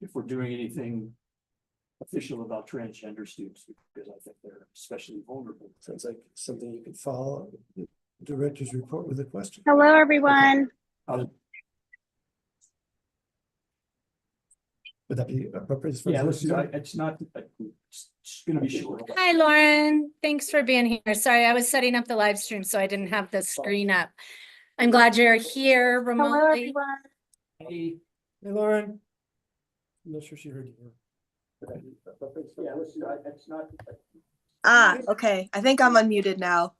if we're doing anything official about transgender students, because I think they're especially vulnerable. Sounds like something you could follow the director's report with a question. Hello, everyone. Okay. Would that be appropriate? Yeah, it's not, it's gonna be short. Hi, Lauren. Thanks for being here. Sorry, I was setting up the live stream, so I didn't have the screen up. I'm glad you're here Hello, remotely. everyone. Hey, Lauren. I'm not sure she heard you. yeah, listen, it's not. Okay. I think I'm unmuted now.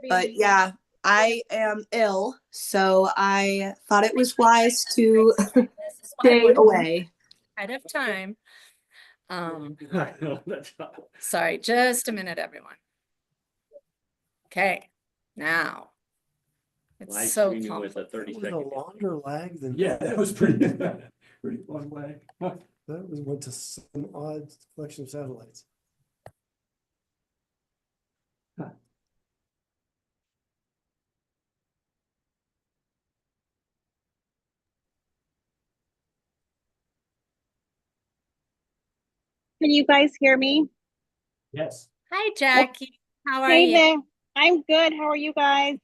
But yeah, I am ill, so I thought it was wise to stay away. Ahead of time. That's not. Sorry, just a minute, everyone. Okay, now. It's Live so streaming with a complicated. 30-second. A longer lag than Yeah, that was pretty, pretty fun way. that was went to some odd collection of satellites. Can you guys hear me? Yes. Hi, Jackie. How are Hey you? there. I'm good. How are you guys?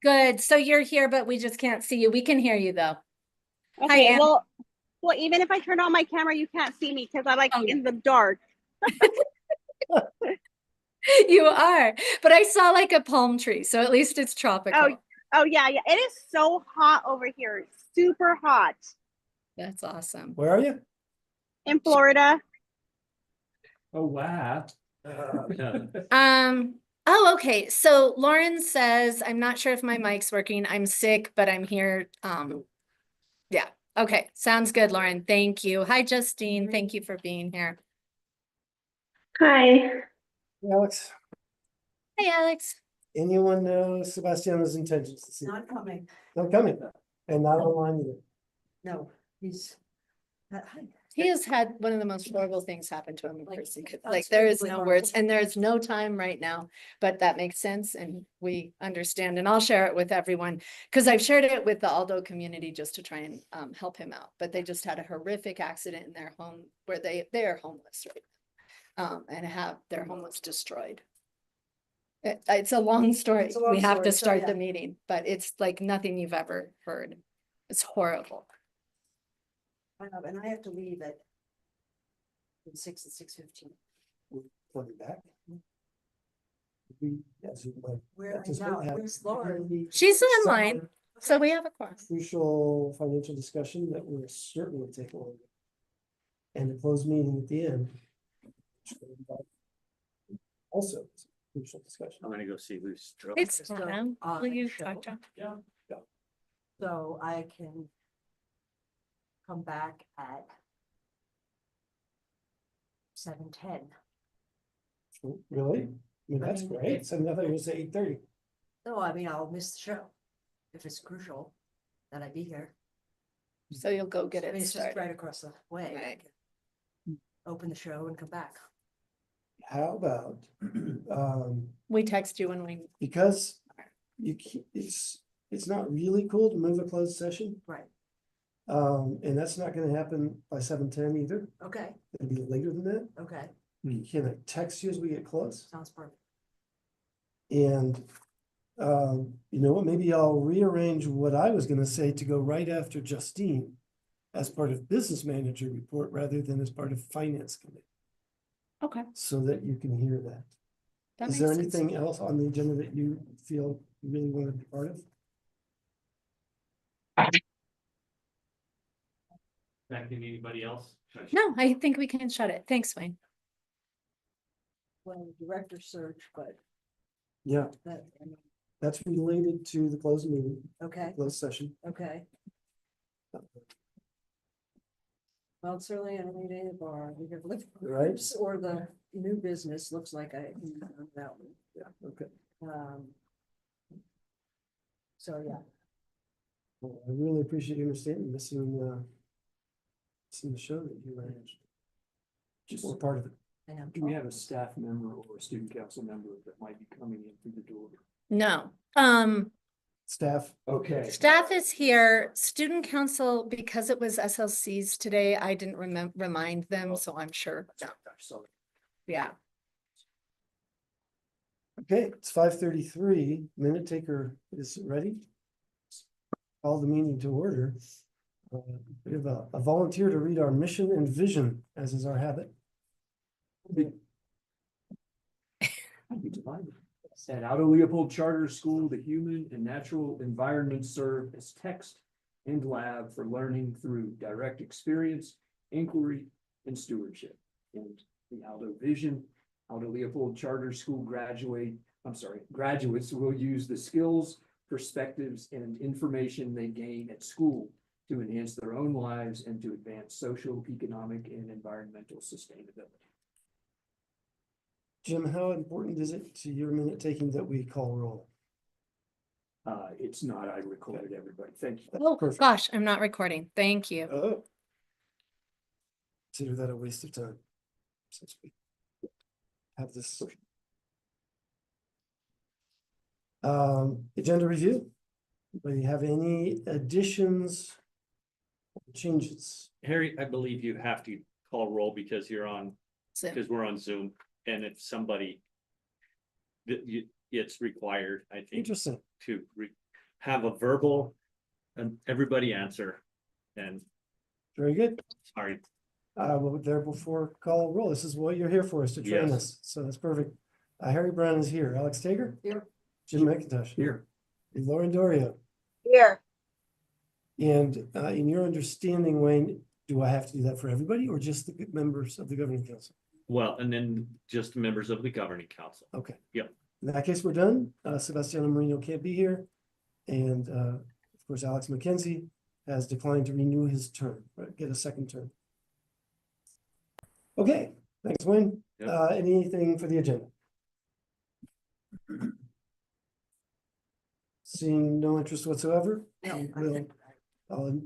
Good. So you're here, but we just can't see you. We can hear you though. Okay, Ann. well, even if I turn on my camera, you can't see me because I'm like Oh. in the dark. You are, but I saw like a palm tree, so at least it's tropical. Oh yeah, yeah. It is so hot over here. Super hot That's awesome. Where are you? in Florida. Oh, wow. Oh, okay. So Lauren says, I'm not sure if my mic's working. I'm sick, but I'm here. Yeah. Okay. Sounds good, Lauren. Thank you. Hi, Justine. Thank you for being here. Hi. Alex, Hey, Alex. anyone know Sebastiano's intentions this evening? Not coming, Not coming, and not online either. no, he's. Hi. He has had one of the most horrible things happen to him in Like, person. Like there is unspeakably no horrible. words and there's no time right now, but that makes sense and we understand. And I'll share it with everyone because I've shared it with the Aldo community just to try and help him out. But they just had a horrific accident in their home where they are homeless, right? And have their home was destroyed. It's a long story. It's a long We have to story, so start the yeah. meeting, but it's like nothing you've ever heard. It's horrible. I know, and I have to leave at 6 and 6:15. Coming back. We, as you might Where anticipate, now, have where's Lauren? very She's online, somewhat so we have a course. crucial financial discussion that will certainly take longer. And a closed meeting at the end. Also, it's a crucial discussion. I'm gonna go see who's. It's So, fine. Will you talk to him? Yeah. So I can come back at 7:10. Really? I mean, that's I mean, great. So I thought you were gonna say 8:30. No, I mean, I'll miss the show. If it's crucial, that I be here. So you'll go get I mean, it it's just started. right across the way. I Right. can Open the show and come back. How about, We text you when we, because it's not really cool to move a closed session. Right, And that's not gonna happen by 7:10 either. okay, It'll be later than that. okay, Can I text you as we get close? sounds perfect. And, you know what, maybe I'll rearrange what I was gonna say to go right after Justine as part of business manager report rather than as part of finance committee, okay. so that you can hear that. That Is there makes sense. anything else on the agenda that you feel you really want to be part of? Expecting anybody else? No, I think we can shut it. Thanks, Wayne. Well, director search, but Yeah, that, that's related to the closed meeting, okay, closed session. okay. Well, it's certainly an 8 bar, we have lived Right. groups or the new business, looks like I, that one. Yeah, okay. So, yeah, Well, I really appreciate you understanding missing the show that you managed. Just or part of it. I know. Do we have a staff member or a student council member that might be coming in through the door? No, Staff, Okay. Staff is here, student council, because it was SLCs today, I didn't remind them, so I'm sure, So yeah. okay, it's 5:33. Minute taker is ready. Call the meeting to order. We have a volunteer to read our mission and vision, as is our habit. I'd be delighted. At Aldo Leopold Charter School, the human and natural environments serve as text and lab for learning through direct experience, inquiry, and stewardship. And the Aldo vision, Aldo Leopold Charter School graduates will use the skills, perspectives, and information they gain at school to enhance their own lives and to advance social, economic, and environmental sustainability. Jim, how important is it to your minute taking that we call roll? It's not, I recorded everybody. Thank you. Oh, Perfect. gosh, I'm not recording. Thank you. Oh. Consider that a waste of time. Since we have this. Agenda review. Anybody have any additions? Or changes? Harry, I believe you have to call roll because you're on, So, because we're on Zoom, and if somebody. It's required, I think, Interesting. to have a verbal and everybody answer. And Very good. sorry, Well, there before call roll. This is what you're here for, is to train Yes. us. So that's perfect. Harry Brown is here. Alex Tager? Here. Jim McIntosh? Here. And Lauren Dorio. Here. And in your understanding, Wayne, do I have to do that for everybody or just the members of the governing council? well, and then just members of the governing council. Okay. Yep. In that case, we're done. Sebastiano Marino can't be here. And of course, Alex McKenzie has declined to renew his term, right, get a second term. Okay, thanks, Wayne. Yep. Anything for the agenda? Seeing no interest whatsoever? No, we'll- I'll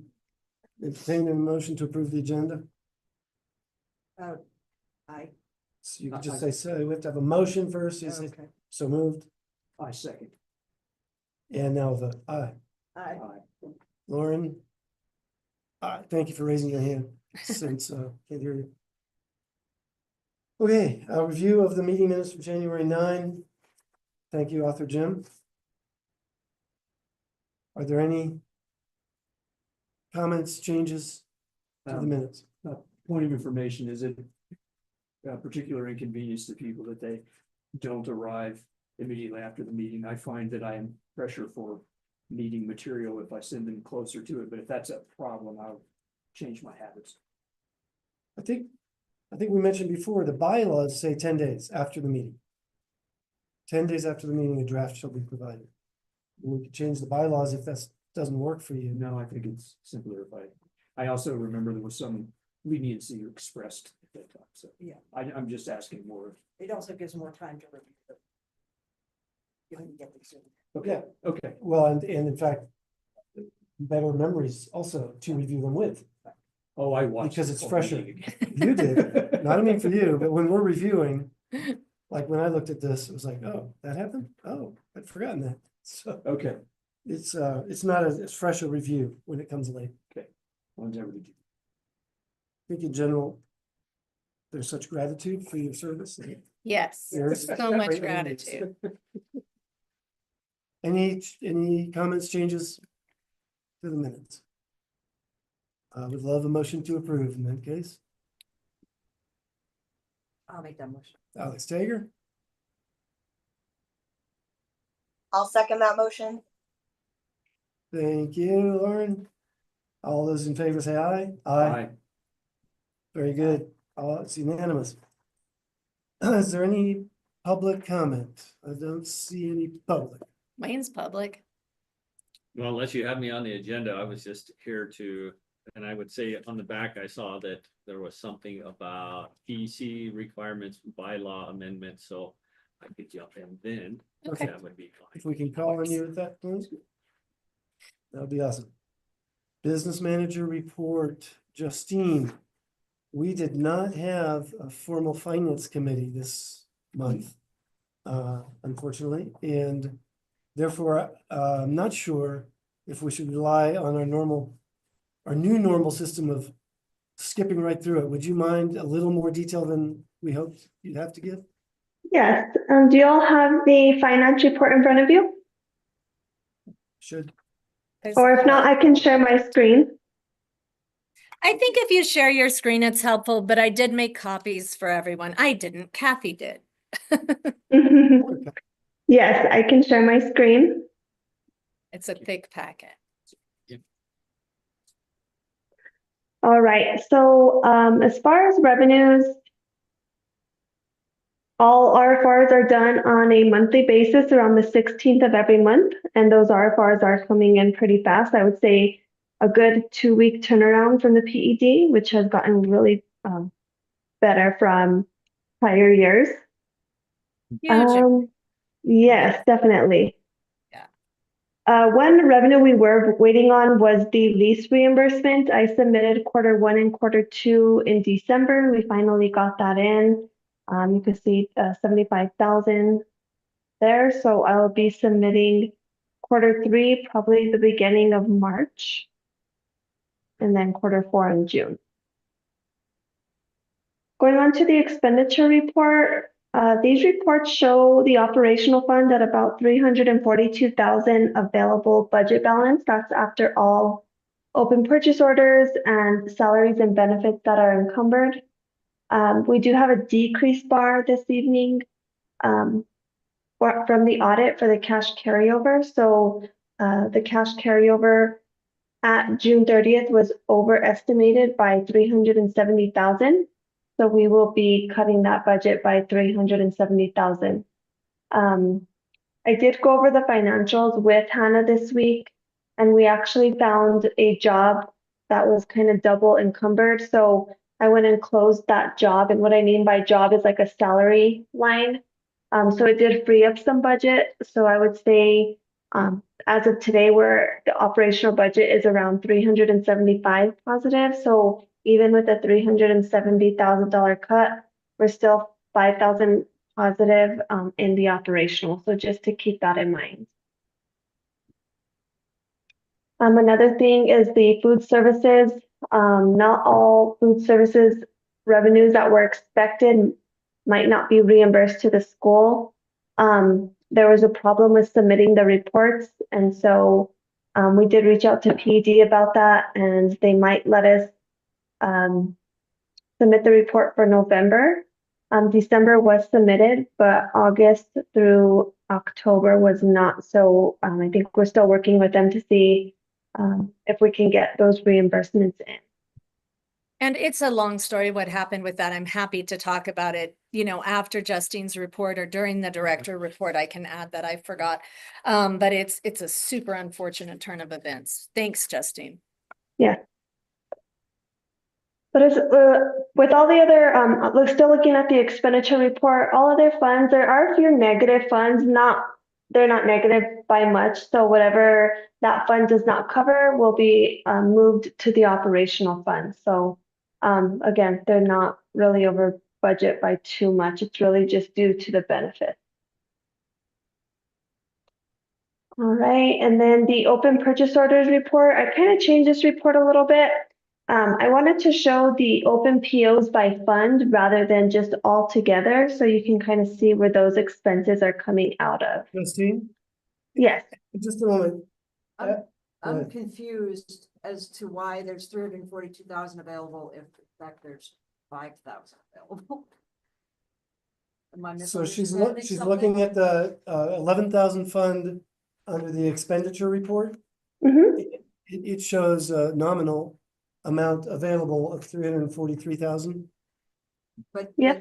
entertain a motion to approve the agenda. I, So you can just say, so we have to have a motion first. You say, okay, so moved. I second. And now the aye. I, Lauren? Thank you for raising your hand since, can't hear you. Okay, a review of the meeting minutes from January 9. Thank you, author Jim. Are there any comments, changes to the minutes? Point of information, is it a particular inconvenience to people that they don't arrive immediately after the meeting? I find that I am pressure for meeting material if I send them closer to it, but if that's a problem, I'll change my habits. I think we mentioned before, the bylaws say 10 days after the meeting. 10 days after the meeting, a draft shall be provided. We could change the bylaws if that doesn't work for you. No, I think it's simpler if I also remember there was some leniency expressed at that time, so. Yeah. I'm just asking more. it also gives more time to review it. You can get these in. Okay, okay, Well, and in fact, better memories also to review them with. oh, I watched. Because the it's whole fresher. meeting again. You did, not I mean for you, but when we're reviewing, like when I looked at this, it was like, oh, that happened? Oh, I'd forgotten that. So Okay, it's not as fresh a review when it comes late. longevity. I think in general, there's such gratitude for your service. yes, Yours. so much gratitude. Any comments, changes to the minutes? I would love a motion to approve in that case. I'll make that motion. Alex Tager, I'll second that motion. thank you, Lauren. All those in favor say aye. Aye. Very good. It's unanimous. Is there any public comment? I don't see any public. Wayne's public. Well, unless you have me on the agenda, I was just here to, and I would say on the back, I saw that there was something about EC requirements, bylaw amendments, so I could jump in then. Okay. That would be If fine. we can call on you at that point. That'd be awesome. Business manager report, Justine. We did not have a formal finance committee this month, unfortunately, and Therefore, I'm not sure if we should rely on our new normal system of skipping right through it. Would you mind a little more detail than we hoped you'd have to give? Yes, do you all have the finance report in front of you? Should, Or if not, I can share my screen. I think if you share your screen, it's helpful, but I did make copies for everyone. I didn't, Kathy did. Yes, I can share my screen. It's a thick packet. All right, so as far as revenues, all RFRs are done on a monthly basis around the 16th of every month, and those RFRs are coming in pretty fast. I would say a good 2-week turnaround from the PED, which has gotten really better from prior years. Huge. Yes, definitely. Yeah. One revenue we were waiting on was the lease reimbursement. I submitted Q1 and Q2 in December. We finally got that in. You can see 75,000 there. So I'll be submitting Q3, probably the beginning of March, and then Q4 in June. Going on to the expenditure report, these reports show the operational fund at about 342,000 available budget balance. That's after all open purchase orders and salaries and benefits that are encumbered. We do have a decrease bar this evening from the audit for the cash carryover. So the cash carryover at June 30th was overestimated by 370,000. So we will be cutting that budget by 370,000. I did go over the financials with Hannah this week, and we actually found a job that was kind of double encumbered. So I went and closed that job. And what I mean by job is like a salary line. So it did free up some budget. So I would say as of today, where the operational budget is around 375 positive. So even with a $370,000 cut, we're still 5,000 positive in the operational. So just to keep that in mind. Another thing is the food services. Not all food services revenues that were expected might not be reimbursed to the school. There was a problem with submitting the reports, and so we did reach out to PED about that, and they might let us submit the report for November. December was submitted, but August through October was not. So I think we're still working with them to see if we can get those reimbursements in. And it's a long story what happened with that. I'm happy to talk about it, you know, after Justine's report or during the director report. I can add that I forgot. But it's a super unfortunate turn of events. Thanks, Justine. Yeah. But as, with all the other, still looking at the expenditure report, all other funds, there are a few negative funds, they're not negative by much. So whatever that fund does not cover will be moved to the operational fund. So again, they're not really over budget by too much. It's really just due to the benefit. All right, and then the open purchase orders report, I kind of changed this report a little bit. I wanted to show the open POs by fund rather than just all together, so you can kind of see where those expenses are coming out of. Justine, Yes. just a moment. I'm Go ahead. confused as to why there's 342,000 available if in fact there's 5,000 available. Am I So she's misunderstanding looking something? at the 11,000 fund under the expenditure report. Mm-hmm. It shows a nominal amount available of 343,000. But Yeah.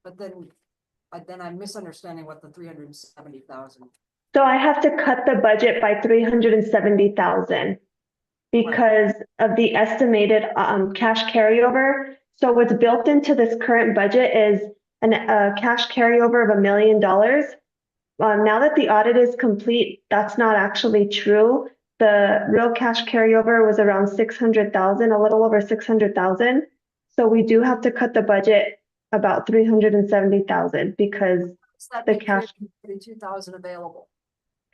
but then I'm misunderstanding what the 370,000. So I have to cut the budget by 370,000 because of the estimated cash carryover. So what's built into this current budget is a cash carryover of $1 million. Now that the audit is complete, that's not actually true. The real cash carryover was around 600,000, a little over 600,000. So we do have to cut the budget about 370,000 because Does that the make cash. 342,000 available?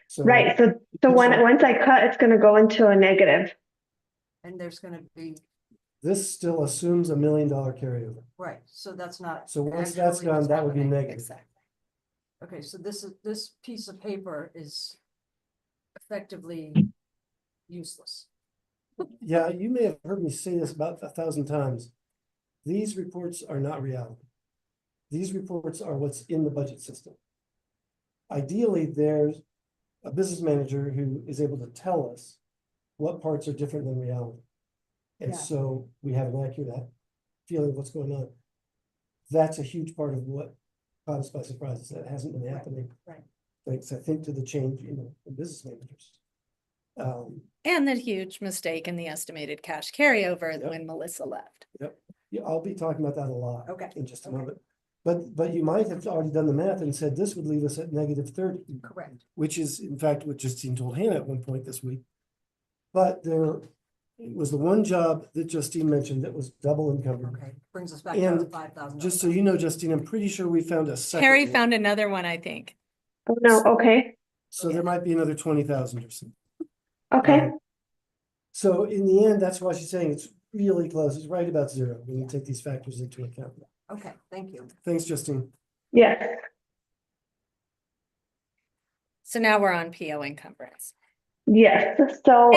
So. Right, so once I cut, it's gonna go into a negative. And there's gonna be, This still assumes $1 million carryover. right, so that's not. So once that's actually what's gone, that would be happening. negative. Exactly. Okay, so this piece of paper is effectively useless. Yeah, you may have heard me say this about 1,000 times. These reports are not reality. These reports are what's in the budget system. Ideally, there's a business manager who is able to tell us what parts are different than reality. And Yeah. so we have an accurate feeling of what's going on. That's a huge part of what caught us by surprise. That hasn't been happening. Right. Thanks, I think, to the change in business managers. And that huge mistake in the estimated cash carryover Yep. when Melissa left. Yeah, I'll be talking about that a lot. Okay. In just a Okay. moment. But you might have already done the math and said this would leave us at -30. Correct. Which is in fact what Justine told Hannah at one point this week. But there was the one job that Justine mentioned that was double encumbered. Okay, brings us back to And $5,000. just so you know, Justine, I'm pretty sure we found a second. Harry one. found another one, I think. Oh, no, okay, So there might be another 20,000 or something. okay, So in the end, that's why she's saying it's really close. It's right about zero when you take these factors into account. Okay, thank you. Thanks, Justine. yes. So now we're on PO encumbrance. Yes, so,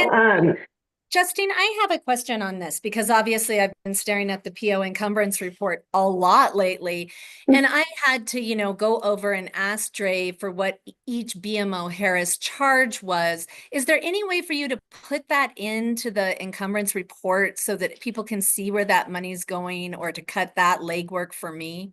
Justine, I have a question on this because obviously I've been staring at the PO encumbrance report a lot lately. And I had to, go over and ask Dre for what each BMO Harris charge was. Is there any way for you to put that into the encumbrance report so that people can see where that money's going, or to cut that legwork for me?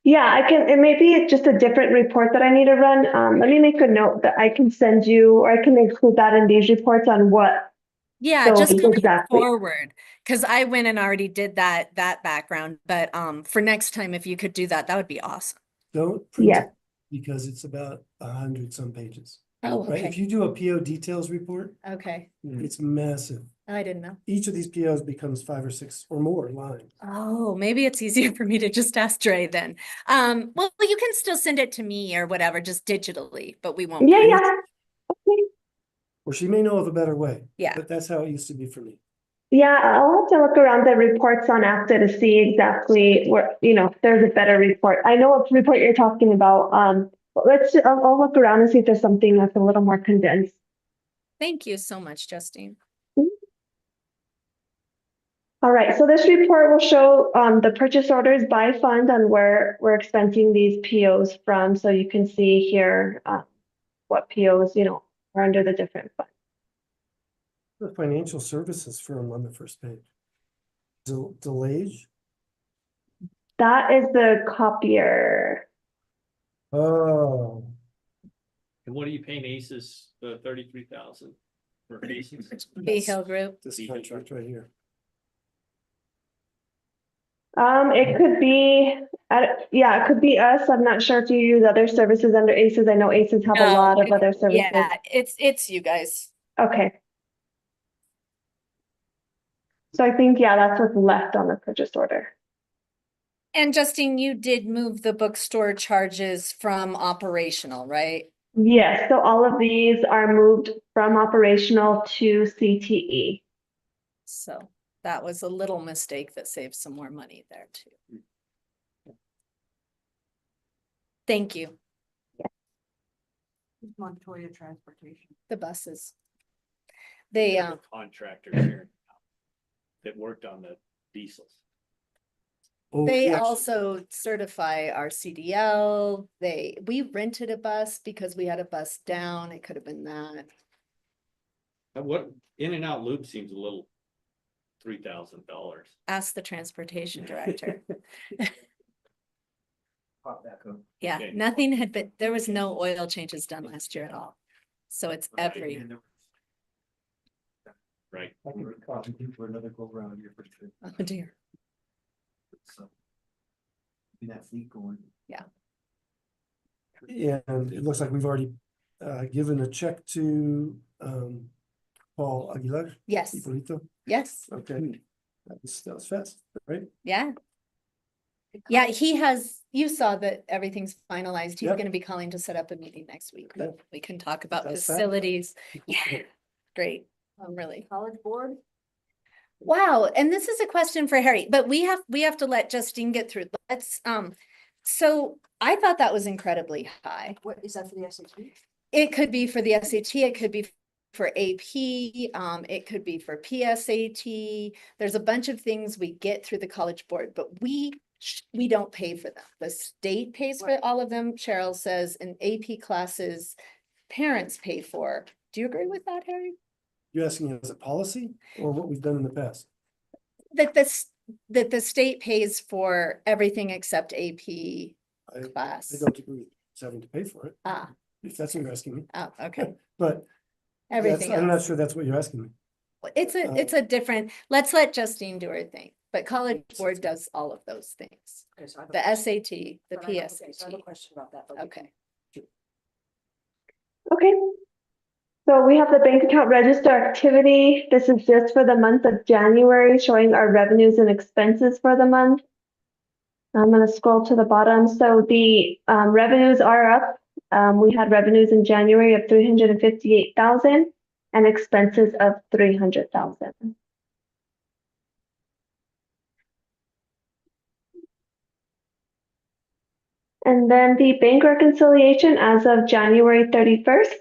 yeah, I can, it may be just a different report that I need to run. Let me make a note that I can send you, or I can include that in these reports on what. Yeah, So just going exactly. forward, because I went and already did that background, but for next time, if you could do that, that would be awesome. Don't print Yeah. it because it's about 100 some pages. Oh, Right? If okay. you do a PO details report, Okay. it's massive. I didn't know. Each of these POs becomes 5 or 6 or more lines. Oh, maybe it's easier for me to just ask Dre then. Well, you can still send it to me or whatever, just digitally, but we won't. Yeah, print it. yeah. Okay. Or she may know of a better way. Yeah. But that's how it used to be for me. Yeah, I'll have to look around the reports on ACTA to see exactly where, if there's a better report. I know what report you're talking about. But I'll look around and see if there's something that's a little more condensed. Thank you so much, Justine. All right, so this report will show the purchase orders by fund and where we're expensing these POs from. So you can see here what POs, are under the different funds. The financial services firm on the first page. Delage? That is the copier. Oh, And what are you paying ACES, 33,000 for ACES? B Hill Group. this contract right here. It could be, it could be us. I'm not sure if you use other services under ACES. I know ACES have a No, lot of other services. Yeah, it's you guys. Okay. So I think, that's what's left on the purchase order. And Justine, you did move the bookstore charges from operational, right? Yes, so all of these are moved from operational to CTE. So that was a little mistake that saved some more money there too. Thank you. Montoya Transportation. The buses. They, Contractors here that worked on the diesels. Oh, they yes. also certify our CDL. We rented a bus because we had a bus down. It could have been that. What, in and out loop seems a little $3,000. Ask the transportation director. Pop back up. Yeah, Okay. nothing had been, there was no oil changes done last year at all. So it's Right. every, Right. I can copy you for another go round here for sure. oh dear. So. In that fleet going. And it looks like we've already given a check to Paul Aguilar. Yes, Ippolito. yes, Okay, that was fast, right? yeah. Yeah, he has you saw that everything's finalized. He's Yep. gonna be calling to set up a meeting next week, but Yep. we can talk about That's that. facilities. Yeah, great. Really. College board? Wow, and this is a question for Harry, but we have to let Justine get through. Let's, so I thought that was incredibly high. What, is that for the SAT? It could be for the SAT, it could be for AP, it could be for PSAT. There's a bunch of things we get through the College Board, but we don't pay for them. The state pays for Right. all of them, Cheryl says, and AP classes, parents pay for. Do you agree with that, Harry? You're asking as a policy or what we've done in the past? That the state pays for everything except AP I class. don't agree with having to pay for it, Ah, if that's what you're asking me. oh, okay. But Everything I'm not else. sure that's what you're asking me. It's a different, let's let Justine do her thing, but College Board does all of those things. Okay, so I have a The question. SAT, the But I have- okay, so I have a PSAT. question about that. but we Okay. Okay. So we have the bank account register activity. This is just for the month of January, showing our revenues and expenses for the month. I'm going to scroll to the bottom. So the revenues are up. We had revenues in January of 358,000 and expenses of 300,000. And then the bank reconciliation as of January 31st,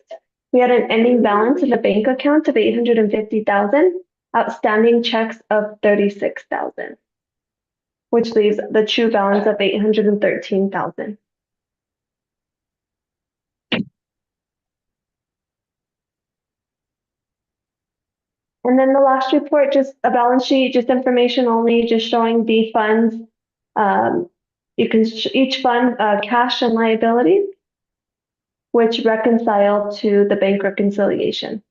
we had an ending balance in the bank account of 850,000, outstanding checks of 36,000, which leaves the true balance of 813,000. And then the last report, just a balance sheet, just information only, just showing the funds. You can each fund cash and liabilities, which reconcile to the bank reconciliation.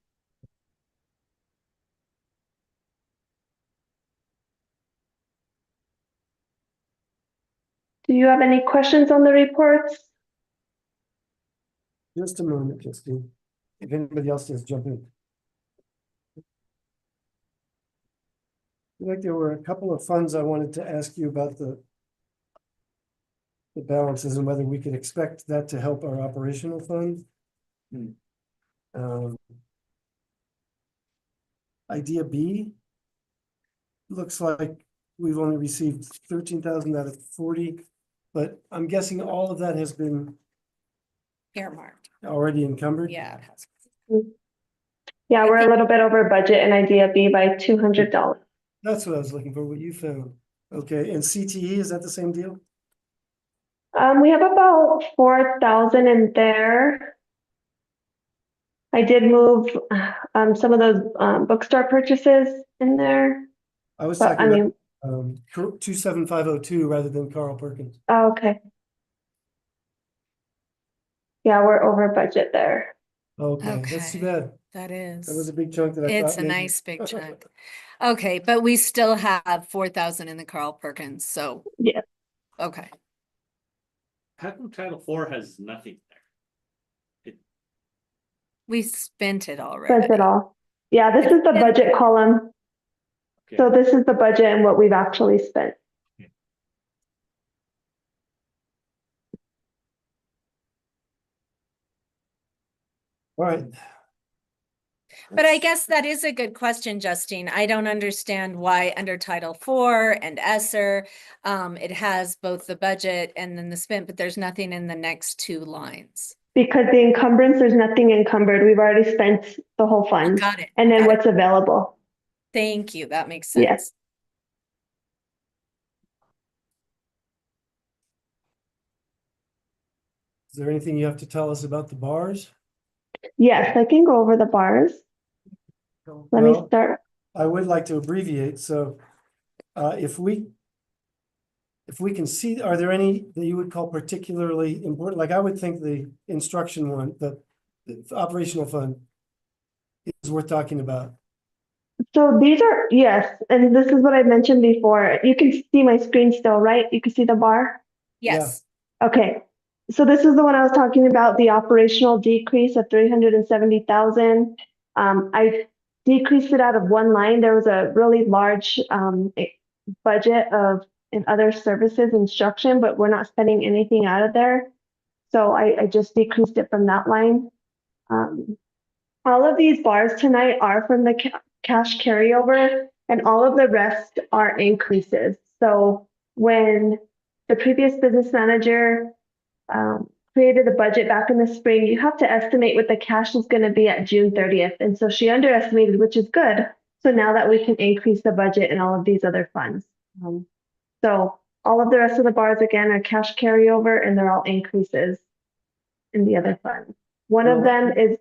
Do you have any questions on the reports? Just a moment, Justine. If anybody else does, jump in. I feel like there were a couple of funds I wanted to ask you about the balances and whether we could expect that to help our operational fund. Um, Idea B. Looks like we've only received 13,000 out of 40, but I'm guessing all of that has been Earmarked. already encumbered. Yeah, it has. Yeah, we're a little bit over budget in Idea B by $200. That's what I was looking for, what you found. Okay, and CTE, is that the same deal? We have about 4,000 in there. I did move some of those bookstore purchases in there, I was but I talking mean, about 27502 rather than Carl Perkins. oh, okay. Yeah, we're over budget there. Okay, that's too Okay. bad. That That was is, a big chunk that I it's thought a maybe. nice big chunk. Okay, but we still have 4,000 in the Carl Perkins, so. Yeah. Okay. How come Title IV has nothing there? We spent it already. Spent it all. Yeah, this is the budget column. Okay. So this is the budget and what we've actually spent. All right. But I guess that is a good question, Justine. I don't understand why under Title IV and ESSER, it has both the budget and then the spent, but there's nothing in the next two lines. Because the encumbrance, there's nothing encumbered. We've already spent the whole fund. Got it. And then Got it. what's available. Thank you. That makes Yes. sense. Is there anything you have to tell us about the bars? Yes, I can go over the bars. Let me Well, start. I would like to abbreviate, so if we can see, are there any that you would call particularly important? Like I would think the instruction one, the operational fund is worth talking about. So these are, yes, and this is what I mentioned before. You can see my screen still, right? You can see the bar? Yes. Okay. So this is the one I was talking about, the operational decrease of 370,000. I decreased it out of one line. There was a really large budget of in other services instruction, but we're not spending anything out of there. So I just decreased it from that line. All of these bars tonight are from the cash carryover, and all of the rest are increases. So when the previous business manager created the budget back in the spring, you have to estimate what the cash is going to be at June 30th. And so she underestimated, which is good. So now that we can increase the budget in all of these other funds. So all of the rest of the bars again are cash carryover, and they're all increases in the other funds. One of them is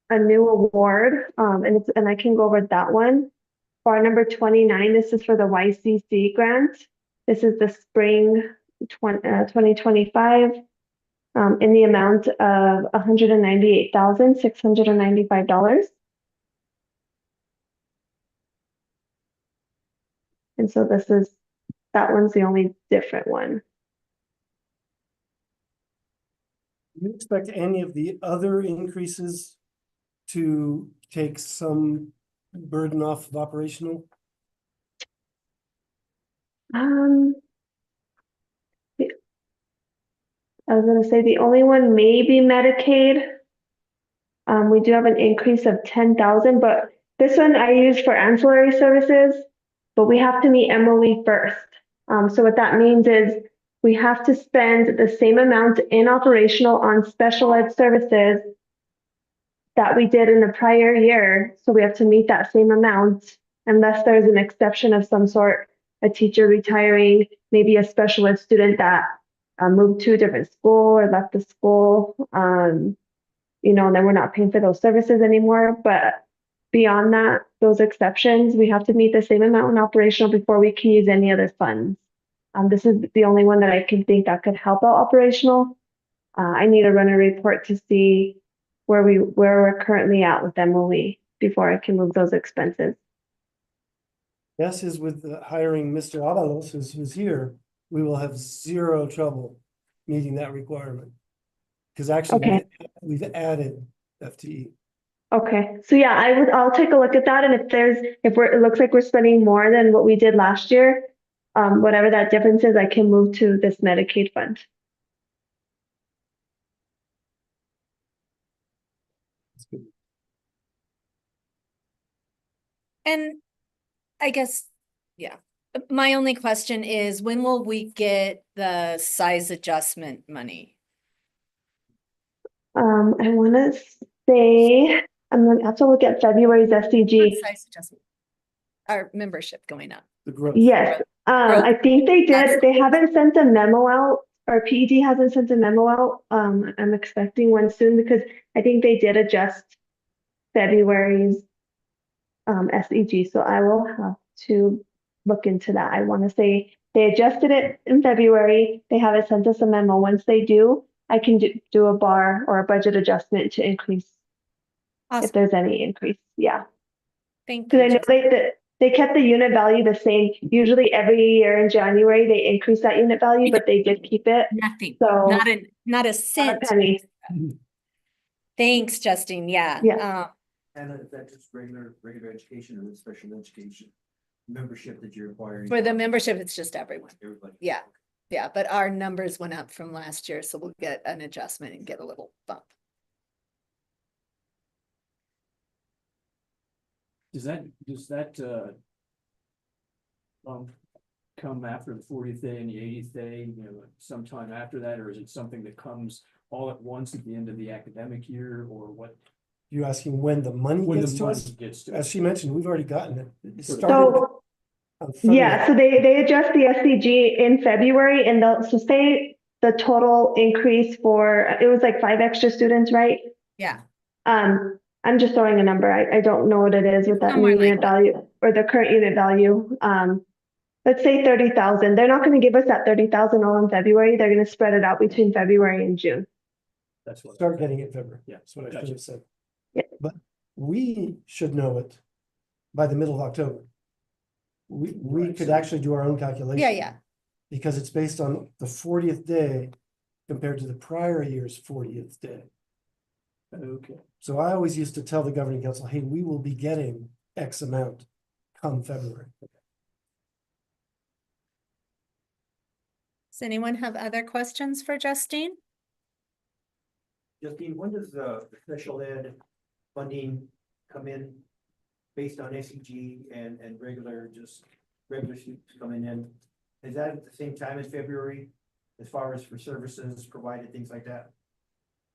a new award, and I can go over that one. Bar number 29, this is for the YCC grant. This is the spring 2025 in the amount of $198,695. And so that one's the only different one. Do you expect any of the other increases to take some burden off of operational? I was gonna say the only one may be Medicaid. We do have an increase of 10,000, but this one I use for ancillary services, but we have to meet MOE first. So what that means is we have to spend the same amount in operational on special ed services that we did in the prior year. So we have to meet that same amount unless there's an exception of some sort, a teacher retiring, maybe a special ed student that moved to a different school or left the school, and then we're not paying for those services anymore. But beyond that, those exceptions, we have to meet the same amount in operational before we can use any other funds. This is the only one that I can think that could help out operational. I need to run a report to see where we're currently at with MOE before I can move those expenses. Yes, is with hiring Mr. Avalos, who's here, we will have zero trouble meeting that requirement. Because actually, Okay. we've added FTE. Okay, so yeah, I'll take a look at that, and it looks like we're spending more than what we did last year, whatever that difference is, I can move to this Medicaid fund. That's good. And I guess, yeah, my only question is, when will we get the size adjustment money? I want to say, I'm going to have to look at February's SCG. Size adjustment. Our membership going up. The growth. Yes, I think they did. They haven't sent a memo out, or PED hasn't sent a memo out. I'm expecting one soon because I think they did adjust February's SEG. So I will have to look into that. I want to say they adjusted it in February. They haven't sent us a memo. Once they do, I can do a bar or a budget adjustment to increase Awesome. if there's any increase. Yeah. Thank Because I you. know they kept the unit value the same. Usually every year in January, they increase that unit value, but they did keep it. Nothing, So not a not a cent. penny. Thanks, Justine. Yeah. Yeah. And is that just regular education or special education membership that you're acquiring? For the membership, it's just everyone. Everybody. Yeah. Yeah, but our numbers went up from last year, so we'll get an adjustment and get a little bump. Does that come after the 40th day and the 80th day, sometime after that, or is it something that comes all at once at the end of the academic year, or what? You're asking when the money When gets the to money us? gets to As us? she mentioned, we've already gotten it. It started So on Friday. yeah, so they adjust the SCG in February, and so say the total increase it was like 5 extra students, right? Yeah. I'm just throwing a number. I don't know what it is with that new Somewhere like unit value or the current unit value. Let's say 30,000. They're not going to give us that 30,000 all in February. They're going to spread it out between February and June. That's what. Start getting it in February. Yeah, That's what I should gotcha. have said. Yeah. But we should know it by the middle of October. We Right, could so- actually do our own calculation. Yeah. Because it's based on the 40th day compared to the prior year's 40th day. Okay. So I always used to tell the governing council, hey, we will be getting X amount come February. Does anyone have other questions for Justine? Justine, when does the special ed funding come in based on SEG and regular students coming in? Is that at the same time as February, as far as for services provided, things like that?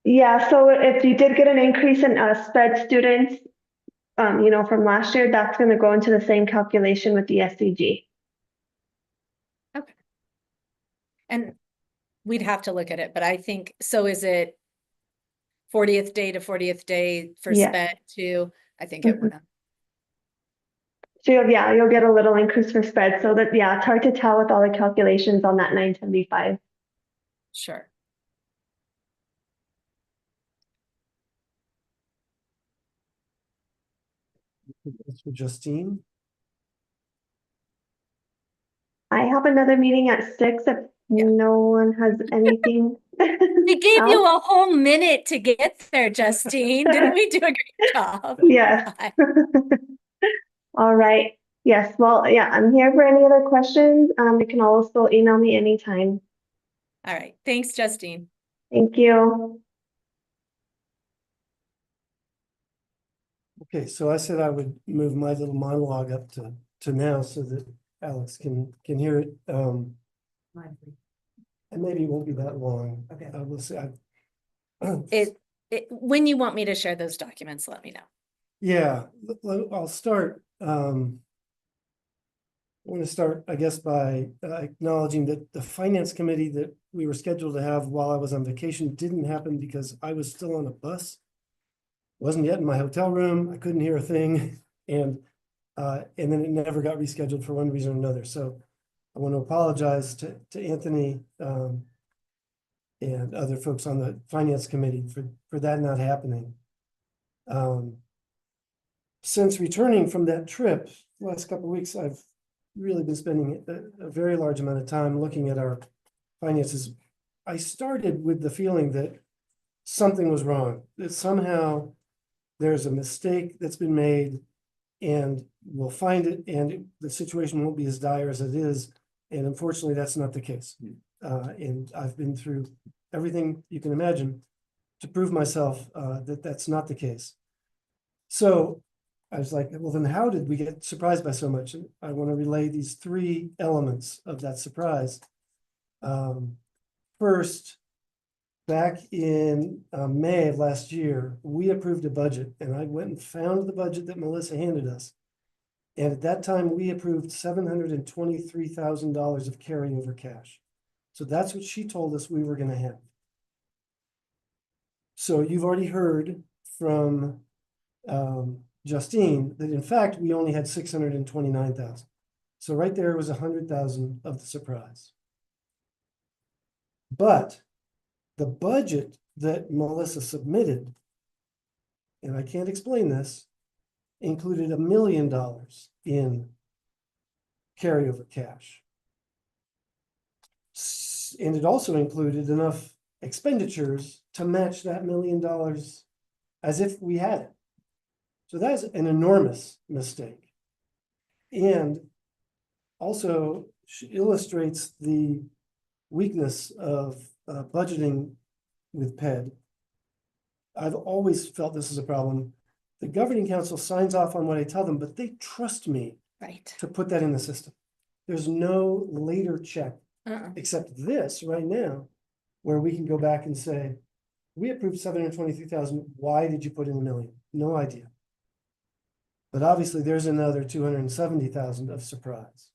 Yeah, so if you did get an increase in sped students, from last year, that's gonna go into the same calculation with the SCG. Okay. And we'd have to look at it, but I think, so is it 40th day to 40th day for Yeah. sped too? I think it would. So you'll get a little increase for sped, so that, it's hard to tell with all the calculations on that 975. Sure. That's for Justine. I have another meeting at 6 if no one has anything. We gave else. you a whole minute to get there, Justine. Didn't we do a great job? Yes. All right. Yes, well, I'm here for any other questions. You can also email me anytime. All right. Thanks, Justine. Thank you. Okay, so I said I would move my little monologue up to now so that Alex can hear it. And maybe it won't be that long. Okay. We'll see. When you want me to share those documents, let me know. Yeah, I'll start. I want to start, I guess, by acknowledging that the finance committee that we were scheduled to have while I was on vacation didn't happen because I was still on a bus. Wasn't yet in my hotel room. I couldn't hear a thing. And then it never got rescheduled for one reason or another. So I want to apologize to Anthony and other folks on the finance committee for that not happening. Since returning from that trip, the last couple of weeks, I've really been spending a very large amount of time looking at our finances. I started with the feeling that something was wrong, that somehow there's a mistake that's been made and we'll find it and the situation won't be as dire as it is. And unfortunately, that's not the case. And I've been through everything you can imagine to prove myself that that's not the case. So I was like, well, then how did we get surprised by so much? And I want to relay these three elements of that surprise. First, back in May of last year, we approved a budget and I went and found the budget that Melissa handed us. And at that time, we approved $723,000 of carryover cash. So that's what she told us we were going to have. So you've already heard from Justine that in fact, we only had 629,000. So right there was 100,000 of the surprise. But the budget that Melissa submitted, and I can't explain this, included $1 million in carryover cash. And it also included enough expenditures to match that $1 million as if we had it. So that's an enormous mistake. And also illustrates the weakness of budgeting with PED. I've always felt this is a problem. The governing council signs off on what I tell them, but they trust me to put that in the system. There's no later check, except this right now, where we can go back and say, we approved 723,000. Why did you put in $1 million? No idea. But obviously there's another 270,000 of surprise.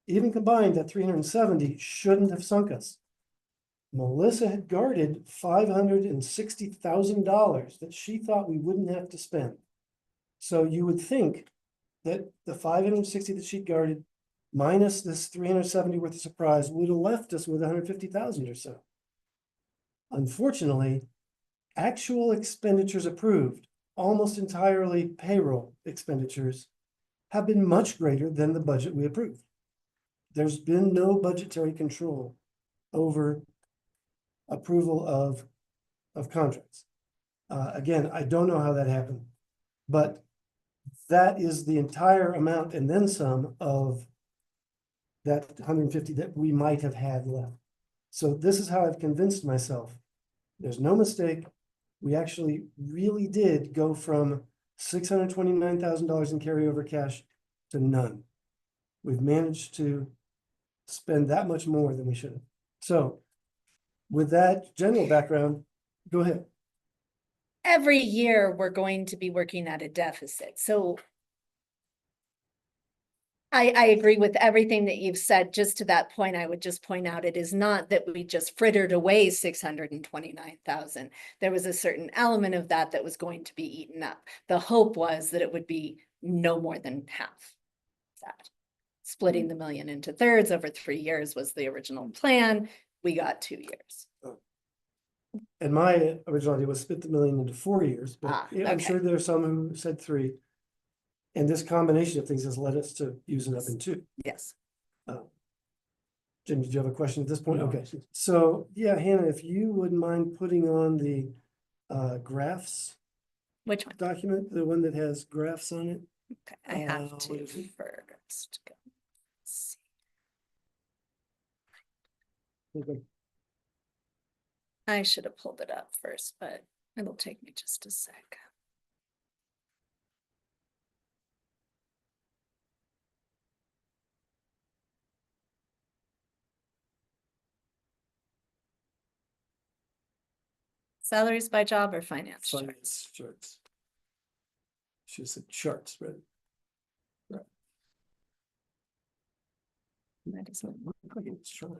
Even combined, that 370 shouldn't have sunk us. Melissa had guarded $560,000 that she thought we wouldn't have to spend. So you would think that the 560 that she guarded minus this 370 worth of surprise would have left us with 150,000 or so. Unfortunately, actual expenditures approved, almost entirely payroll expenditures, have been much greater than the budget we approved. There's been no budgetary control over approval of contracts. Again, I don't know how that happened, but that is the entire amount and then some of that 150 that we might have had left. So this is how I've convinced myself. There's no mistake. We actually really did go from $629,000 in carryover cash to none. We've managed to spend that much more than we should have. So with that general background, go ahead. Every year, we're going to be working at a deficit, so I agree with everything that you've said. Just to that point, I would just point out, it is not that we just frittered away 629,000. There was a certain element of that that was going to be eaten up. The hope was that it would be no more than half that. Splitting the million into thirds over 3 years was the original plan. We got 2 years. And my original idea was split the million into 4 years, but Ah, yeah, I'm okay. sure there are some who said 3. And this combination of things has led us to use it up in 2. Yes. Jim, did you have a question at this point? No. Okay, so yeah, Hannah, if you wouldn't mind putting on the graphs Which one? document, the one that has graphs on it. Okay, I have what to is it? first go. See. Okay. I should have pulled it up first, but it'll take me just a sec. Salaries by job or finance charts? Finance charts. Should have said charts, right? That doesn't- Look like it's trying.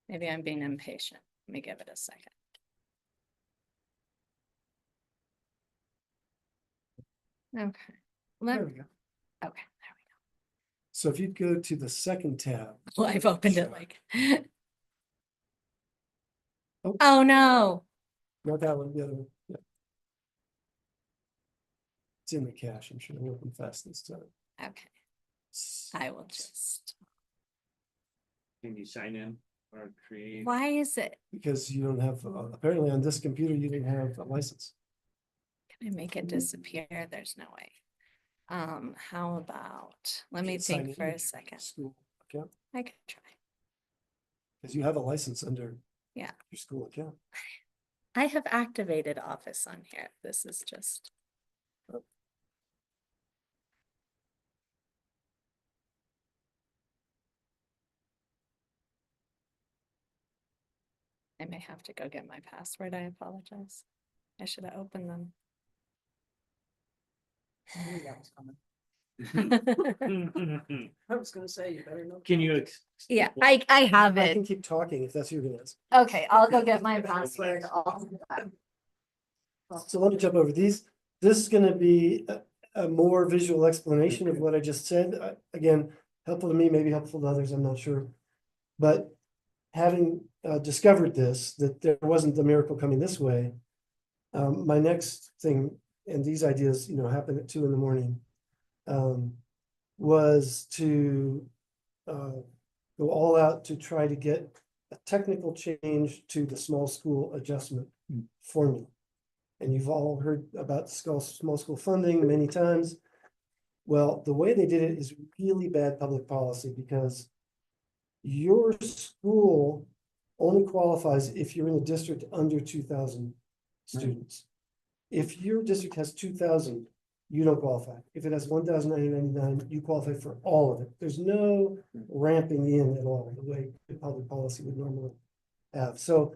Maybe I'm being impatient. Let me give it a second. Okay. There we go. Okay, there we So if you go to the second tab. go. Well, I've opened it Sure. like. Oh. Oh, no. Not that one, the other one, yeah. It's in the cache, I'm sure it'll open fast this time. Okay, I will just. Can you sign in or create? Why is it? Because you don't have, apparently on this computer, you didn't have a license. Can I make it disappear? There's no way. How about, let me Can't sign think in for with a your second. School account, I could try. because you have a license under. Yeah. Your school account. I have activated Office on here. This is just. I may have to go get my password. I apologize. I should have opened them. I knew that was coming. Can I was gonna say, you better know. you? Yeah, I have I can it. keep talking if that's what you're gonna ask. Okay, I'll go get my password. So let me jump over these. This is gonna be a more visual explanation of what I just said. Again, helpful to me, maybe helpful to others, I'm not sure. But having discovered this, that there wasn't the miracle coming this way. My next thing, and these ideas, happen at 2 a.m. Was to go all out to try to get a technical change to the small school adjustment formula. And you've all heard about small school funding many times. Well, the way they did it is really bad public policy, because your school only qualifies if you're in a district under 2,000 students. If your district has 2,000, you don't qualify. If it has 1,999, you qualify for all of it. There's no ramping in at all, the way the public policy would normally have. So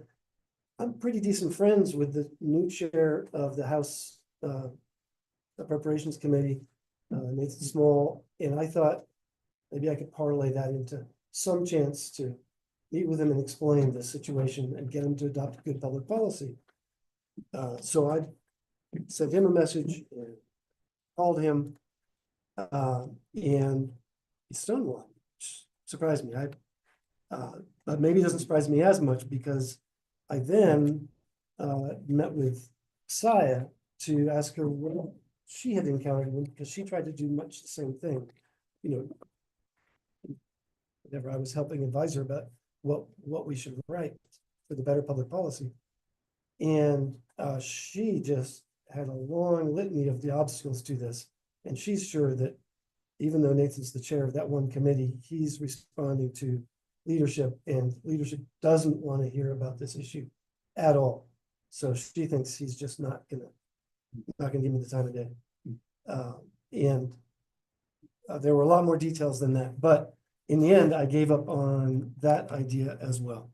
I'm pretty decent friends with the new chair of the House Appropriations Committee, Nathan Small, and I thought maybe I could parlay that into some chance to meet with him and explain the situation and get him to adopt good public policy. So I sent him a message, and called him, and he stonewalled, which surprised me. But maybe it doesn't surprise me as much, because I then met with Saya to ask her what she had encountered, because she tried to do much the same thing. Whenever I was helping advise her about what we should write for the better public policy. And she just had a long litany of the obstacles to this. And she's sure that even though Nathan's the chair of that one committee, he's responding to leadership, and leadership doesn't want to hear about this issue at all. So she thinks he's just not gonna give me the time of day. And there were a lot more details than that, but in the end, I gave up on that idea as well.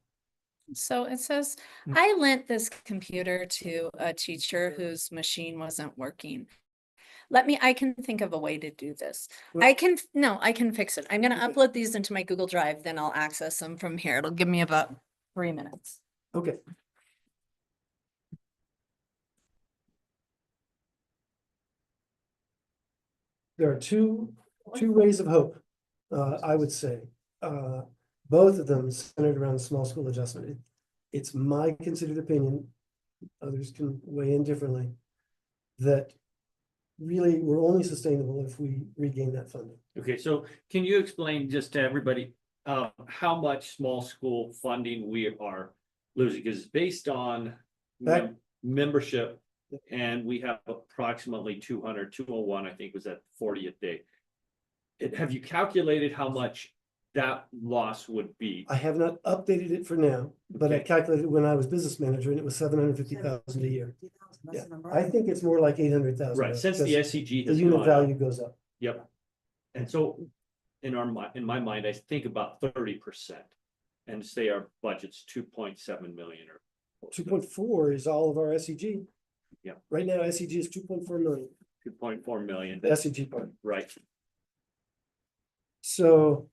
So it says, Mm. I lent this computer to a teacher whose machine wasn't working. I can think of a way to do this. Well- I can fix it. I'm gonna Okay. upload these into my Google Drive, then I'll access them from here. It'll give me about 3 minutes. Okay. There are two ways of hope, I would say. Both of them centered around small school adjustment. It's my considered opinion, others can weigh in differently, that really we're only sustainable if we regain that funding. Okay, so can you explain just to everybody, how much small school funding we are losing? Because it's based on Back- membership, and we have approximately 201, I think was at 40th day. Have you calculated how much that loss would be? I have not updated it for now, but I Okay. calculated it when I was business manager and it was 750,000 a year. Yeah, I think it's more like 800,000. Right, since the SCG The has unit gone value up. goes up. Yep. And so in my mind, I think about 30%. And say our budget's 2.7 million or. 2.4 is all of our SEG. Yeah. Right now, SEG is 2.4 million, 2.4 million, the SEG part. right? So.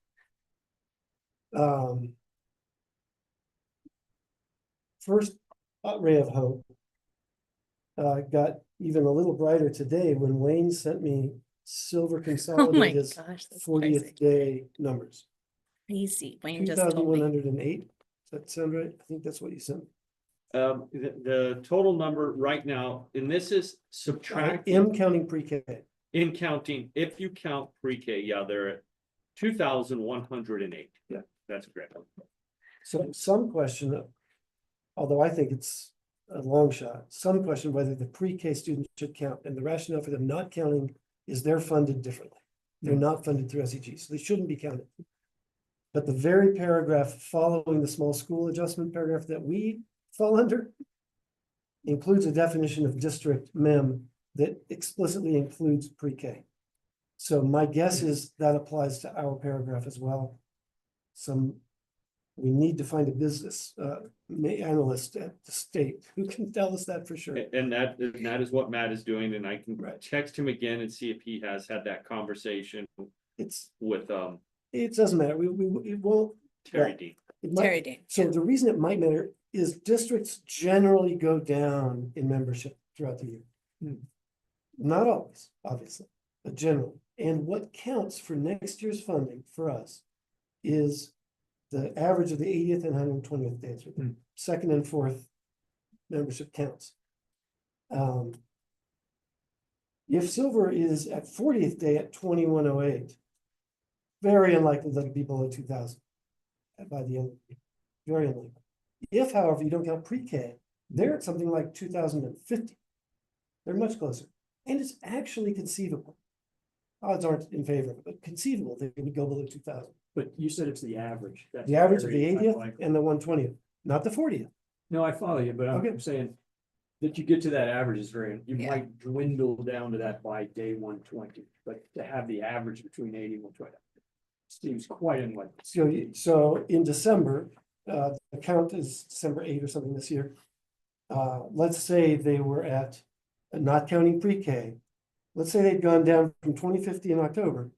First ray of hope. Got even a little brighter today when Wayne sent me Silver Oh my Consolidated's gosh, that's 40th day numbers. crazy. Wayne just told me. 2,108. Does that sound right? I think that's what you sent. The total number right now, and this is I subtracting, am counting pre-K. in counting, if you count pre-K, yeah, they're at 2,108. Yeah. That's correct. So some question, although I think it's a long shot, some question whether the pre-K students should count, and the rationale for them not counting is they're funded differently. They're not funded through SEG, so they shouldn't be counted. But the very paragraph following the small school adjustment paragraph that we fall under includes a definition of district MEM that explicitly includes pre-K. So my guess is that applies to our paragraph as well. We need to find a business analyst at the state who can tell us that for sure. And that is what Matt is doing, and I can Right. text him again and see if he has had that conversation It's, with it doesn't matter. It won't. Terry Yeah. Dean. It might- Terry Dean. So the reason it might matter is districts generally go down in membership throughout the year. Not always, obviously, but generally. And what counts for next year's funding for us is the average of the 80th and 120th days. Second and fourth membership counts. If silver is at 40th day at 2108, very unlikely that it'll be below 2,000 by the end of the year. Very unlikely. If, however, you don't count pre-K, they're at something like 2,050. They're much closer. And it's actually conceivable. Odds aren't in favor of it, but conceivable they would go below 2,000. But you said it's the average. That's The average of the very 80th unlikely. and the 120th, not the 40th. No, I follow you, but Okay. I'm saying that you get to that average is you Yeah. might dwindle down to that by day 120, but to have the average between 80 and 120 seems quite unlikely. So in December, the count is December 8 or something this year. Let's say they were at, not counting pre-K, let's say they'd gone down from 2050 in October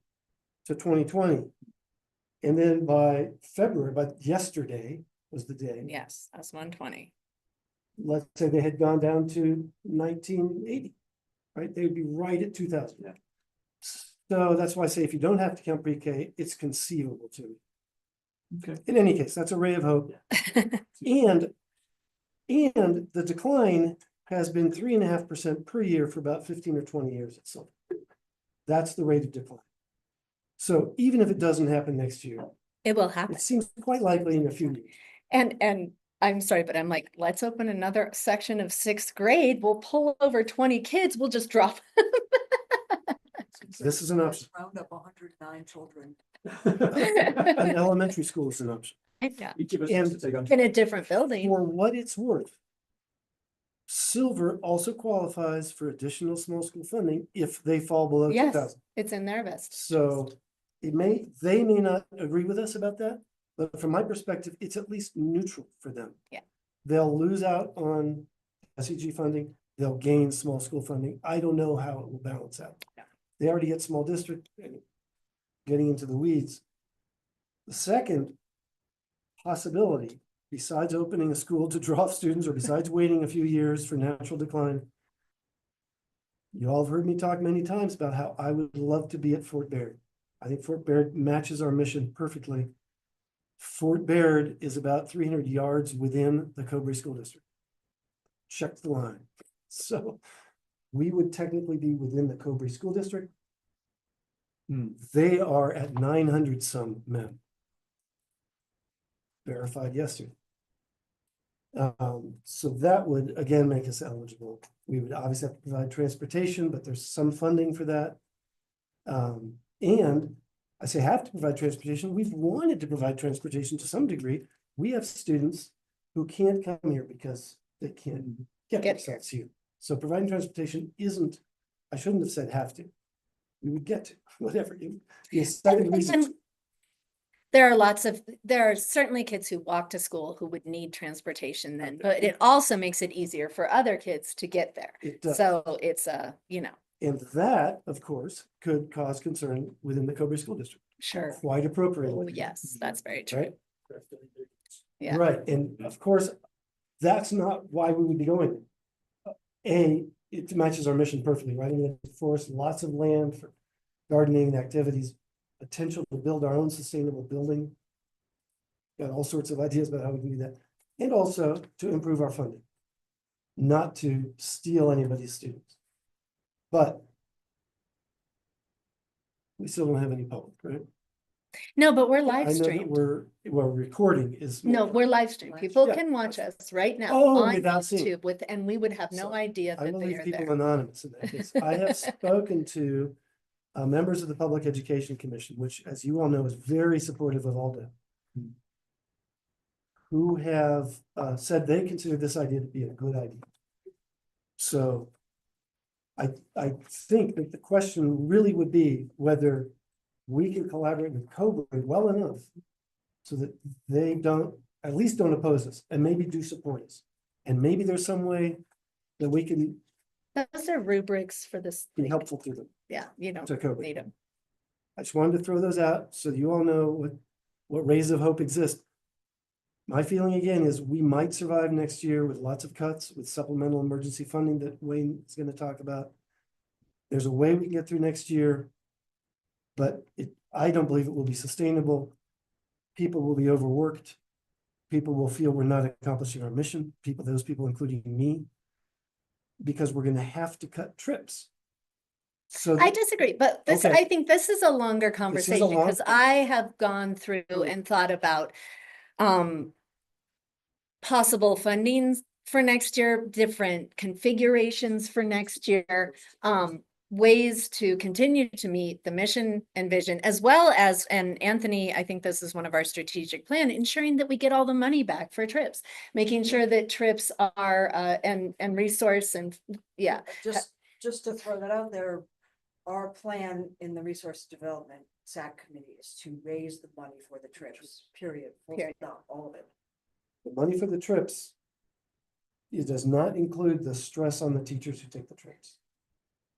to 2020. And then by February, but yesterday was the day, Yes, that's 120. let's say they had gone down to 1980, right? They would be right at 2000. Yeah. So that's why I say if you don't have to count pre-K, it's conceivable to me. Okay. In any case, that's a ray of hope. And the decline has been 3.5% per year for about 15 or 20 years at some. That's the rate of decline. So even if it doesn't happen next year, It will happen. it seems quite likely in a few years. And I'm sorry, but I'm like, let's open another section of 6th grade. We'll pull over 20 kids. We'll just drop. This is an option. Round up 109 children. An elementary school is an option. Yeah, Each of us And- has to take on. in a different building. For what it's worth, Silver also qualifies for additional small school funding if they fall below two Yes, thousand. it's in their best. So they may not agree with us about that, but from my perspective, it's at least neutral for them. Yeah. They'll lose out on SEG funding, they'll gain small school funding. I don't know how it will balance out. Yeah. They already get small district, and getting into the weeds. The second possibility, besides opening a school to draw students, or besides waiting a few years for natural decline, you all have heard me talk many times about how I would love to be at Fort Baird. I think Fort Baird matches our mission perfectly. Fort Baird is about 300 yards within the Cobury School District. Check the line. So we would technically be within the Cobury School District. They are at 900 some men. Verified yesterday. So that would again make us eligible. We would obviously have to provide transportation, but there's some funding for that. And I say have to provide transportation. We've wanted to provide transportation to some degree. We have students who can't come here because they can't get themselves here. So providing transportation isn't, I shouldn't have said have to. We would get to, whatever. Second reason. There are certainly kids who walk to school who would need transportation then, but it also makes it easier for other kids to get there. It does. So it's And that, of course, could cause concern within the Cobury School District. sure. Quite appropriately. Oh, yes, that's very true. Right? Yeah. Right, and of course, that's not why we would be going. It matches our mission perfectly, right? In the forest, lots of land for gardening and activities, potential to build our own sustainable building. Got all sorts of ideas about how we can do that, and also to improve our funding. Not to steal anybody's students. But we still don't have any public, right? No, but we're I live know that streamed. we're recording is. No, we're live streamed. People Yeah. can watch us right now Oh, on without seeing. YouTube and we would have no So, idea I that will they leave are people there. anonymous in that case. I have spoken to members of the Public Education Commission, which, as you all know, is very supportive of Aldo. Who have said they consider this idea to be a good idea. So I think that the question really would be whether we can collaborate with Cobury well enough so that they don't, at least don't oppose us, and maybe do support us. And maybe there's some way that we can Those are rubrics for this. be like, helpful to them, Yeah, you don't to Cobury. need them. I just wanted to throw those out so you all know what rays of hope exist. My feeling again is we might survive next year with lots of cuts, with supplemental emergency funding that Wayne is going to talk about. There's a way we can get through next year, but I don't believe it will be sustainable. People will be overworked. People will feel we're not accomplishing our mission. Those people, including me, because we're going to have to cut trips. So I disagree, but Okay. I think this is a longer conversation long- because I have gone through and thought about possible fundings for next year, different configurations for next year, ways to continue to meet the mission and vision, as well as, and Anthony, I think this is one of our strategic plan, ensuring that we get all the money back for trips, making sure that trips are and resource and yeah. Just to throw that out there, our plan in the resource development SAC committee is to raise the money for the trips, period. Full Period. stop, all of it. the money for the trips, it does not include the stress on the teachers who take the trips.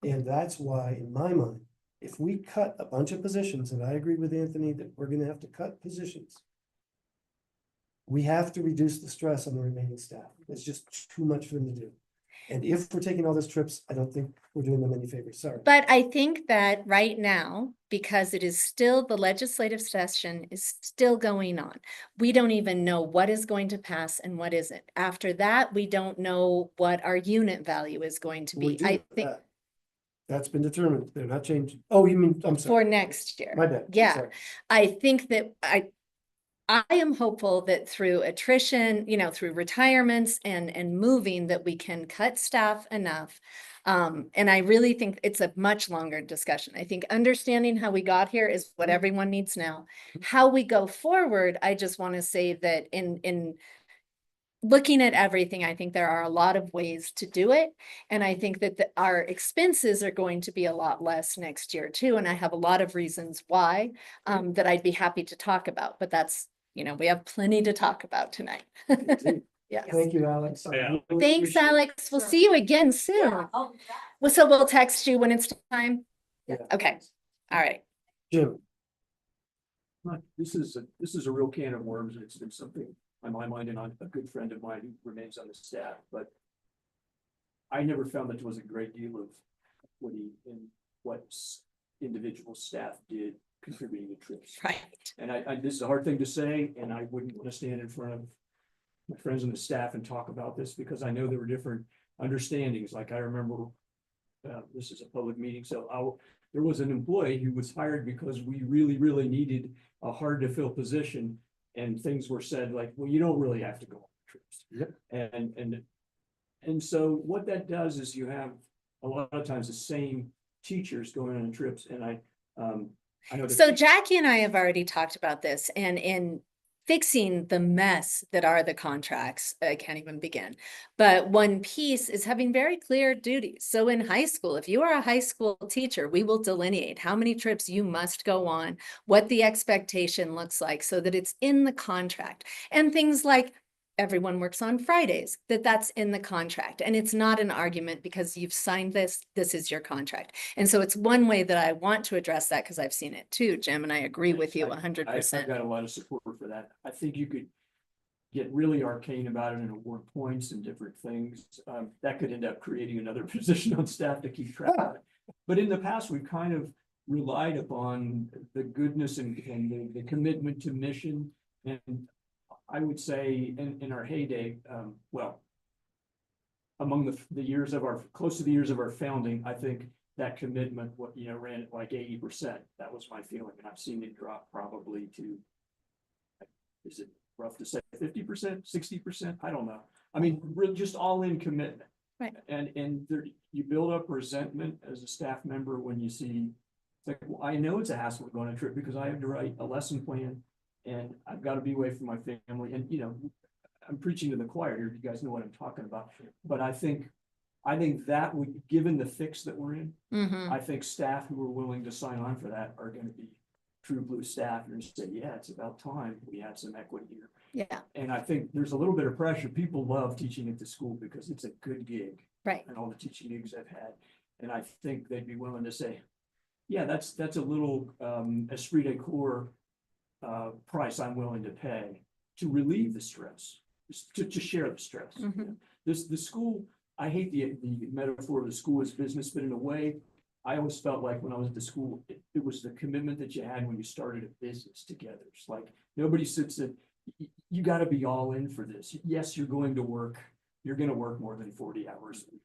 And that's why, in my mind, if we cut a bunch of positions, and I agree with Anthony that we're gonna have to cut positions, we have to reduce the stress on the remaining staff. It's just too much for them to do. And if we're taking all those trips, I don't think we're doing them any favors, sorry. But I think that right now, because it is still, the legislative session is still going on. We don't even know what is going to pass and what isn't. After that, we don't know what our unit value is going to We be. do I know think that. That's been determined, they're not changing. Oh, you mean, I'm sorry. for next year. My bad. I'm Yeah, sorry. I think that I am hopeful that through attrition, through retirements and moving, that we can cut staff enough. And I really think it's a much longer discussion. I think understanding how we got here is what everyone needs now. How we go forward, I just want to say that in looking at everything, I think there are a lot of ways to do it. And I think that our expenses are going to be a lot less next year too. And I have a lot of reasons why that I'd be happy to talk about, but that's, we have plenty to talk about tonight. Yes. Thank you, Alex. I Yeah. really Thanks, appreciate- Alex. We'll see you again soon. Oh, Well, so we'll text you when it's time. Yeah. Okay. All right. Jim, This is a real can of worms. It's been something on my mind and on a good friend of mine who remains on the staff, but I never found that there was a great deal of equity in what individual staff did contributing to trips. Right. And this is a hard thing to say, and I wouldn't want to stand in front of my friends on the staff and talk about this because I know there were different understandings. Like I remember, this is a public meeting, so there was an employee who was hired because we really, really needed a hard to fill position. And things were said like, well, you don't really have to go on trips. Yep. And so what that does is you have a lot of times the same teachers going on trips, and I know. So Jackie and I have already talked about this, and in fixing the mess that are the contracts, I can't even begin. But one piece is having very clear duties. So in high school, if you are a high school teacher, we will delineate how many trips you must go on, what the expectation looks like, so that it's in the contract. And things like everyone works on Fridays, that's in the contract. And it's not an argument because you've signed this is your contract. And so it's one way that I want to address that because I've seen it too, Jim, and I agree with you 100%. I've got a lot of support for that. I think you could get really arcane about it and award points and different things. That could end up creating another position on staff to keep track of it. But in the past, we've kind of relied upon the goodness and the commitment to mission. And I would say in our heyday, among the years of close to the years of our founding, I think that commitment, ran at like 80%. That was my feeling. And I've seen it drop probably to, is it rough to say 50%, 60%? I don't know. I mean, really just all in commitment. Right. And there, you build up resentment as a staff member when you see, it's like, well, I know it's a hassle to go on a trip because I have to write a lesson plan and I've got to be away from my family. And, I'm preaching to the choir here. You guys know what I'm talking about. But I think that would, given the fix that we're in, I think staff who are willing to sign on for that are going to be true blue staff and say, yeah, it's about time we had some equity here. Yeah. And I think there's a little bit of pressure. People love teaching at the school because it's a good gig. Right. And all the teaching gigs I've had. And I think they'd be willing to say, yeah, that's a little esprit de corps price I'm willing to pay to relieve the stress, to share the stress. The school, I hate the metaphor of the school as business, but in a way, I always felt like when I was at the school, it was the commitment that you had when you started a business together. It's like nobody sits at, you got to be all in for this. Yes, you're going to work. You're going to work more than 40 hours a week.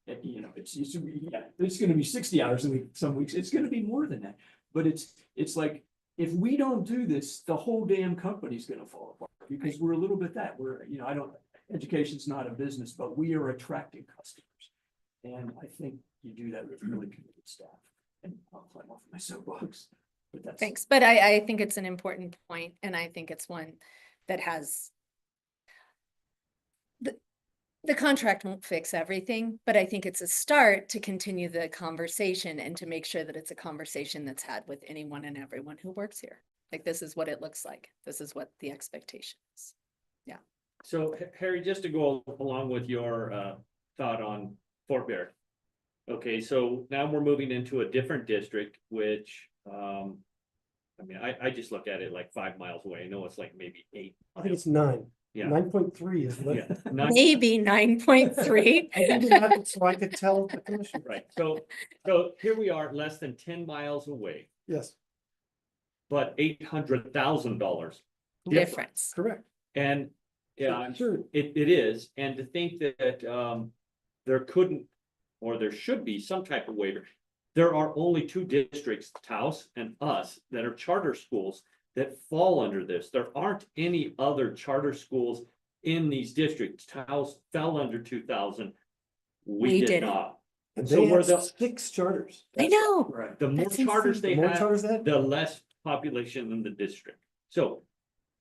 It's going to be 60 hours a week. Some weeks it's going to be more than that. But it's like, if we don't do this, the whole damn company's going to fall apart because we're a little bit that education's not a business, but we are attracting customers. And I think you do that with really committed staff. And I'll climb off my soapbox. But that's Thanks. But I think it's an important point, and I think it's one that has the contract won't fix everything, but I think it's a start to continue the conversation and to make sure that it's a conversation that's had with anyone and everyone who works here. Like, this is what it looks like. This is what the expectation is. Yeah. So Harry, just to go along with your thought on Fort Bear. Okay, so now we're moving into a different district, which I just look at it like 5 miles away. I know it's like maybe 8. I think it's 9. Yeah. 9.3 is what. Yeah. Nine- Maybe 9.3. I didn't have it so I could tell the commission. Right, so here we are, less than 10 miles away, Yes, but $800,000 Difference. correct. And yeah, Sure. it is, and to think that there couldn't, or there should be some type of waiver. There are only 2 districts, Taos and us, that are charter schools that fall under this. There aren't any other charter schools in these districts. Taos fell under 2,000. We We did didn't. not. And So they we're have the- 6 charters. I know. Right. The more That's charters insane. they The more have, charters they have? the less population in the district. So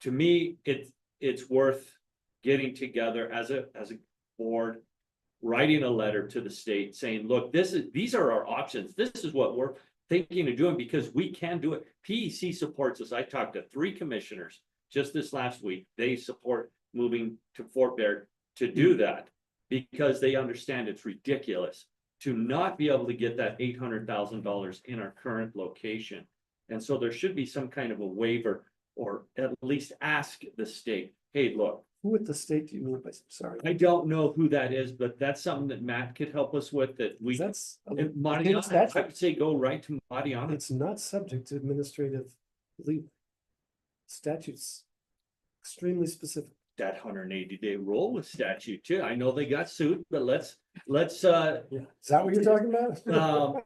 to me, it's worth getting together as a board, writing a letter to the state saying, look, these are our options. This is what we're thinking of doing because we can do it. PEC supports us. I talked to 3 commissioners just this last week. They support moving to Fort Bear to do that because they understand it's ridiculous to not be able to get that $800,000 in our current location. And so there should be some kind of a waiver or at least ask the state, hey, look, Who at the state do you mean by, sorry? I don't know who that is, but that's something that Matt could help us with that we. That's, And It's Mariana, that- I would say go right to Mariana. it's not subject to administrative leave. Statutes extremely specific. That 180-day rule with statute too. I know they got sued, but let's Yeah, is that what you're talking about?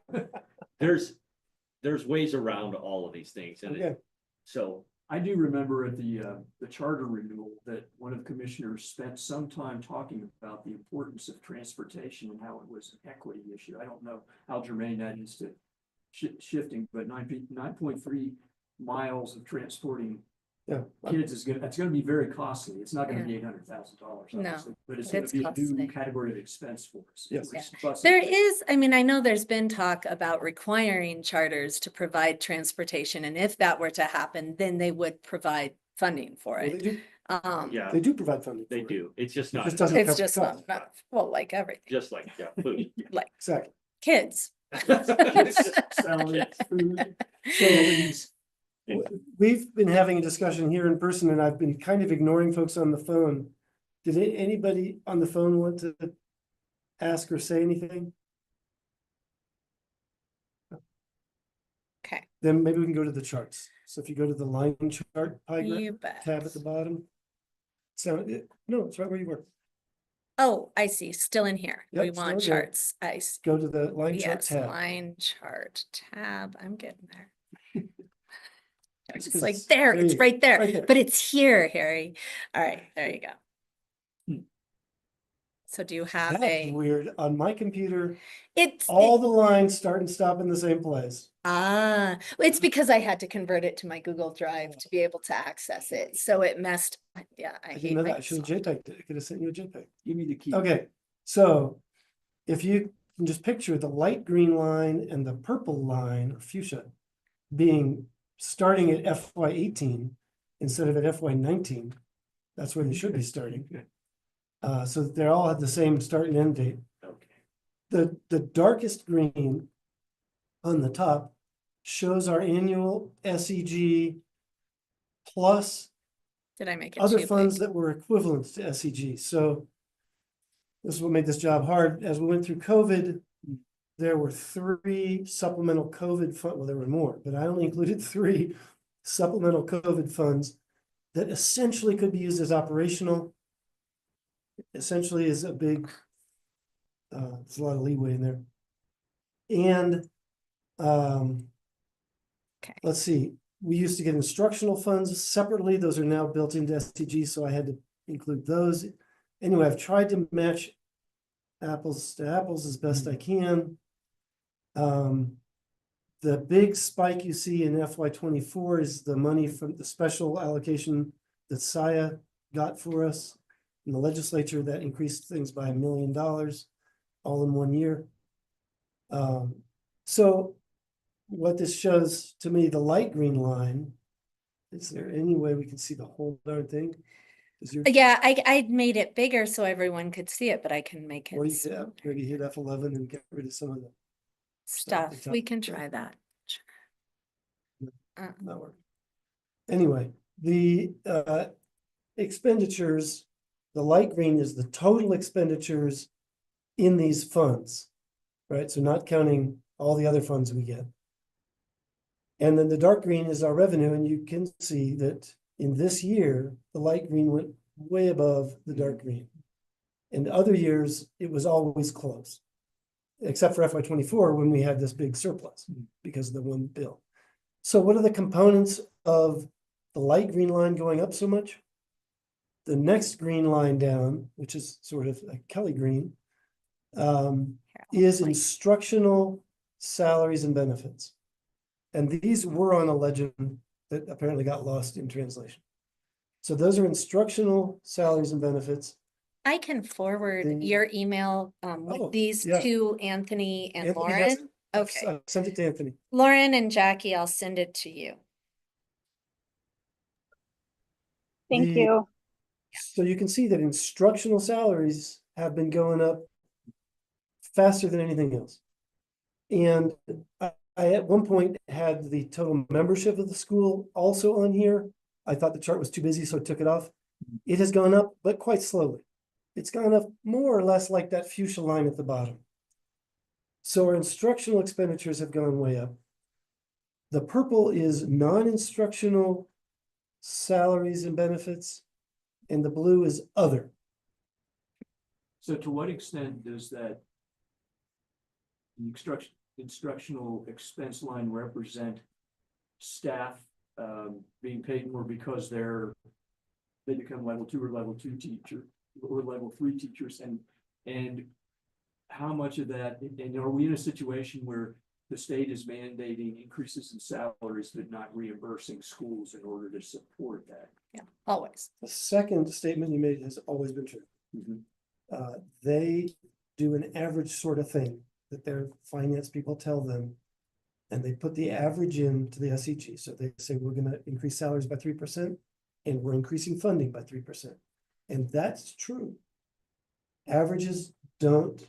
there's ways around all of these things and Okay, so. I do remember at the charter renewal that one of the commissioners spent some time talking about the importance of transportation and how it was an equity issue. I don't know how germane that is to shifting, but 9.3 miles of transporting yeah. kids that's gonna be very costly. It's not gonna be $800,000. No, but it's gonna it's be a costly. new category of expense for us. Yes. It's busing. There is, I mean, I know there's been talk about requiring charters to provide transportation, and if that were to happen, then they would provide funding for Well, it. Yeah, They do provide funding. they for it. do. It's just It not, just doesn't It's cover just costs. not, well, like everything, just like, yeah, food. like Exactly. kids. Salary, food, salaries. We've been having a discussion here in person and I've been kind of ignoring folks on the phone. Did anybody on the phone want to ask or say anything? Okay, Then maybe we can go to the charts. So if you go to the line chart pie you graph bet. tab at the bottom. No, it's right where you were. Oh, I see, still in here. Yep, We still want in there. charts. I see. Go to the line chart Yes, tab. line chart tab. I'm getting there. It's It's 'cause like it's there, there it's you- right there, right there. but it's here, Harry. All right, there you go. Hmm. So do you have That's a, weird. On my computer, it's, all the lines start and stop in the same place. it's because I had to convert it to my Google Drive to be able to access it. So it messed, yeah, I I hate didn't know that. I should have Microsoft. JPEG'd it. I could have sent you a JPEG. Give me the key. Okay, so if you can just picture the light green line and the purple line, or fuchsia, being starting at FY 18 instead of at FY 19, that's where they should be starting. So that they all have the same start and end date. Okay. The darkest green on the top shows our annual SEG plus Did I make it other too funds big? that were equivalent to SEG. So this is what made this job hard. As we went through COVID, there were 3 supplemental COVID fund, well, there were more, but I only included 3 supplemental COVID funds that essentially could be used as operational. Essentially is a big, there's a lot of leeway in there. And Okay. let's see, we used to get instructional funds separately. Those are now built into STG, so I had to include those. Anyway, I've tried to match apples to apples as best I can. The big spike you see in FY 24 is the money from the special allocation that SIA got for us in the legislature that increased things by $1 million all in 1 year. So what this shows to me, the light green line, is there any way we can see the whole darn thing? Is your, Yeah, I made it bigger so everyone could see it, but I can make or it you could maybe hit F11 and get rid of some of the stuff. top. We can try that. not work. Anyway, the expenditures, the light green is the total expenditures in these funds, right? So not counting all the other funds we get. And then the dark green is our revenue, and you can see that in this year, the light green went way above the dark green. In other years, it was always close, except for FY 24 when we had this big surplus because of the one bill. So what are the components of the light green line going up so much. The next green line down, which is sort of a Kelly green, is instructional salaries and benefits. And these were on a legend that apparently got lost in translation. So those are instructional salaries and benefits. I can forward The- your email Oh, with these yeah. to Anthony and Anthony has Lauren. I've Okay, I've sent it to Anthony. Lauren and Jackie, I'll send it to you. Thank The- you. So you can see that instructional salaries have been going up faster than anything else. And I at one point had the total membership of the school also on here. I thought the chart was too busy, so I took it off. It has gone up, but quite slowly. It's gone up more or less like that fuchsia line at the bottom. So our instructional expenditures have gone way up. The purple is non-instructional salaries and benefits, and the blue is other. So to what extent does that instructional expense line represent staff being paid more because they become level 2 or level 2 teacher or level 3 teachers, and how much of that, and are we in a situation where the state is mandating increases in salaries but not reimbursing schools in order to support that? Yeah, always. The second statement you made has always been true. They do an average sort of thing that their finance people tell them. And they put the average into the SEG. So they say, we're gonna increase salaries by 3%, and we're increasing funding by 3%. And that's true. Averages don't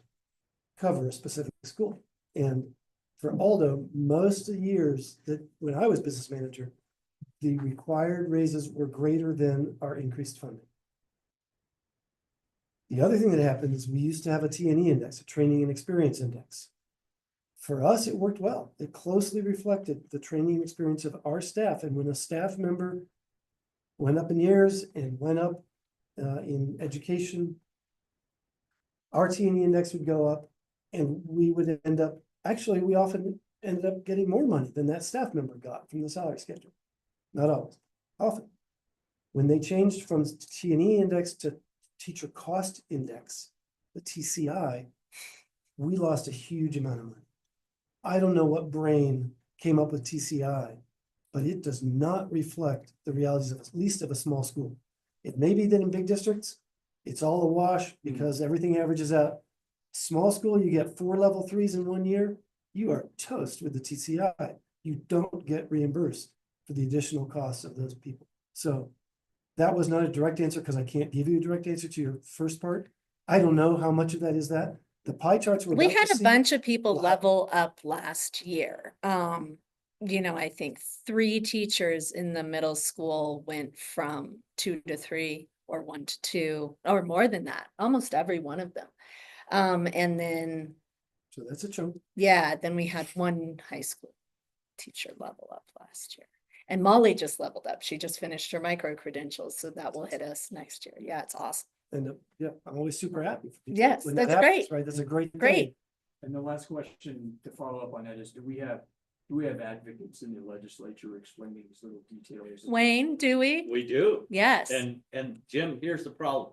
cover a specific school. And for Aldo, most of the years that when I was business manager, the required raises were greater than our increased funding. The other thing that happened is we used to have a T&E index, a training and experience index. For us, it worked well. It closely reflected the training and experience of our staff. And when a staff member went up in years and went up in education, our T&E index would go up, and we would end up, actually, we often ended up getting more money than that staff member got from the salary schedule. Not always, often. When they changed from T&E index to teacher cost index, the TCI, we lost a huge amount of money. I don't know what brain came up with TCI, but it does not reflect the realities of at least of a small school. It may be that in big districts, it's all a wash because everything averages out. Small school, you get 4 level 3s in 1 year, you are toast with the TCI. You don't get reimbursed for the additional costs of those people. So that was not a direct answer because I can't give you a direct answer to your first part. I don't know how much of that is that. The pie charts were. We had a bunch of people Well, level up last year. You know, I think 3 teachers in the middle school went from 2 to 3 or 1 to 2 or more than that, almost every one of them. And then, So that's a chunk. yeah, then we had 1 high school teacher level up last year. And Molly just leveled up. She just finished her micro credentials, so that will hit us next year. Yeah, it's awesome. And yeah, I'm always super happy. for people Yes, when that that's happens, great. Right, that's a great thing. Great. And the last question to follow up on that is, do we have advocates in the legislature explaining these little details? Wayne, do we? We do. Yes. And Jim, here's the problem.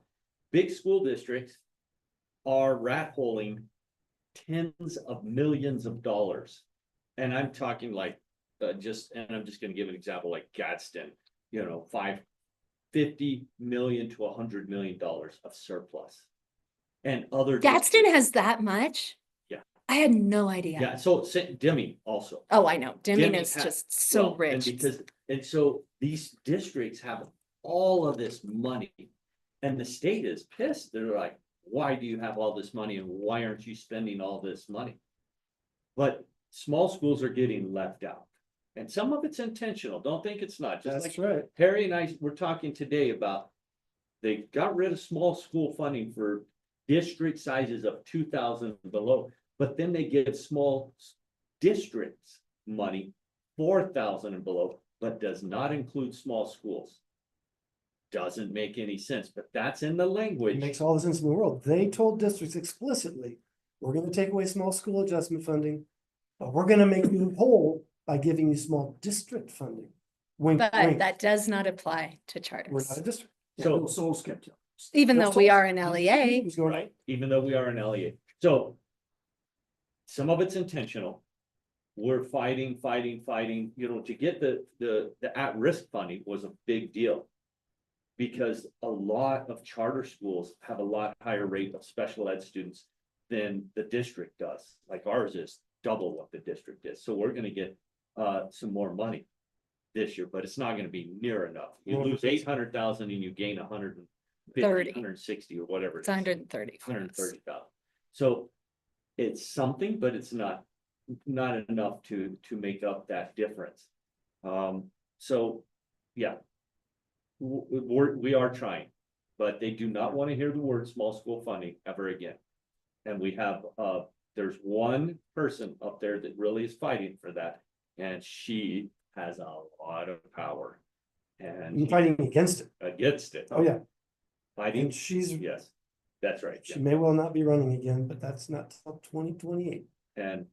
Big school districts are rat holing tens of millions of dollars. And I'm talking like I'm just gonna give an example like Gadsden, you know, $50 million to $100 million of surplus. And other Gadsden districts- has that much? Yeah. I had no idea. Yeah, so Deming also. Oh, I know. Deming Deming is has- just so well, rich. And so these districts have all of this money, and the state is pissed. They're like, why do you have all this money and why aren't you spending all this money? But small schools are getting left out, and some of it's intentional. Don't think it's not. Just That's like right. Harry and I were talking today about, they got rid of small school funding for district sizes of 2,000 below, but then they give small districts money 4,000 and below, but does not include small schools. Doesn't make any sense, but that's in the It language. makes all the sense in the world. They told districts explicitly, we're gonna take away small school adjustment funding, but we're gonna make you whole by giving you small district funding. Wink, But wink. that does not apply to We're charters, not a district. Yeah, So- Bill Souls kept telling us. even though we are an He LEA. was going, Right, even though we are an LEA. So some of it's intentional. We're fighting, to get the at-risk funding was a big deal. Because a lot of charter schools have a lot higher rate of special ed students than the district does. Like ours is double what the district is. So we're gonna get some more money this year, but it's not gonna be near enough. You Well, lose 800,000 and you gain 150, 30. 160 or whatever. It's 130. for us. 130,000. So it's something, but it's not enough to make up that difference. So yeah. We are trying, but they do not want to hear the word small school funding ever again. And we have there's one person up there that really is fighting for that, and she has a lot of power. And I'm fighting against it. against it. Oh, yeah. Fighting, And she's, yes, that's right. she yeah. may well not be running again, but that's not till 2028. And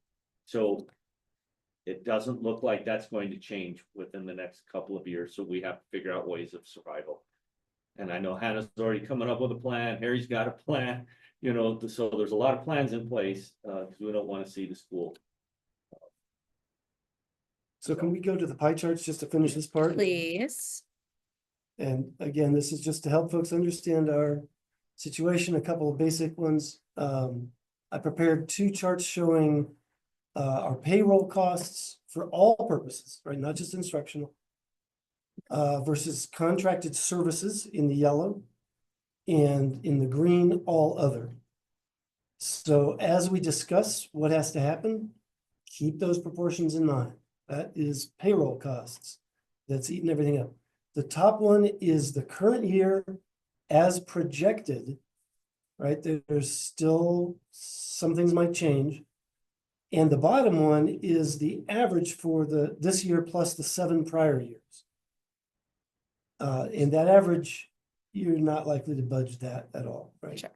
so it doesn't look like that's going to change within the next couple of years, so we have to figure out ways of survival. And I know Hannah's already coming up with a plan, Harry's got a plan, so there's a lot of plans in place, because we don't want to see the school. So can we go to the pie charts just to finish this part? Please. And again, this is just to help folks understand our situation, a couple of basic ones. I prepared two charts showing our payroll costs for all purposes, right? Not just instructional. Versus contracted services in the yellow and in the green, all other. So as we discuss what has to happen, keep those proportions in mind. That is payroll costs. That's eating everything up. The top one is the current year as projected, right? There's still some things might change. And the bottom one is the average for this year plus the 7 prior years. And that average, you're not likely to budge that at all, right? Sure.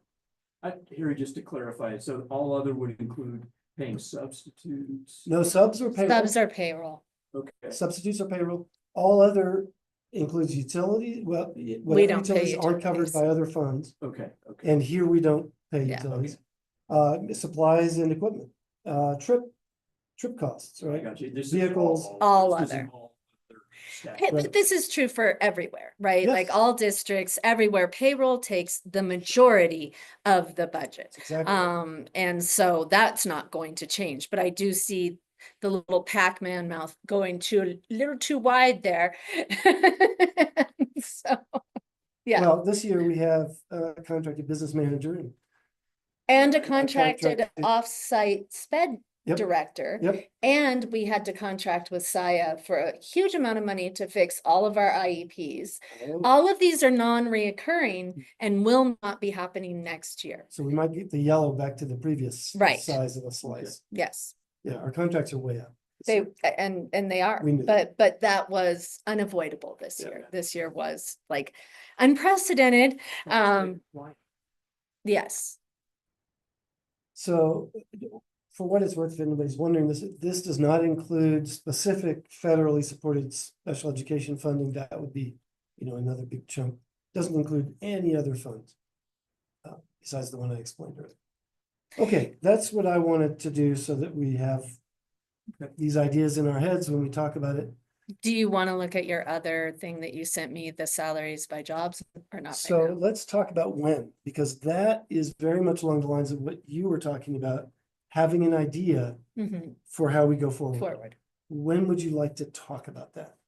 Harry, just to clarify, so all other would include paying substitutes? No subs or payroll. Subs are payroll. Okay, Substitutes or payroll. All other includes utility, well, We whatever don't pay utilities aren't covered utilities. by other funds. okay. And here we don't pay Yeah. utilities. Supplies and equipment, trip costs, I right? got you. This is Vehicles. All this is other. all other staff. Hey, Right. but this is true for everywhere, right? Like Yes. all districts, everywhere, payroll takes the majority of the budget. Exactly. And so that's not going to change, but I do see the little Pac-Man mouth going a little too wide there. So, yeah, Well, this year we have a contracted business manager. and a contracted- contracted off-site sped Yep. director. Yep, And we had to contract with Saya for a huge amount of money to fix all of our IEPs. All of these are non-reoccurring and will not be happening next year. so we might get the yellow back to the previous Right. size of a slice. Yes, Yeah, our contracts are way up. and they are, We knew. but that was unavoidable this Yeah. year. This year was like unprecedented. Why? Yes, So for what it's worth, if anybody's wondering, this does not include specific federally supported special education funding. That would be, another big chunk. Doesn't include any other funds. Besides the one I explained earlier. Okay, that's what I wanted to do so that we have these ideas in our heads when we talk about it. do you want to look at your other thing that you sent me, the salaries by jobs, or not? So right now? let's talk about when, because that is very much along the lines of what you were talking about, having an idea Mhm, for how we go forward. forward. When would you like to talk about that?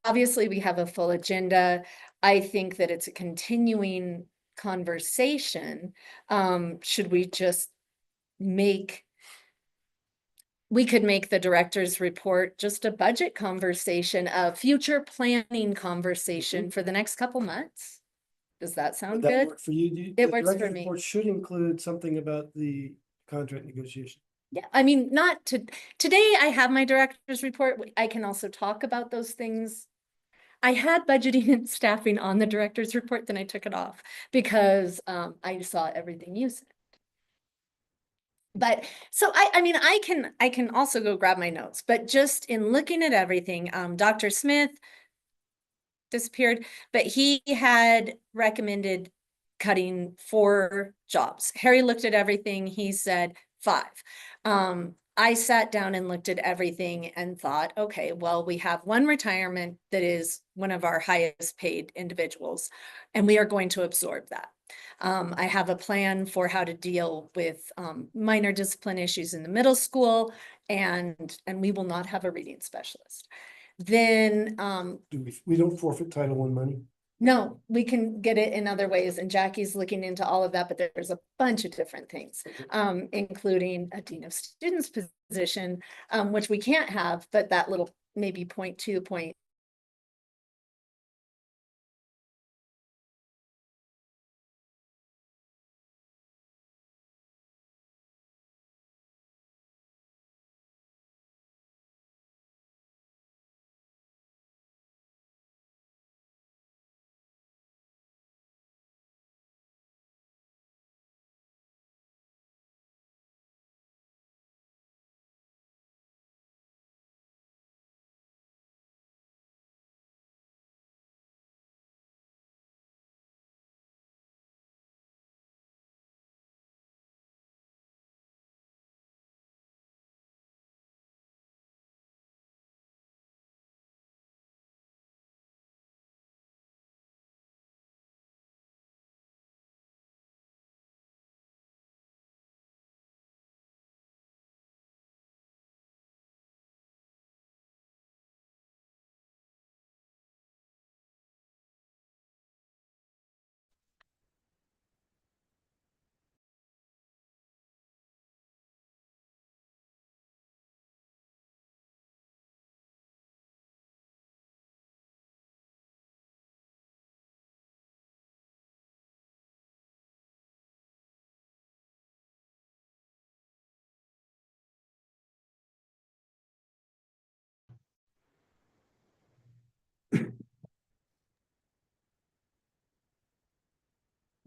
Obviously, we have a full agenda. I think that it's a continuing conversation. Should we just we could make the director's report just a budget conversation, a future planning conversation for the next couple months? Does that Would sound that good? work for you? It The works for director's me. report should include something about the contract negotiation. Yeah, I mean, not today I have my director's report. I can also talk about those things. I had budgeting and staffing on the director's report, then I took it off because I saw everything you said. But so I mean, I can also go grab my notes, but just in looking at everything, Dr. Smith disappeared, but he had recommended cutting 4 jobs. Harry looked at everything. He said 5. I sat down and looked at everything and thought, okay, well, we have one retirement that is one of our highest paid individuals, and we are going to absorb that. I have a plan for how to deal with minor discipline issues in the middle school, and we will not have a reading specialist. Then We don't forfeit Title I money. no, we can get it in other ways, and Jackie's looking into all of that, but there's a bunch of different things, including a dean of students position, which we can't have, but that little maybe 0.2 point.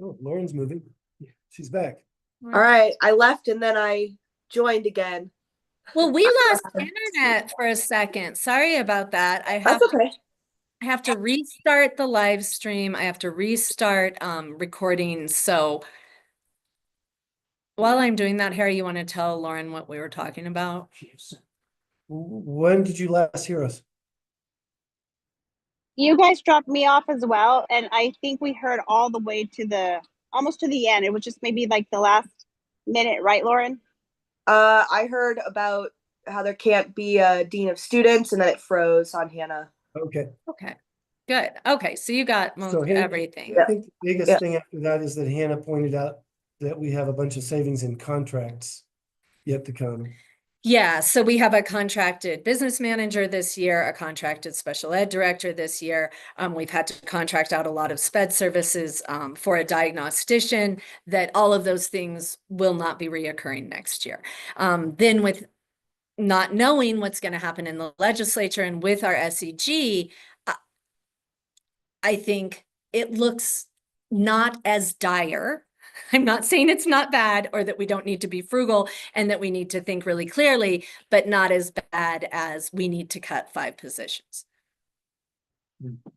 Oh, Lauren's moving. She's back. All right, I left and then I joined again. Well, we lost internet for a second. Sorry about that. That's okay. I have to restart the live stream. I have to restart recording. So while I'm doing that, Harry, you want to tell Lauren what we were talking about? When did you last hear us? You guys dropped me off as well, and I think we heard all the way to the almost to the end. It was just maybe like the last minute, right, Lauren? I heard about how there can't be a dean of students, and then it froze on Hannah. Okay. Okay, good. Okay, so you got most So Hannah, everything. I think the biggest Yeah. thing after that is that Hannah pointed out that we have a bunch of savings in contracts yet to come. Yeah, so we have a contracted business manager this year, a contracted special ed director this year. We've had to contract out a lot of sped services for a diagnostician, that all of those things will not be reoccurring next year. Then with not knowing what's going to happen in the legislature and with our SEG, I think it looks not as dire. I'm not saying it's not bad or that we don't need to be frugal and that we need to think really clearly, but not as bad as we need to cut 5 positions.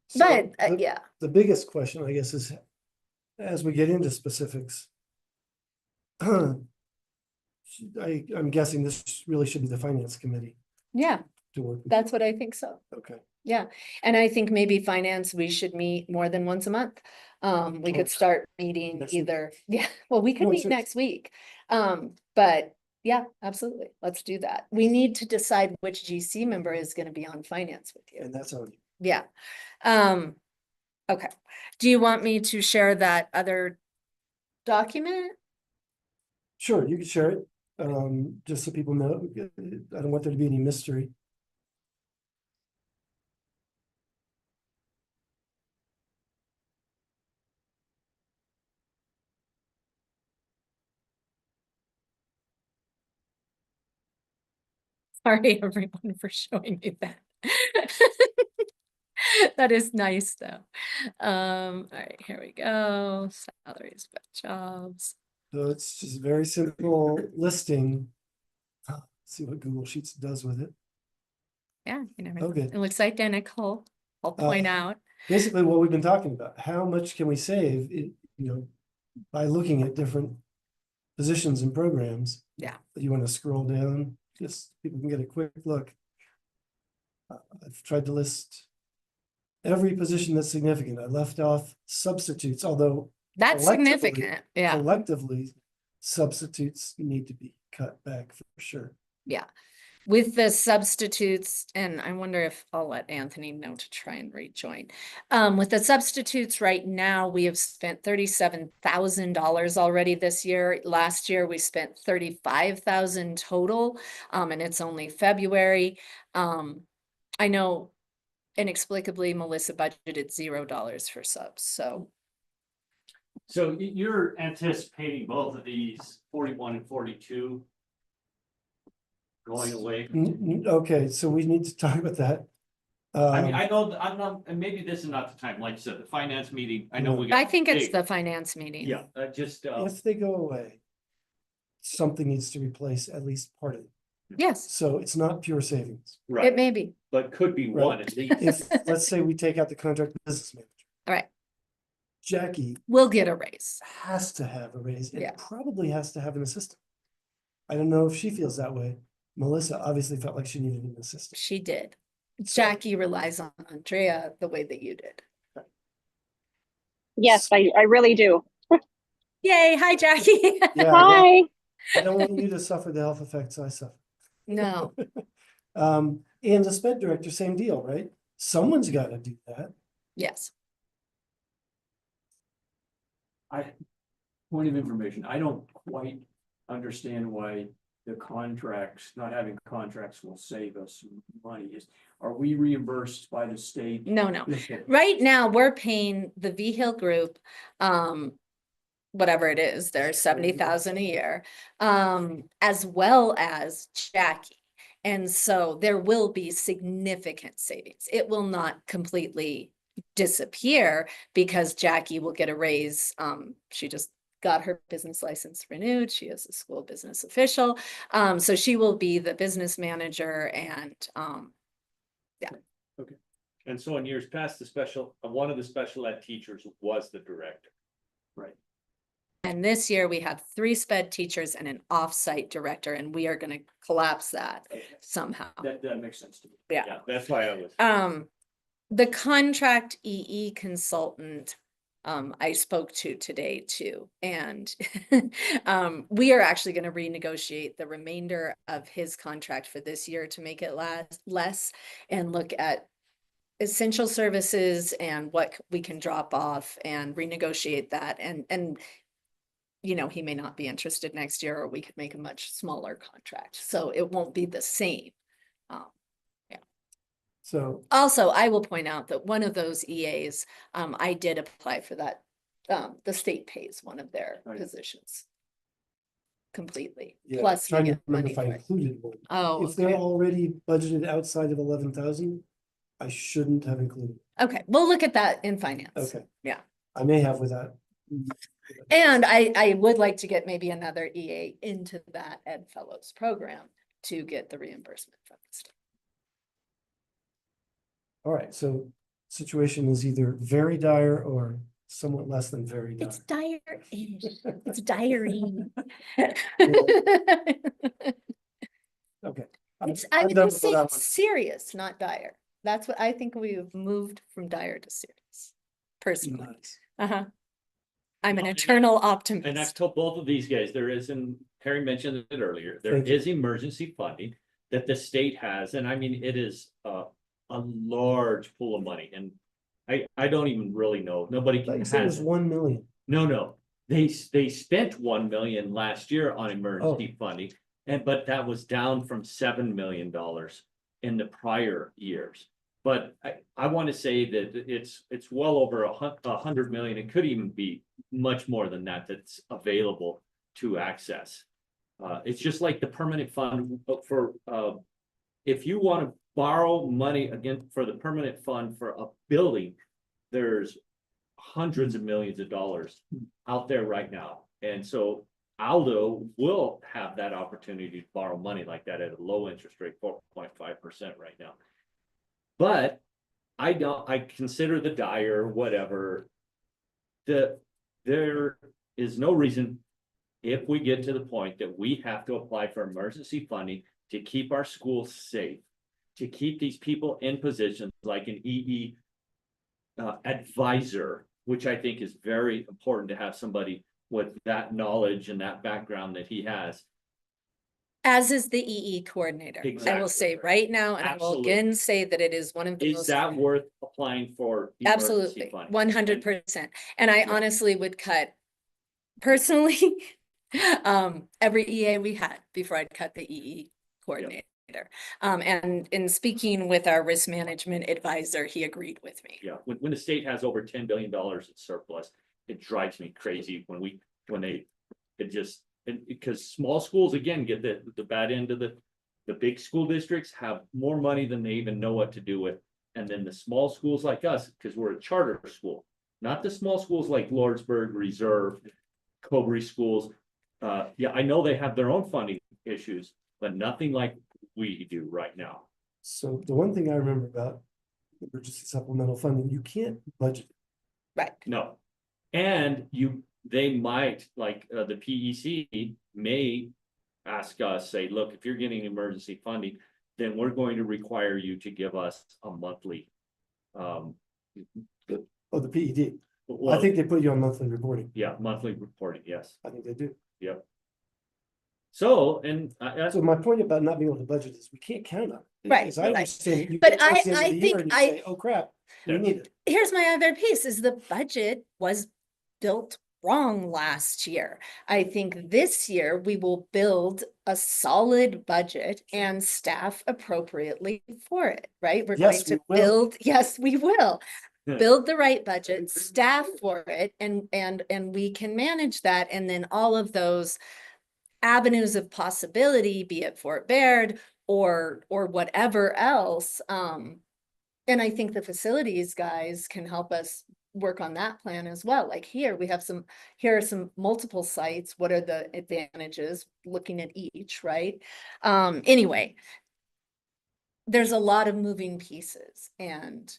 So But the- The biggest question, I guess, is as we get into specifics. I'm guessing this really should be the finance committee yeah, to work with. that's what I think so. Okay. Yeah, and I think maybe finance, we should meet more than once a month. We could start meeting Next week. either, yeah, well, we could No, meet sure. next week. But yeah, absolutely, let's do that. We need to decide which GC member is gonna be on finance with you. And that's on you. Yeah. Okay. Do you want me to share that other document? Sure, you can share it, just so people know. I don't want there to be any mystery. Sorry, everyone, for showing you that. That is nice, though. All right, here we go. Salaries, but jobs. So it's just a very simple listing. See what Google Sheets does with it. Yeah, you never know. Okay. It looks identical. I'll point out. Basically what we've been talking about, how much can we save, by looking at different positions and programs. Yeah. You want to scroll down, just people can get a quick look. I've tried to list every position that's significant. I left off substitutes, although That's collectively- significant. Yeah. collectively, substitutes need to be cut back for sure. Yeah. With the substitutes, and I wonder if I'll let Anthony know to try and rejoin. With the substitutes right now, we have spent $37,000 already this year. Last year, we spent 35,000 total, and it's only February. I know inexplicably Melissa budgeted $0 for subs, so. So you're anticipating both of these 41 and 42 going away? Okay, so we need to talk about that. I mean, I know, I'm not, and maybe this is not the time, like you said, the finance meeting, I know we got. I think it's big- the finance meeting. Yeah, just, If they go away, something needs to replace at least part of it. Yes, So it's not pure savings. it right, may be. but could be Right. one at least. If, let's say we take out the contract business manager, All right, Jackie we'll get a raise. has to have a raise and Yeah. probably has to have an assistant. I don't know if she feels that way. Melissa obviously felt like she needed an assistant. She did. So- Jackie relies on Andrea the way that you did. Yes, I really do. Yay, hi Jackie. Yeah, Hi. I don't want you to suffer the health effects I suffer. No, And the sped director, same deal, right? Someone's got to do that. yes, Point of information, I don't quite understand why the contracts, not having contracts will save us money. Are we reimbursed by the state? no. Right now, we're paying the V Hill group, whatever it is, they're 70,000 a year, as well as Jackie. And so there will be significant savings. It will not completely disappear because Jackie will get a raise. She just got her business license renewed. She is a school business official. So she will be the business manager and, And so in years past, one of the special ed teachers was the director. Right. and this year we have 3 sped teachers and an off-site director, and we are gonna collapse that somehow. That makes sense to me. Yeah. That's why I was. The contract EE consultant, I spoke to today too, and we are actually gonna renegotiate the remainder of his contract for this year to make it less and look at essential services and what we can drop off and renegotiate that and he may not be interested next year, or we could make a much smaller contract, so it won't be the same. So Also, I will point out that one of those EAs, I did apply for that. The state pays one of their Right. positions completely, yeah, plus we trying to get remember money if I for it. included one. Oh, If they're okay. already budgeted outside of 11,000, I shouldn't have included. Okay, we'll look at that in finance. Okay. Yeah. I may have without. And I would like to get maybe another EA into that Ed Fellows program to get the reimbursement from the state. All right, so situation is either very dire or somewhat less than very dire. It's dire-ish. It's diary. Okay. It's, I'm I would done just with say that it's one. serious, not dire. That's what I think we've moved from dire to serious, personally. Nice. Uh-huh. I'm an Well, eternal And I've optimist. told both of these guys, there is, and Harry mentioned it earlier, there Thank you. is emergency funding that the state has, and I mean, it is a large pool of money, and I don't even really know, nobody Like can you said, it was has. 1 million. No, they spent 1 million last year on emergency funding, but that was down from $7 million in the prior years. But I want to say that it's well over 100 million. It could even be much more than that that's available to access. It's just like the permanent fund for if you want to borrow money again for the permanent fund for a building, there's hundreds of millions of dollars out there right now. And so Aldo will have that opportunity to borrow money like that at a low interest rate, 4.5% right now. But I consider the dire, whatever. There is no reason, if we get to the point that we have to apply for emergency funding to keep our schools safe, to keep these people in positions like an EE advisor, which I think is very important to have somebody with that knowledge and that background that he has. As is the EE coordinator. I will Exactly. say right now, and I will Absolutely. again say that it is one of the Is most. that worth applying for emergency Absolutely, funding? 100%. And I honestly would cut, personally, every EA we had before I'd cut the EE coordinator. And in speaking with our risk management advisor, he agreed with me. Yeah, when the state has over $10 billion in surplus, it drives me crazy because small schools again get the bad end of the big school districts have more money than they even know what to do with. And then the small schools like us, because we're a charter school, not the small schools like Lordsburg, Reserve, Cobury schools. Yeah, I know they have their own funding issues, but nothing like we do right now. So the one thing I remember about emergency supplemental funding, you can't budget. Right. No. And they might, like the PEC may ask us, say, look, if you're getting emergency funding, then we're going to require you to give us a monthly. Oh, the PED. I Well, think they put you on monthly reporting. yeah, monthly reporting, yes. I think they do. Yep. So, and that's So my point about not being able to budget is we can't count on it. Right, Because I right. understand that you But get towards the end I of the year think and you I- say, oh crap, we Yes. need it. Here's my other piece is the budget was built wrong last year. I think this year we will build a solid budget and staff appropriately for it, right? We're Yes, going to we will. build, yes, we will. Yeah. Build the right budget, staff for it, and we can manage that. And then all of those avenues of possibility, be it Fort Baird or whatever else. And I think the facilities guys can help us work on that plan as well. Like here are some multiple sites. What are the advantages looking at each, right? Anyway, there's a lot of moving pieces and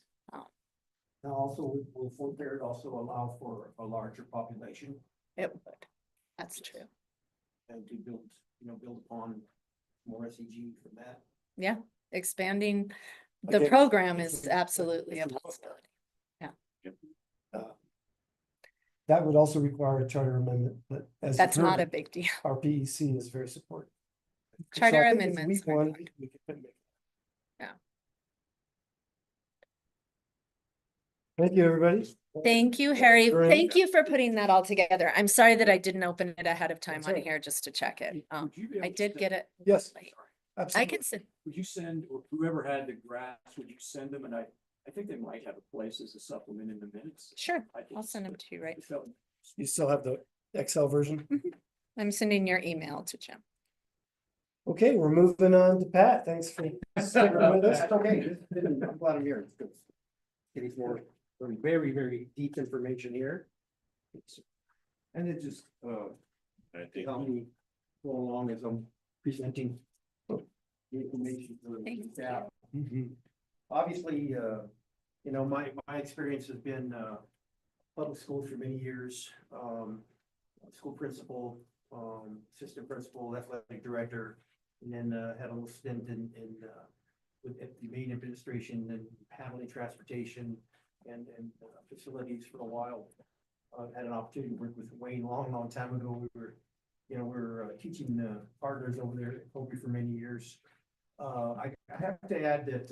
Now also, will Fort Baird also allow for a larger population it would. That's true. and to build upon more SEG from that? Yeah, expanding I the think- program is absolutely a possibility. That would also require a charter amendment, but as. That's you've not a heard, big deal. Our PEC is very supportive. So Charter I think if amendments we are want, fine. we can make it. Yeah. Thank you, everybody. Thank you, Harry. During- Thank you for putting that all together. I'm sorry that I didn't open it ahead of time That's on all right. here just to check it. Would you be I able to did send- get it. Yes, late. I absolutely. can send, Would you send, or whoever had the graphs, would you send them? And I think they might have a place as a supplement in the minutes. sure, I think I'll send them to you right. so. You still have the Excel version? I'm sending your email to Jim. Okay, we're moving on to Pat. Thanks for sticking with us. That's okay. I'm glad I'm here. It's good. Getting some very, very deep information here. And it just, I think help me go along as I'm presenting the information for Thank the staff. Obviously, my experience has been, public schools for many years, school principal, assistant principal, athletic director, and then, had a little stint in with at the main administration and handling transportation and facilities for a while. Had an opportunity to work with Wayne long time ago. We were teaching partners over there at Kobe for many years. I have to add that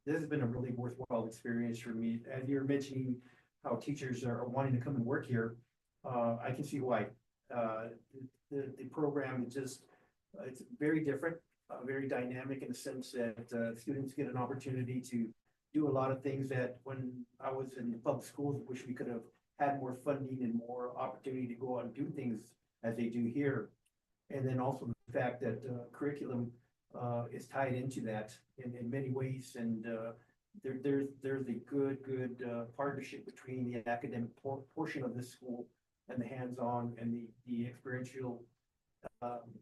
this has been a really worthwhile experience for me. As you're mentioning how teachers are wanting to come and work here, I can see why. The program is just, it's very different, very dynamic in the sense that students get an opportunity to do a lot of things that when I was in the public schools, wish we could have had more funding and more opportunity to go out and do things as they do here. And then also the fact that curriculum is tied into that in many ways. And there's a good partnership between the academic portion of this school and the hands-on and the experiential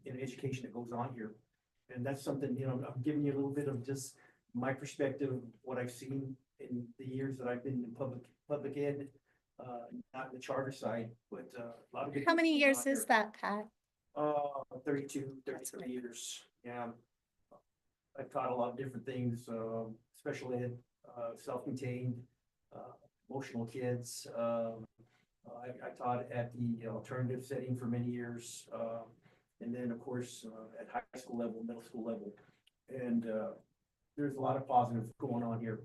in education that goes on here. And that's something, you know, I'm giving you a little bit of just my perspective, what I've seen in the years that I've been in public ed, not in the charter side, but a lot of. good How many things years out is there. that, Pat? 32, That's 33 great. years, yeah. I've taught a lot of different things, special ed, self-contained, emotional kids. I taught at the alternative setting for many years. And then, of course, at high school level, middle school level. And there's a lot of positives going on here.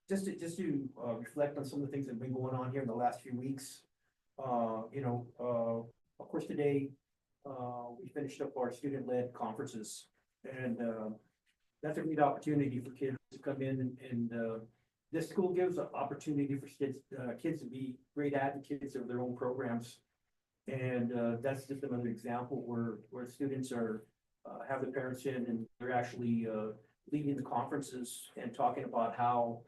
Just to reflect on some of the things that have been going on here in the last few weeks. Of course, today, we finished up our student-led conferences. And that's a great opportunity for kids to come in and this school gives an opportunity for kids to be great advocates of their own programs. And that's just another example where students are have the parents in and they're actually leading the conferences and talking about how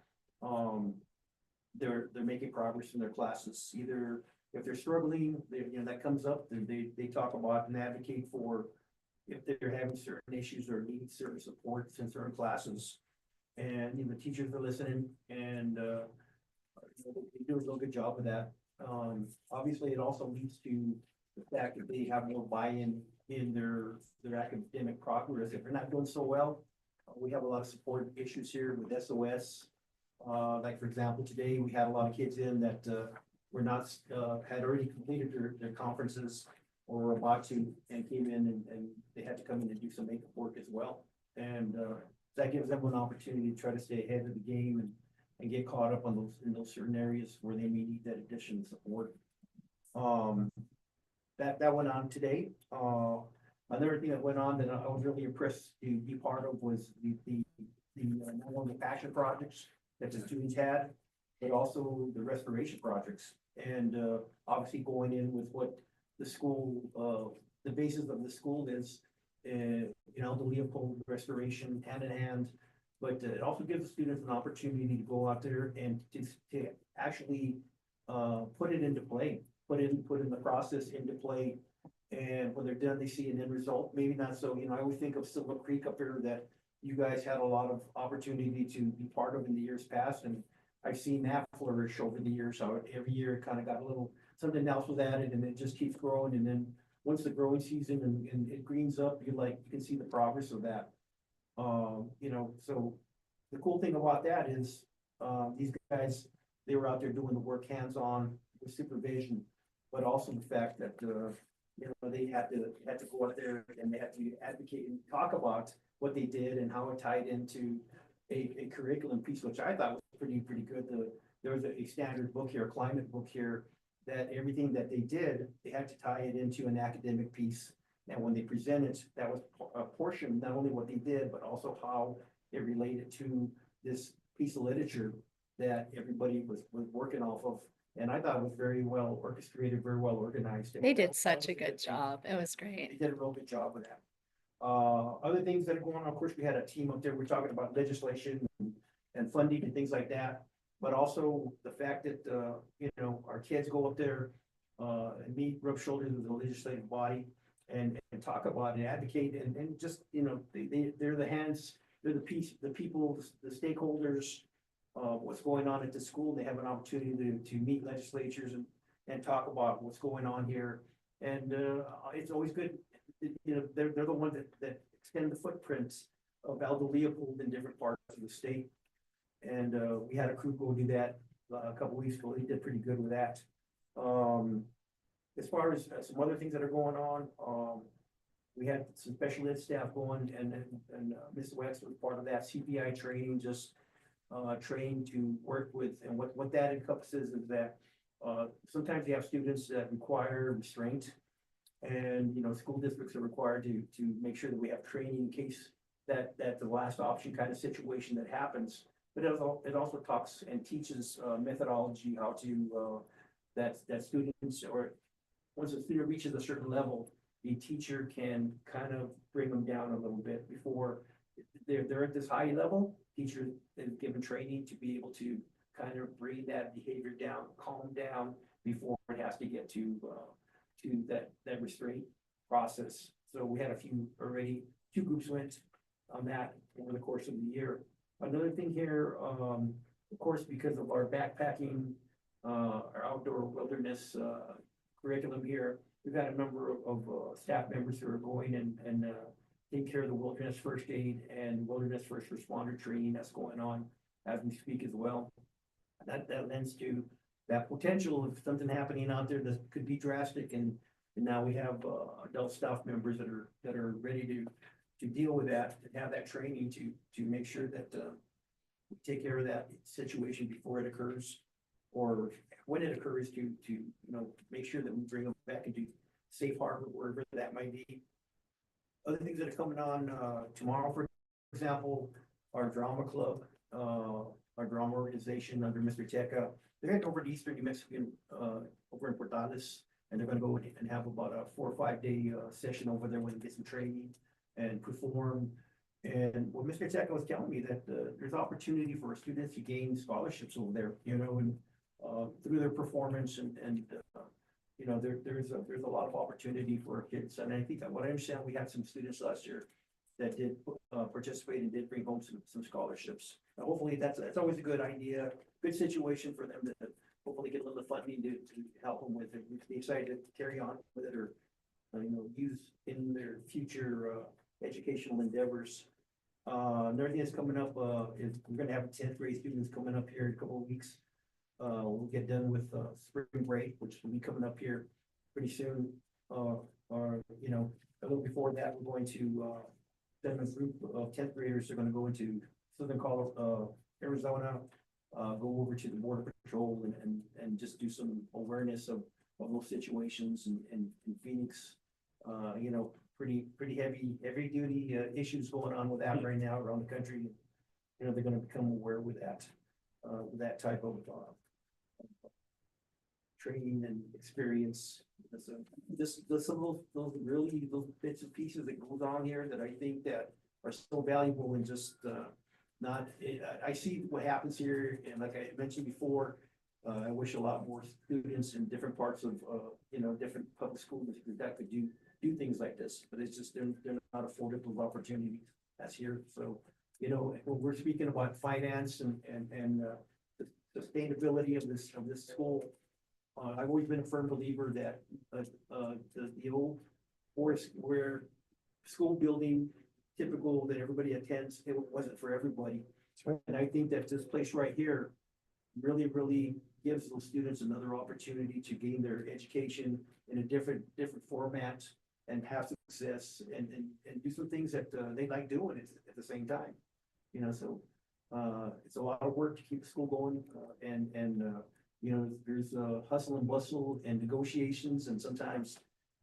they're making progress in their classes. Either if they're struggling, that comes up, they talk about and advocate for if they're having certain issues or need certain support in certain classes. And the teachers are listening and they do a real good job of that. Obviously, it also leads to the fact that they have more buy-in in their academic progress. If they're not doing so well, we have a lot of support issues here with SOS. Like for example, today we had a lot of kids in that were not had already completed their conferences or were about to and came in and they had to come in and do some makeup work as well. And that gives them an opportunity to try to stay ahead of the game and get caught up on those certain areas where they may need that additional support. That went on today. Another thing that went on that I was really impressed to be part of was the not only passion projects that the students had, but also the restoration projects. And obviously going in with what the school, the basis of the school is, the Leopold restoration hand in hand. But it also gives the students an opportunity to go out there and to actually put it into play, put in the process into play. And when they're done, they see an end result. Maybe not so, I always think of Silver Creek up here that you guys had a lot of opportunity to be part of in the years past. And I've seen that flourish over the years. So every year it kind of got a little, something else was added and it just keeps growing. And then once the growing season and it greens up, you can see the progress of that. So the cool thing about that is these guys, they were out there doing the work hands-on with supervision, but also the fact that they had to go out there and they had to advocate and talk about what they did and how it tied into a curriculum piece, which I thought was pretty good. There was a standard book here, a climate book here, that everything that they did, they had to tie it into an academic piece. And when they presented, that was a portion, not only what they did, but also how it related to this piece of literature that everybody was working off of. And I thought it was very well orchestrated, very well organized. They did such a good job. It was great. They did a real good job with that. Other things that are going on, of course, we had a team up there. We're talking about legislation and funding and things like that. But also the fact that, our kids go up there and meet, rub shoulders with the legislative body and talk about it, advocate, and just, they're the hands, they're the people, the stakeholders of what's going on at the school. They have an opportunity to meet legislatures and talk about what's going on here. And it's always good, they're the ones that extend the footprints of Aldo Leopold in different parts of the state. And we had a crew go do that a couple weeks ago. They did pretty good with that. As far as some other things that are going on, we had some special ed staff going and Ms. Wex was part of that CPI training, just trained to work with. And what that encompasses is that sometimes you have students that require restraint and, school districts are required to make sure that we have training in case that the last option kind of situation that happens. But it also talks and teaches methodology, how to that students, or once a student reaches a certain level, the teacher can kind of bring them down a little bit before they're at this high level. Teacher is given training to be able to kind of bring that behavior down, calm down before it has to get to that restraint. process. So we had a few already, 2 groups went on that over the course of the year. Another thing here, of course, because of our backpacking, our outdoor wilderness, curriculum here, we've got a number of staff members who are going and taking care of the wilderness first aid and wilderness first responder training that's going on as we speak as well. That lends to that potential of something happening out there that could be drastic, and now we have adult staff members that are ready to deal with that and have that training to make sure that we take care of that situation before it occurs, or when it occurs to make sure that we bring them back into safe harbor, wherever that might be. Other things that are coming on tomorrow, for example, our drama club, our drama organization under Mr. Teca, they're heading over to Eastern New Mexican, over in Portales, and they're gonna go and have about a 4 or 5 day session over there where they get some training and perform. And what Mr. Teca was telling me that there's opportunity for students to gain scholarships over there, and through their performance and there's a lot of opportunity for kids. And I think that what I understand, we had some students last year that did participate and did bring home some scholarships. And hopefully that's always a good idea, good situation for them to hopefully get a little funding to help them with it. We'd be excited to carry on with it, or use in their future educational endeavors. Another thing that's coming up is we're gonna have 10th grade students coming up here in a couple of weeks. We'll get done with spring break, which will be coming up here pretty soon. Or a little before that, we're going to send a group of 10th graders. They're going to go into Southern Colorado, Arizona, go over to the Border Patrol and just do some awareness of those situations in Phoenix. Pretty heavy duty issues going on with that right now around the country. They're going to become aware with that type of training and experience. So just some of those bits and pieces that goes on here that I think that are so valuable, and just I see what happens here, and like I mentioned before, I wish a lot more students in different parts of different public schools that could do things like this, but it's just they're not afforded those opportunities that's here. So when we're speaking about finance and the sustainability of this school, I've always been a firm believer that the old forest where school building typical that everybody attends, it wasn't for everybody. Right. And I think that this place right here really gives those students another opportunity to gain their education in a different format and have success and do some things that they like doing at the same time. So it's a lot of work to keep the school going, and there's a hustle and bustle and negotiations, and sometimes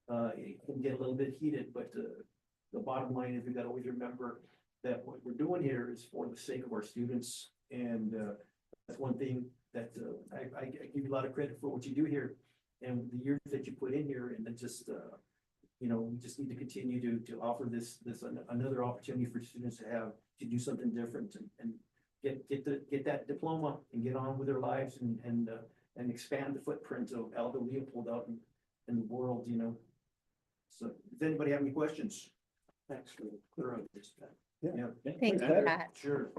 it can get a little bit heated, but the bottom line is we gotta always remember that what we're doing here is for the sake of our students. And that's one thing that I give you a lot of credit for what you do here and the years that you put in here. And then just we just need to continue to offer this another opportunity for students to do something different and get that diploma and get on with their lives and expand the footprint of Aldo Leopold out in the world. So does anybody have any questions? Thanks for clear on this. Yeah. Thank you, Pat. Sure.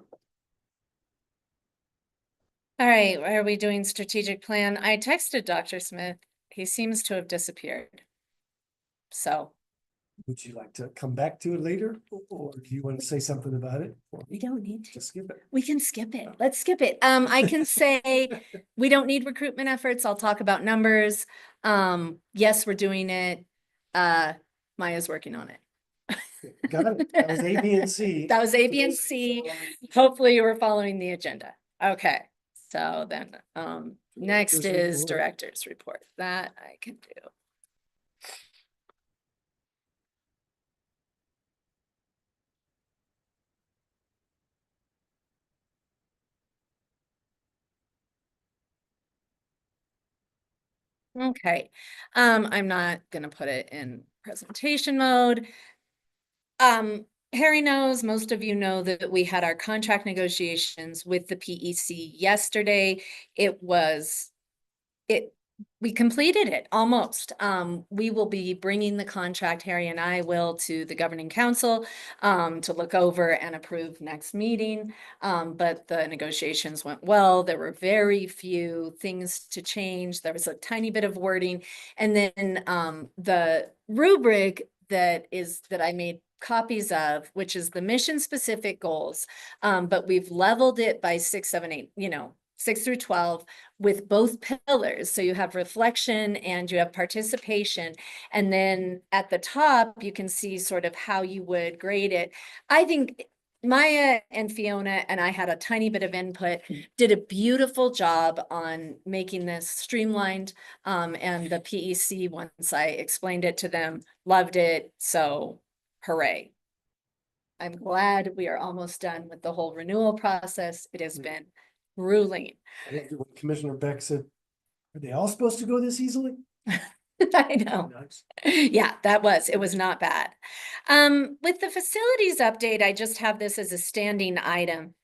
All right, are we doing strategic plan? I texted Dr. Smith. He seems to have disappeared. So Would you like to come back to it later, or do you want to say something about it? Or we don't need to. just skip it? We can skip it. Let's skip it. I can say we don't need recruitment efforts. I'll talk about numbers. Yes, we're doing it. Maya's working on it. Got it. That was A, B, and C. That was A, B, and C. Hopefully you were following the agenda. Okay. So then, next Director's is report. director's report. That I can do. Okay, I'm not gonna put it in presentation mode. Harry knows, most of you know that we had our contract negotiations with the PEC yesterday. It we completed it almost. We will be bringing the contract, Harry and I will, to the governing council to look over and approve next meeting. But the negotiations went well. There were very few things to change. There was a tiny bit of wording. And then the rubric that I made copies of, which is the mission specific goals. But we've leveled it by 6, 7, 8, 6 through 12 with both pillars. So you have reflection and you have participation. And then at the top, you can see sort of how you would grade it. I think Maya and Fiona and I had a tiny bit of input, did a beautiful job on making this streamlined. And the PEC, once I explained it to them, loved it. So hooray. I'm glad we are almost done with the whole renewal process. It has been grueling. I loved it when Commissioner Beck said, are they all supposed to go this easily? I know. Nice. Yeah, it was not bad. With the facilities update, I just have this as a standing item.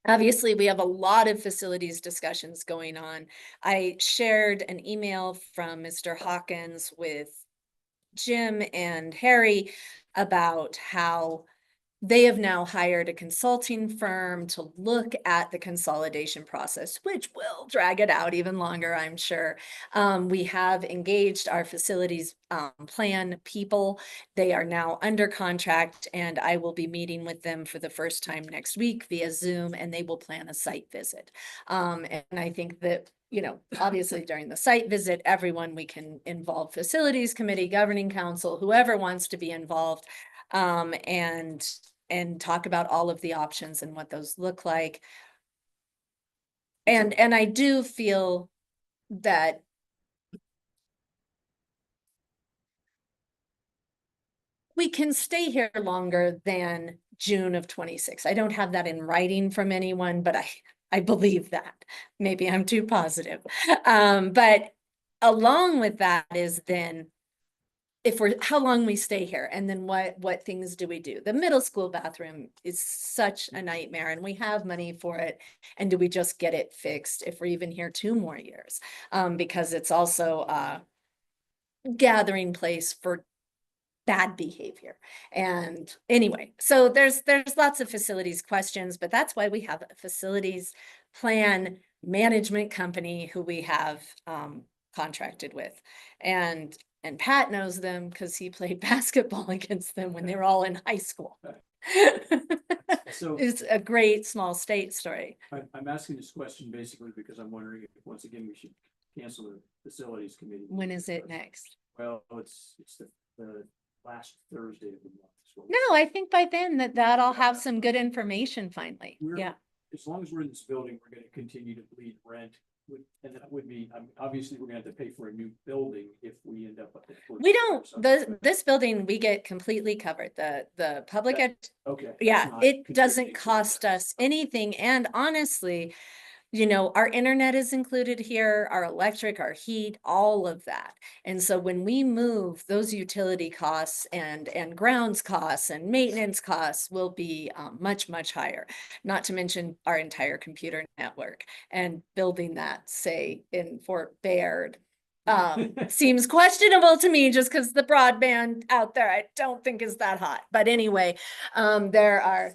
Obviously, we have a lot of facilities discussions going on. I shared an email from Mr. Hawkins with Jim and Harry about how they have now hired a consulting firm to look at the consolidation process, which will drag it out even longer, I'm sure. We have engaged our facilities plan people. They are now under contract, and I will be meeting with them for the first time next week via Zoom, and they will plan a site visit. And I think that, obviously during the site visit, everyone we can involve, facilities committee, governing council, whoever wants to be involved. And talk about all of the options and what those look like. And I do feel that we can stay here longer than June of 26. I don't have that in writing from anyone, but I believe that. Maybe I'm too positive. But along with that is then how long we stay here, and then what things do we do? The middle school bathroom is such a nightmare, and we have money for it. And do we just get it fixed if we're even here 2 more years? Because it's also a gathering place for bad behavior. And anyway, so there's lots of facilities questions, but that's why we have a facilities plan management company who we have contracted with. And Pat knows them because he played basketball against them when they were all in high school. So It's a great small state story. I'm asking this question basically because I'm wondering if, once again, we should cancel the facilities committee. When is it next? Well, it's the last Thursday of the month. So No, I think by then that'll have some good information finally. Yeah. as long as we're in this building, we're gonna continue to bleed rent. And that would be, obviously, we're gonna have to pay for a new building if we end up. We don't, this building, we get completely covered. The public ed, Okay. that's yeah, not it doesn't contributing to cost that. us anything. And honestly, our internet is included here, our electric, our heat, all of that. And so when we move, those utility costs and grounds costs and maintenance costs will be much, much higher. Not to mention our entire computer network, and building that, say, in Fort Bayard seems questionable to me, just because the broadband out there I don't think is that hot. But anyway, there are.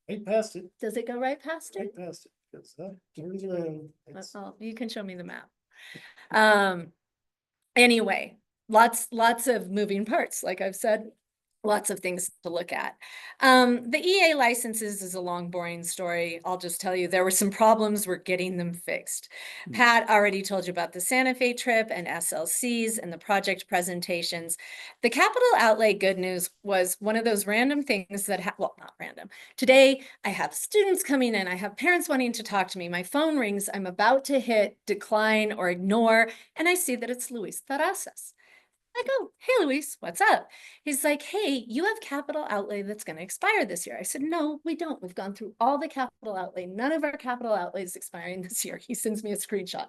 Right past it, Does it go right past it? right past it. It's not turns around. It's- Well, you can show me the map. Anyway, lots of moving parts, like I've said, lots of things to look at. The EA licenses is a long, boring story. I'll just tell you, there were some problems. We're getting them fixed. Pat already told you about the Santa Fe trip and SLCs and the project presentations. The capital outlay good news was one of those random things that, well, not random. Today, I have students coming in. I have parents wanting to talk to me. My phone rings. I'm about to hit decline or ignore, and I see that it's Luis Terrazas. I go, hey, Luis, what's up? He's like, hey, you have capital outlay that's going to expire this year. I said, no, we don't. We've gone through all the capital outlay. None of our capital outlay is expiring this year. He sends me a screenshot.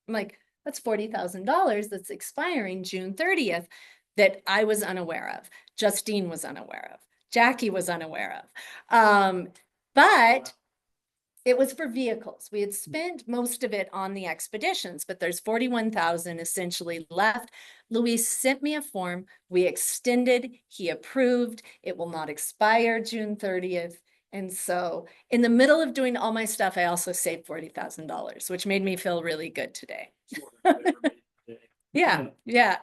I'm like, that's $40,000 that's expiring June 30th that I was unaware of. Justine was unaware of. Jackie was unaware of. But It was for vehicles. We had spent most of it on the expeditions, but there's 41,000 essentially left. Luis sent me a form. We extended, he approved. It will not expire June 30th. And so in the middle of doing all my stuff, I also saved $40,000, which made me feel really good today. Yeah, yeah.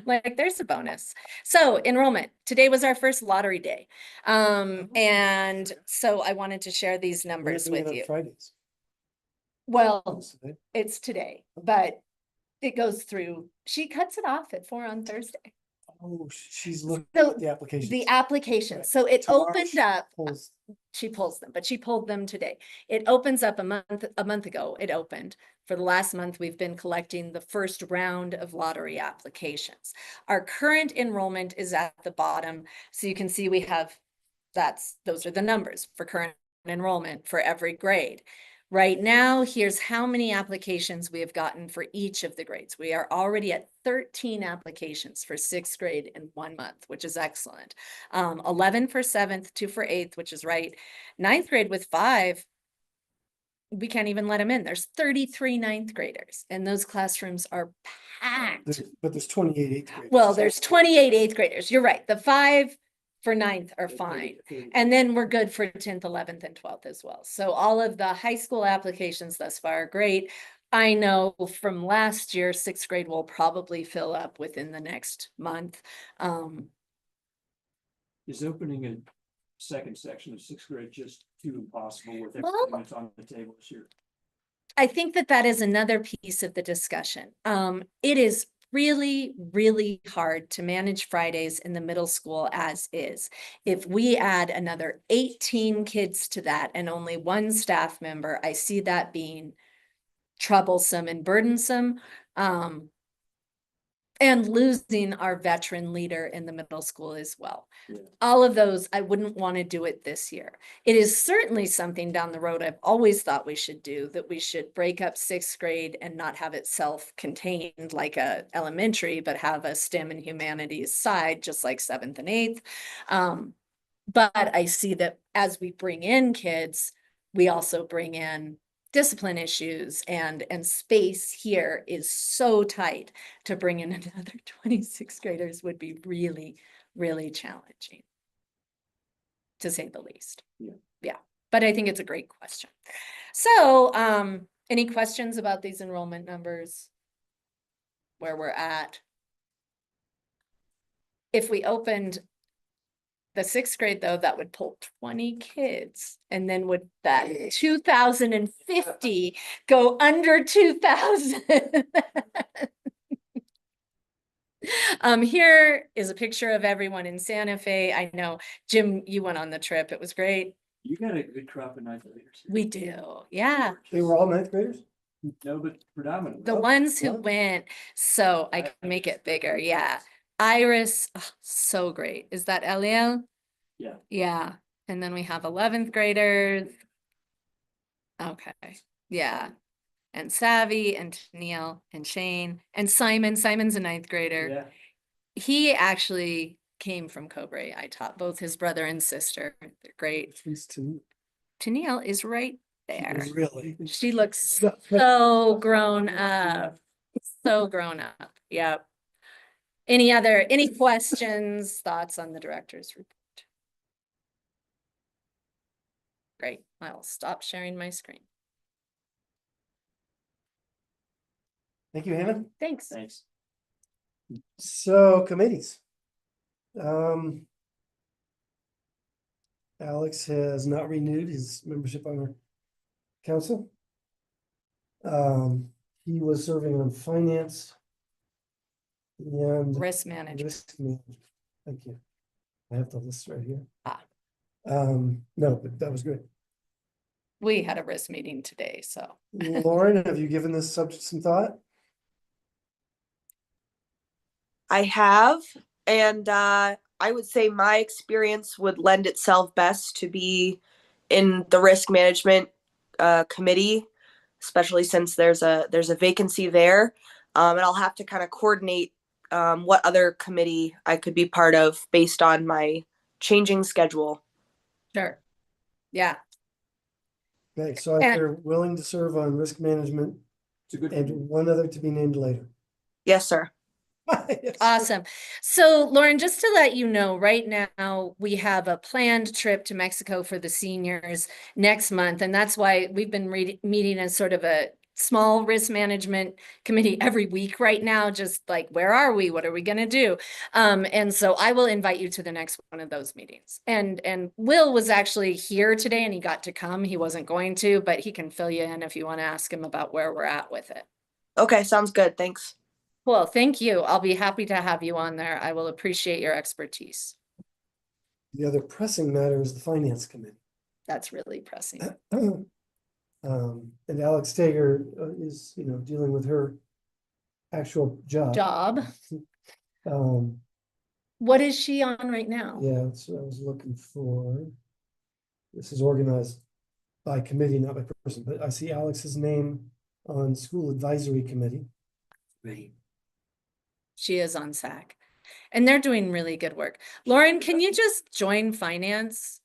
Like there's a bonus. So enrollment, today was our first lottery day. And so I wanted to share these We're not numbers doing it with on you. Fridays. Well, So it's today, but it goes through, she cuts it off at 4 on Thursday. Oh, she's looking So at the application. the application, so it Tomorrow opened she up, pulls- she pulls them, but she pulled them today. It opens up a month ago, it opened. For the last month, we've been collecting the first round of lottery applications. Our current enrollment is at the bottom. So you can see we have, those are the numbers for current enrollment for every grade. Right now, here's how many applications we have gotten for each of the grades. We are already at 13 applications for 6th grade in 1 month, which is excellent. 11 for 7th, 2 for 8th, which is right. 9th grade with 5, we can't even let them in. There's 33 9th graders and those classrooms are packed. But there's 28 8th graders. Well, there's 28 8th graders. You're right. The 5 for 9th are fine. And then we're good for 10th, 11th, and 12th as well. So all of the high school applications thus far are great. I know from last year, 6th grade will probably fill up within the next month. Is opening a second section of 6th grade just too impossible with Well, everything that's on the table this year? I think that that is another piece of the discussion. It is really, really hard to manage Fridays in the middle school as is. If we add another 18 kids to that and only 1 staff member, I see that being troublesome and burdensome. And losing our veteran leader in the middle school as well. Yeah. All of those, I wouldn't want to do it this year. It is certainly something down the road I've always thought we should do, that we should break up 6th grade and not have it self-contained like a elementary, but have a STEM and humanities side, just like 7th and 8th. But I see that as we bring in kids, we also bring in discipline issues and space here is so tight to bring in another 26 graders would be really, really challenging, to say the least. Yeah, but I think it's a great question. So any questions about these enrollment numbers? Where we're at? If we opened the 6th grade, though, that would pull 20 kids. And then would that 2,050 go under 2,000? Here is a picture of everyone in Santa Fe. I know, Jim, you went on the trip. It was great. You got a good crop of 9th graders. We do, yeah. They were all 9th graders? No, but predominantly. The Oh, ones who yeah. went, so I can make it bigger, yeah. Iris, oh, so great. Is that Eliel? Yeah. Yeah, and then we have 11th graders. Okay, yeah. And Savvy and Neil and Shane and Simon. Simon's a 9th grader. Yeah. He actually came from Cobre. I taught both his brother and sister. They're great. Which means to Tennille is right there. really. She looks so grown up. So grown up. Yep. Any questions, thoughts on the director's report? Great. I'll stop sharing my screen. Thank you, Hannah. Thanks. Thanks. So committees. Alex has not renewed his membership on our council. He was serving on finance. And Risk management. risk management. Thank you. I have the list right here. Ah. No, but that was good. We had a risk meeting today, so. Lauren, have you given this subject some thought? I have, and I would say my experience would lend itself best to be in the risk management committee, especially since there's a vacancy there, and I'll have to kind of coordinate what other committee I could be part of based on my changing schedule. Sure. Yeah. Okay, so if And- they're willing to serve on risk management It's a good. and one other to be named later. Yes, sir. Yes. Awesome. So Lauren, just to let you know, right now we have a planned trip to Mexico for the seniors next month. And that's why we've been meeting as sort of a small risk management committee every week right now, just like, where are we? What are we going to do? And so I will invite you to the next one of those meetings. And Will was actually here today and he got to come. He wasn't going to, but he can fill you in if you want to ask him about where we're at with it. Okay, sounds good. Thanks. Well, thank you. I'll be happy to have you on there. I will appreciate your expertise. The other pressing matter is the finance committee. That's really pressing. And Alex Tager is, dealing with her actual job. Um, What is she on right now? yeah, that's what I was looking for. This is organized by committee, not by person, but I see Alex's name on school advisory committee. Right. She is on SAC. And they're doing really good work. Lauren, can you just join finance?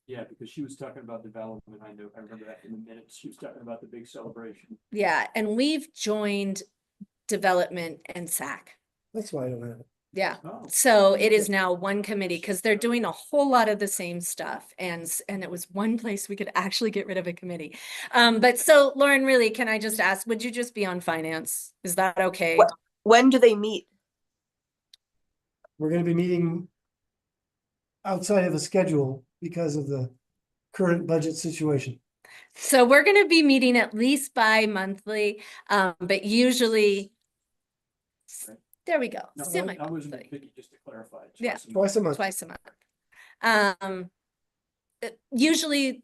Yeah, because she was talking about development. I remember that in the minutes. She was talking about the big celebration. Yeah, and we've joined development and SAC. That's why I don't have it. Yeah. Oh. So it is now one committee because they're doing a whole lot of the same stuff. And it was one place we could actually get rid of a committee. But so Lauren, really, can I just ask, would you just be on finance? Is that okay? When do they meet? We're gonna be meeting outside of the schedule because of the current budget situation. So we're going to be meeting at least bi-monthly, but usually, there we go. No, I Semi-monthly. wasn't picky, just to clarify. Yeah. Twice a month. Twice a month. Usually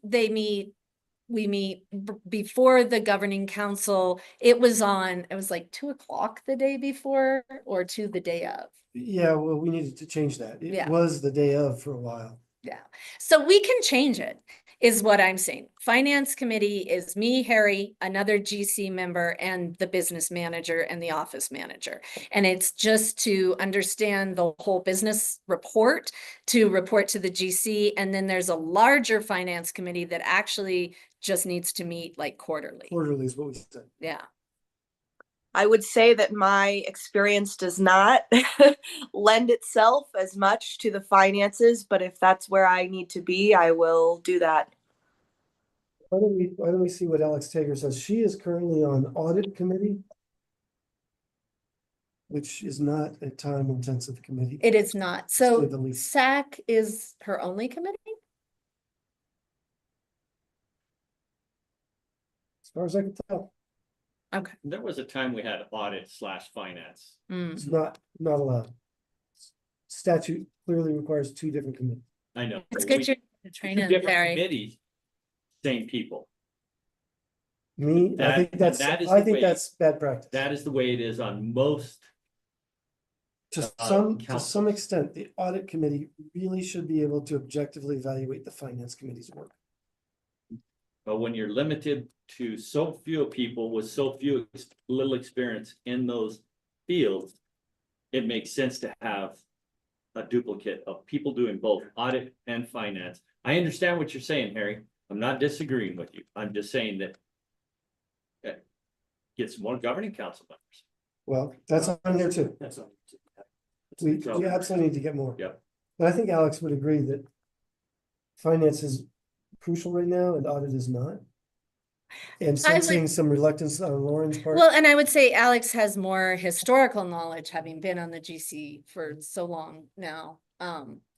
we meet before the governing council. It was like 2:00 the day before or the day of. Yeah, well, we needed to change that. It Yeah. was the day of for a while. Yeah. So we can change it, is what I'm saying. Finance committee is me, Harry, another GC member, and the business manager and the office manager. And it's just to understand the whole business report, to report to the GC. And then there's a larger finance committee that actually just needs to meet like quarterly. Quarterly is what we said. Yeah. I would say that my experience does not lend itself as much to the finances, but if that's where I need to be, I will do that. Why don't we see what Alex Tager says? She is currently on audit committee, which is not a time intensive committee. It is not. say So the least. SAC is her only committee? As far as I can tell, Okay. There was a time we had audit/finance. Mm. it's not allowed. Statute clearly requires two different committees. I know. It's but good we- you're two training, different Harry. committees, same people. I That- think that's, that is I the think way- that's bad practice. That is the way it is on most. To councils. some extent, the audit committee really should be able to objectively evaluate the finance committee's work. But when you're limited to so few people with so little experience in those fields, it makes sense to have a duplicate of people doing both audit and finance. I understand what you're saying, Harry. I'm not disagreeing with you. I'm just saying that get some more governing council members. Well, that's on there too. That's all. We absolutely need to get more. Yep. But I think Alex would agree that finance is crucial right now and audit is not. And I would- sensing some reluctance on Lauren's part. Well, and I would say Alex has more historical knowledge, having been on the GC for so long now.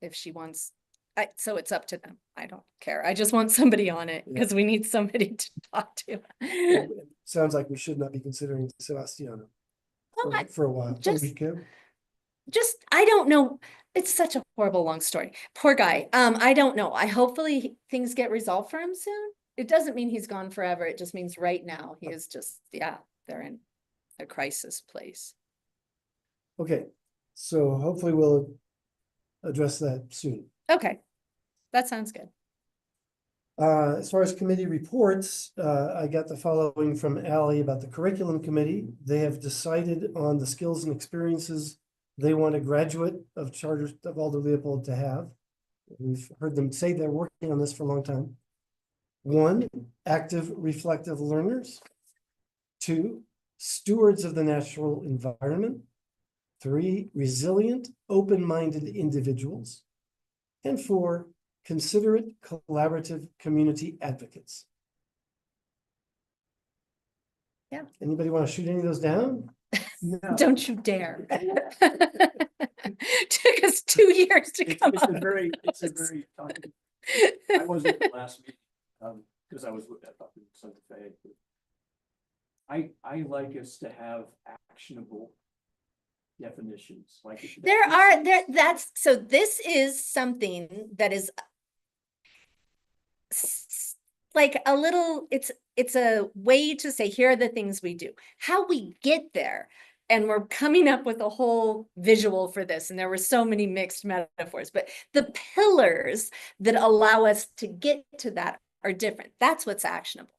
If she wants, so it's up to them. I don't care. I just want somebody on it because we need somebody to talk to. It sounds like we should not be considering Sebastiano Well, for a while. just- We can. I don't know. It's such a horrible long story. Poor guy. I don't know. Hopefully things get resolved for him soon. It doesn't mean he's gone forever. It just means right now he is just, they're in a crisis place. Okay, so hopefully we'll address that soon. Okay, that sounds good. As far as committee reports, I got the following from Ally about the curriculum committee. They have decided on the skills and experiences they want a graduate of Charter of Alder Leopold to have. We've heard them say they're working on this for a long time. 1, active reflective learners. 2, stewards of the natural environment. 3, resilient, open-minded individuals. And 4, considerate, collaborative community advocates. Yeah. Anybody want to shoot any of those down? Don't you dare. Took us 2 years to come It's up. a very, I wasn't at the last meeting, because I was up in Santa Fe. I like us to have actionable definitions, like. So this is something that is like a little, it's a way to say, here are the things we do, how we get there. And we're coming up with a whole visual for this. And there were so many mixed metaphors, but the pillars that allow us to get to that are different. That's what's actionable.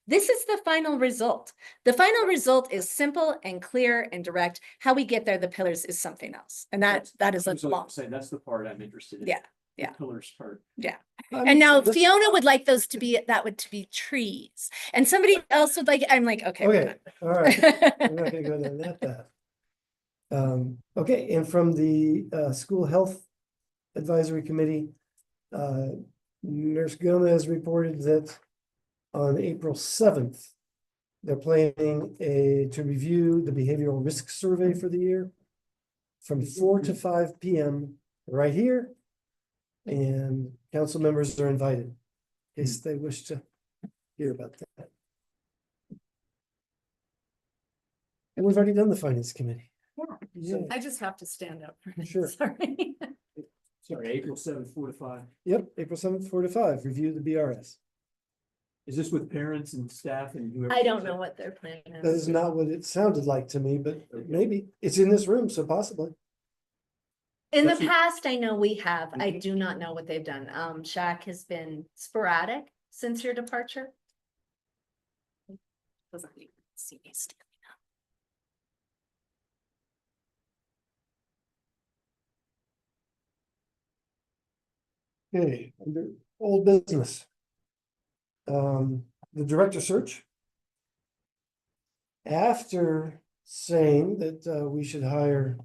This is the final result. The final result is simple and clear and direct. How we get there, the pillars is something else. And that is a long. That's the part I'm interested in. Yeah. The Yeah. Pillars part. Yeah. And now So this- Fiona would like those to be, that would to be trees. And somebody else would like, I'm like, okay. Okay, all right. We're We're not gonna go down that path. Okay, and from the School Health Advisory Committee, Nurse Gomez reported that on April 7th, they're planning to review the behavioral risk survey for the year from 4 to 5 p.m. right here. And council members are invited in case they wish to hear about that. And we've already done the finance committee. Yeah. I just have to stand up. For Sure. Sorry. Sorry, April 7th, 4 to 5. Yep, April 7th, 4 to 5, review the BRS. Is this with parents and staff and whoever? I don't know what they're planning. That is not what it sounded like to me, but maybe it's in this room, so possibly. In the That's- past, I know we have. I do not know what they've done. Shaq has been sporadic since your departure. Doesn't even see me standing Okay, under old business. The director search. After saying that we should hire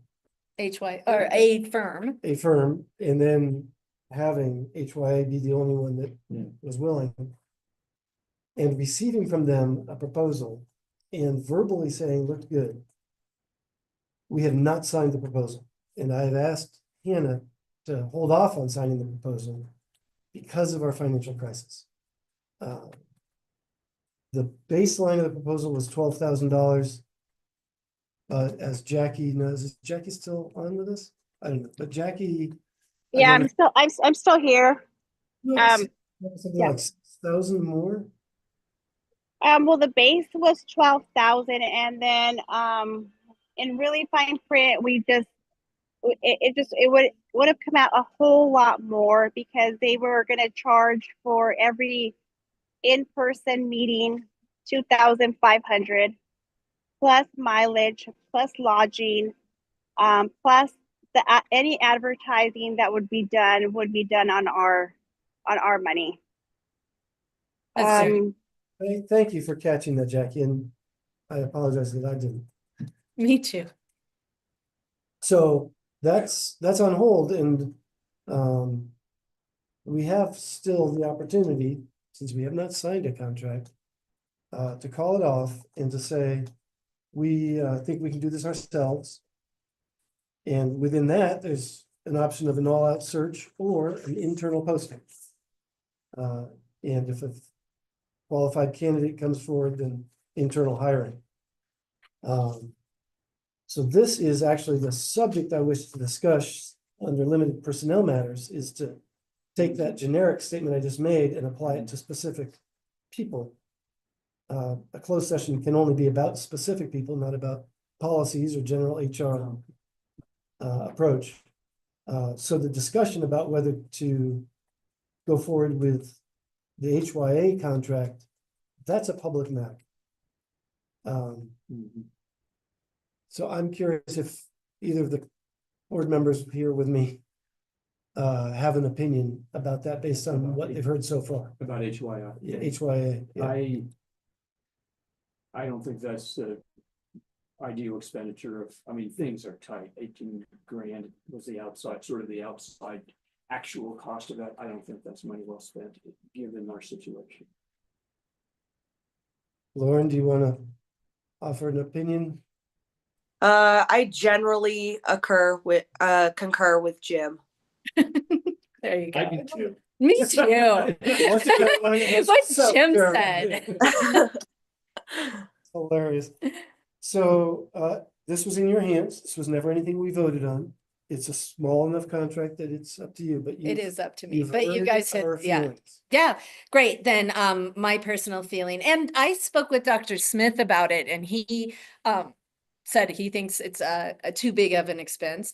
HY or a firm. a firm and then having HYA be the only one that was willing. And receiving from them a proposal and verbally saying looked good. We have not signed the proposal, and I have asked Hannah to hold off on signing the proposal because of our financial crisis. The baseline of the proposal was $12,000. But as Jackie knows, is Jackie still on with us? I don't know, but Jackie. Yeah, I'm still here. Something yeah. like 6,000 more. Well, the base was 12,000, and then in really fine print, it would have come out a whole lot more because they were going to charge for every in-person meeting 2,500 plus mileage plus lodging, plus any advertising that would be done on our money. Thank you for catching that, Jackie, and I apologize that I didn't. Me too. So that's on hold, and we have still the opportunity, since we have not signed a contract, to call it off and to say, we think we can do this ourselves. And within that, there's an option of an all-out search or an internal posting. And if a qualified candidate comes forward, then internal hiring. So this is actually the subject I wish to discuss under limited personnel matters, is to take that generic statement I just made and apply it to specific people. A closed session can only be about specific people, not about policies or general HR approach. So the discussion about whether to go forward with the HYA contract, that's a public matter. So I'm curious if either of the board members here with me have an opinion about that based on what they've heard so far. About HYI. Yeah, HYA, yeah. I don't think that's the ideal expenditure of, I mean, things are tight. 18 grand was the outside, sort of the outside actual cost of that. I don't think that's money well spent, given our situation. Lauren, do you want to offer an opinion? I generally concur with Jim. There you I go. do too. Me too. What So Jim fair. said. Hilarious. So, this was in your hands. This was never anything we voted on. It's a small enough contract that it's up to you, but It is up to me, you've but you heard guys had, our yeah. feelings. Yeah, great. Then my personal feeling, and I spoke with Dr. Smith about it, and he said he thinks it's a too big of an expense,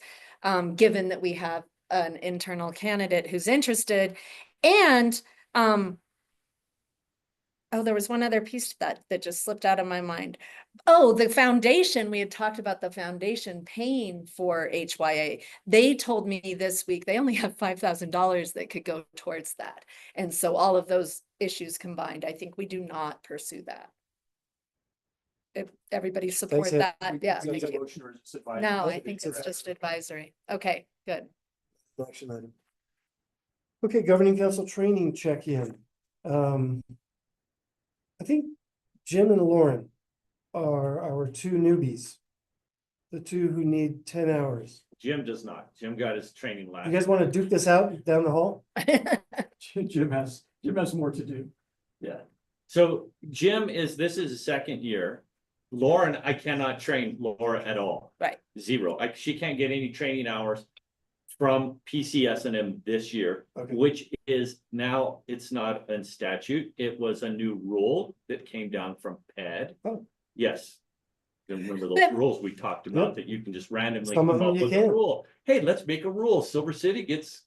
given that we have an internal candidate who's interested. And oh, there was one other piece to that just slipped out of my mind. Oh, the foundation, we had talked about the foundation paying for HYA. They told me this week, they only have $5,000 that could go towards that. And so all of those issues combined, I think we do not pursue that. If everybody support Ed. that, yeah. Is that thank a you. motion or is it advisory? No, I think it's just advisory. Okay, good. Action item. Okay, governing council training check-in. I think Jim and Lauren are our two newbies. The two who need 10 hours. Jim does not. Jim got his training last. You guys want to duke this out down the hall? Jim has more to do. Yeah. So this is his second year. Lauren, I cannot train Laura at all. Right. Zero. She can't get any training hours from PCS&M this year, Okay. which is now, it's not in statute. It was a new rule that came down from PED. Oh. Yes. You remember those That- rules we talked about Yep. that you can just randomly Some of come them up you with a can. rule. Hey, let's make a rule. Silver City gets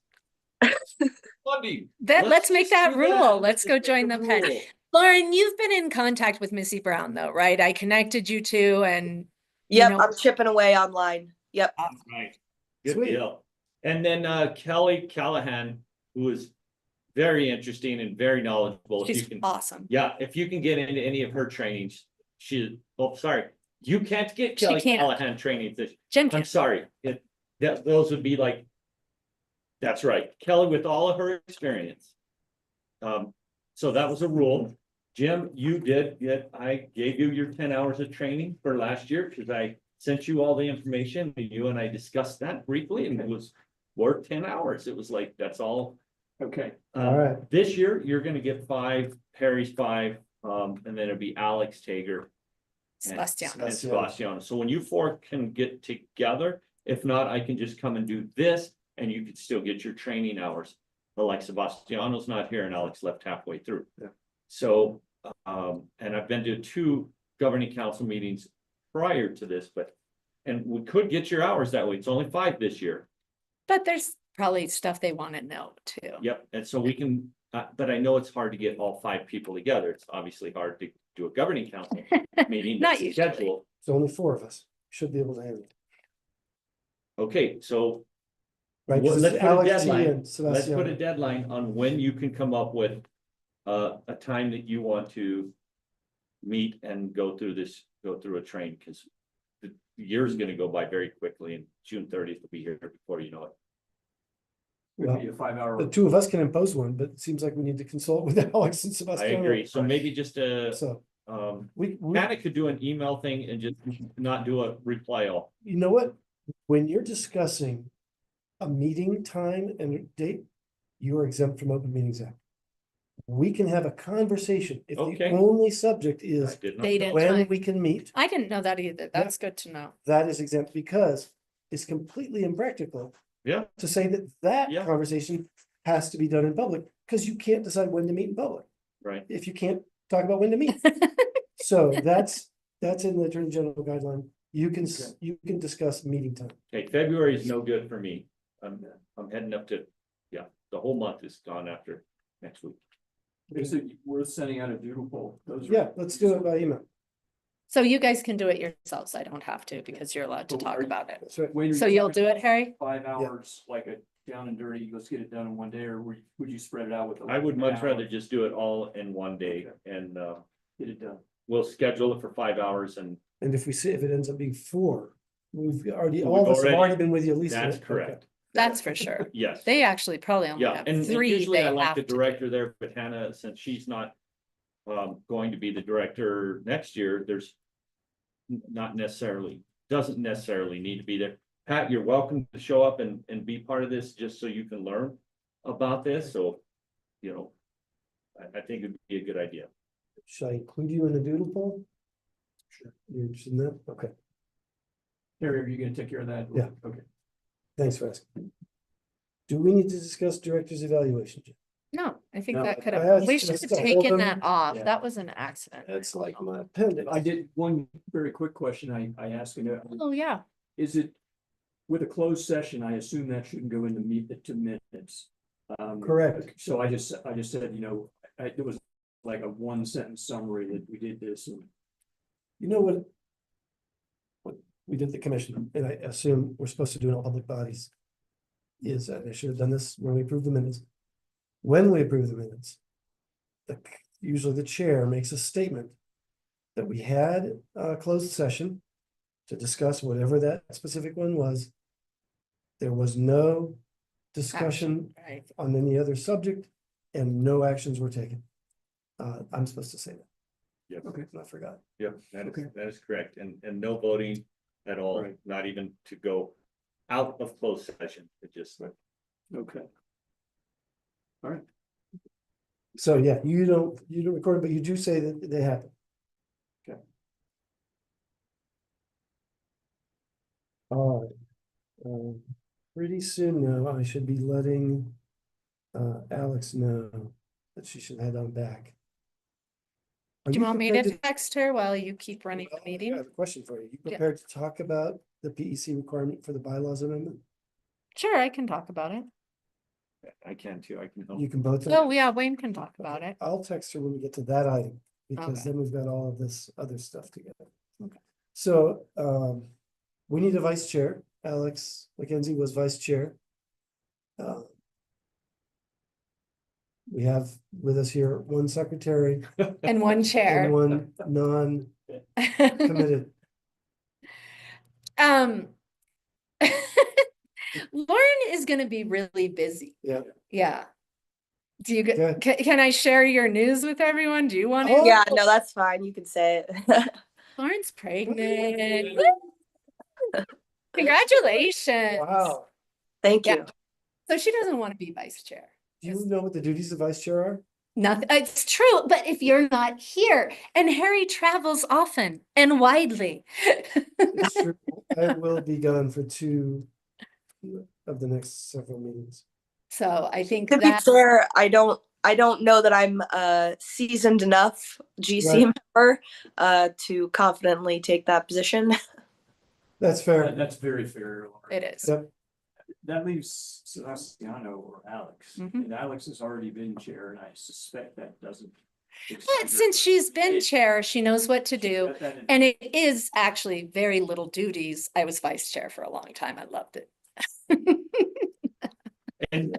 funding. Let's make that do rule. Let's go make join a the PED. rule. Lauren, you've been in contact with Missy Brown though, right? I connected you two and you Yep, know- I'm chipping away online. Yep. Right. Good Sweet. deal. And then Kelly Callahan, who is very interesting and very knowledgeable. If you she's can, awesome. yeah, if you can get into any of her trainings, you can't get She Kelly can't. Callahan training. Jim I'm can. sorry. Those would be like, that's right. Kelly with all of her experience. So that was a rule. Jim, I gave you your 10 hours of training for last year because I sent you all the information. You and I discussed that briefly and it was worth 10 hours. It was like, that's all. Okay, All right. This year, you're gonna get 5, Perry's 5, and then it'll be Alex Tager Sebastian. and Sebastian. So when you four can get together, if not, I can just come and do this and you could still get your training hours. But like Sebastiano's not here and Alex left halfway through. Yeah. So, and I've been to 2 governing council meetings prior to this, and we could get your hours that way. It's only 5 this year. But there's probably stuff they want to know too. Yep, and so we can, but I know it's hard to get all 5 people together. It's obviously hard to do a governing council meeting. Not that's usually. scheduled. There's only 4 of us. Should be able to handle it. Okay, so Right, Well, 'cause let's it's put a Alex T deadline. and let's put a Sebastian. deadline on when you can come up with a time that you want to meet and go through a train, because the year's gonna go by very quickly and June 30th will be here before you know it. would be a 5-hour. The 2 of us can impose one, but it seems like we need to consult with Alex and I Sebastian. agree, so maybe just So we Hannah could do an email thing and just not do a reply all. you know what? When you're discussing a meeting time and a date, you are exempt from Open Meetings Act. We can have a conversation if the Okay. only subject I is did not They know. didn't. when Time. we can meet. I didn't know that either. That's good to know. That is exempt because it's completely impractical Yeah, to say that Yeah. conversation has to be done in public, because you can't decide when to meet in public right. if you can't talk about when to meet. So that's in the Attorney General guideline. You can discuss meeting time. Okay, February is no good for me. I'm heading up to, the whole month is gone after next week. So we're sending out a doodle poll. Those are- Yeah, let's do it by email. So you guys can do it yourselves. I don't have to because you're allowed to But talk are you- about it. That's right. When are So you you'll talking do it, Harry? 5 hours, like a down and dirty, let's get it done in one day, or would you spread it out with? I would much an hour? rather just do it all in one day and, Get it done. we'll schedule it for 5 hours and And if we see, if it ends up being 4, we've already, We've all of us have already- already been with you at least. that's okay. correct. That's for sure. Yes. They actually probably only Yeah, have and 3 usually they I like have the to do. director there, but Hannah, since she's not going to be the director next year, there's doesn't necessarily need to be there. Pat, you're welcome to show up and be part of this just so you can learn about this. So, you know, I think it'd be a good idea. Should I include you in the doodle poll? Sure. You're interested in that? Okay, Harry, are you gonna take care of that? Yeah. Okay. thanks for asking. Do we need to discuss director's evaluation? Jim? No, I think No, that could I have, had we should have just to hold taken them. that off. Yeah. That was an accident. That's like my appendix. I did one very quick question I asked, Oh, yeah. is it, with a closed session, I assume that shouldn't go into to minutes. Correct. So I just said, it was like a 1-sentence summary that we did this and. You know what we did the commission, and I assume we're supposed to do in all public bodies. Is that I should have done this when we approved the minutes. When we approve the minutes. Usually the chair makes a statement. That we had a closed session. To discuss whatever that specific one was. There was no discussion Right. on any other subject, and no actions were taken. I'm supposed to say that. Yes. Okay, I forgot. Yep, that Okay. that is correct. And no voting at all, Right. not even to go out of closed session. It just, Okay. All right. So, yeah, you don't record it, but you do say that they happen. Okay. All right. Pretty soon now, I should be letting Alex know that she should head on back. Are Do you want me to prepared text her while you keep running the I meeting? have a question for you. You Yeah. prepared to talk about the PEC requirement for the bylaws amendment? Sure, I can talk about it. I can too, I can help. You can both. Oh, yeah, Wayne can talk about Okay, it. I'll text her when we get to that item, because Okay. then we've got all of this other stuff together. Okay. So, we need a vice chair. Alex McKenzie was vice chair. We have with us here one secretary And one and chair. one non-committed. Lauren is gonna be really busy. Yeah. Yeah. Do you Okay. get, can I share your news with everyone? Do you want to? Oh. Yeah, no, that's fine. You can say it. Lauren's pregnant. Woo! Congratulations. Wow. Thank Yeah. you. So she doesn't want to be vice chair. Do you know what the duties of vice chair are? Nothing, it's true, but if you're not here, and Harry travels often and widely. It's true. I will be gone for 2 of the next several meetings. So I think To be that, fair, I don't know that I'm a seasoned enough GC Right. member to confidently take that position. That's fair. That's very fair. Laura. it is. Yep. That leaves Sebastiano or Alex, Mhm. and Alex has already been chair, and I suspect that doesn't. But since she's been chair, she knows what to do. Got that in- And it is actually very little duties. I was vice chair for a long time. I loved it. And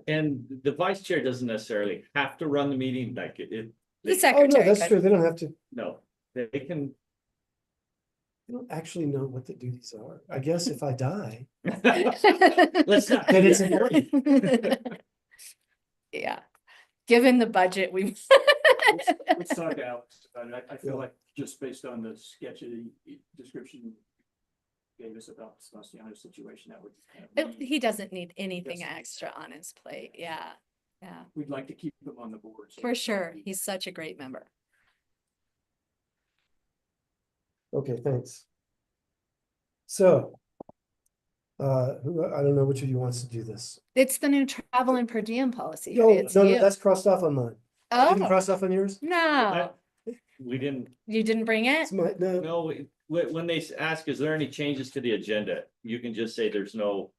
the vice chair doesn't necessarily have to run the meeting, like The Oh, no, secretary. that's could. true. They don't have to, no, they can. they don't actually know what the duties are. I guess if I die, Let's not. then it's important. Yeah, given the budget, we. Let's talk Alex about it. I feel like just based on the sketch of the description you gave us about Sebastiano's situation, that would kind of He doesn't need anything Yes. extra on his plate. Yeah, yeah, we'd like to keep him on the board. so for it's not sure. be- He's such a great member. Okay, thanks. So. I don't know which of you wants to do this. It's the new travel and per diem policy. No, It's no, you. that's crossed off on mine. Didn't Oh, cross off on yours? no, We didn't, you didn't bring it? It's my, no, no, when they ask, is there any changes to the agenda? You can just say there's no.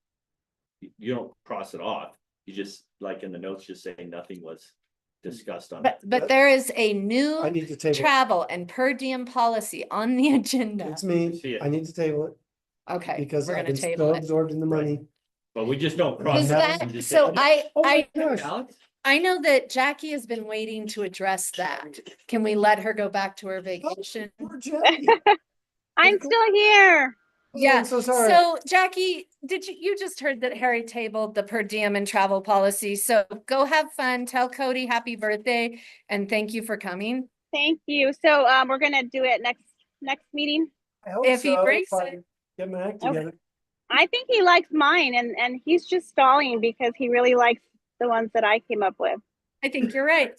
You don't cross it off. You just, like in the notes, just say nothing was discussed on it. But there is a I new need to table. it. travel and per diem policy on the agenda. It's me. See it. I need to table it Okay, because we're I've gonna been so table it. absorbed in the money. but we just don't cross. Is Yeah. that and that, just so say, Oh my I, gosh, Alex? I know that Jackie has been waiting to address that. Can we let her go back to her vacation? poor Jackie. I'm still here. Oh, Yeah, I'm so sorry. so Jackie, you just heard that Harry tabled the per diem and travel policy, so go have fun, tell Cody happy birthday, and thank you for coming. Thank you. So, we're gonna do it next meeting. I hope If he so, brings if I it. get my act Okay. together. I think he likes mine and he's just stalling because he really likes the ones that I came up with. I think you're right.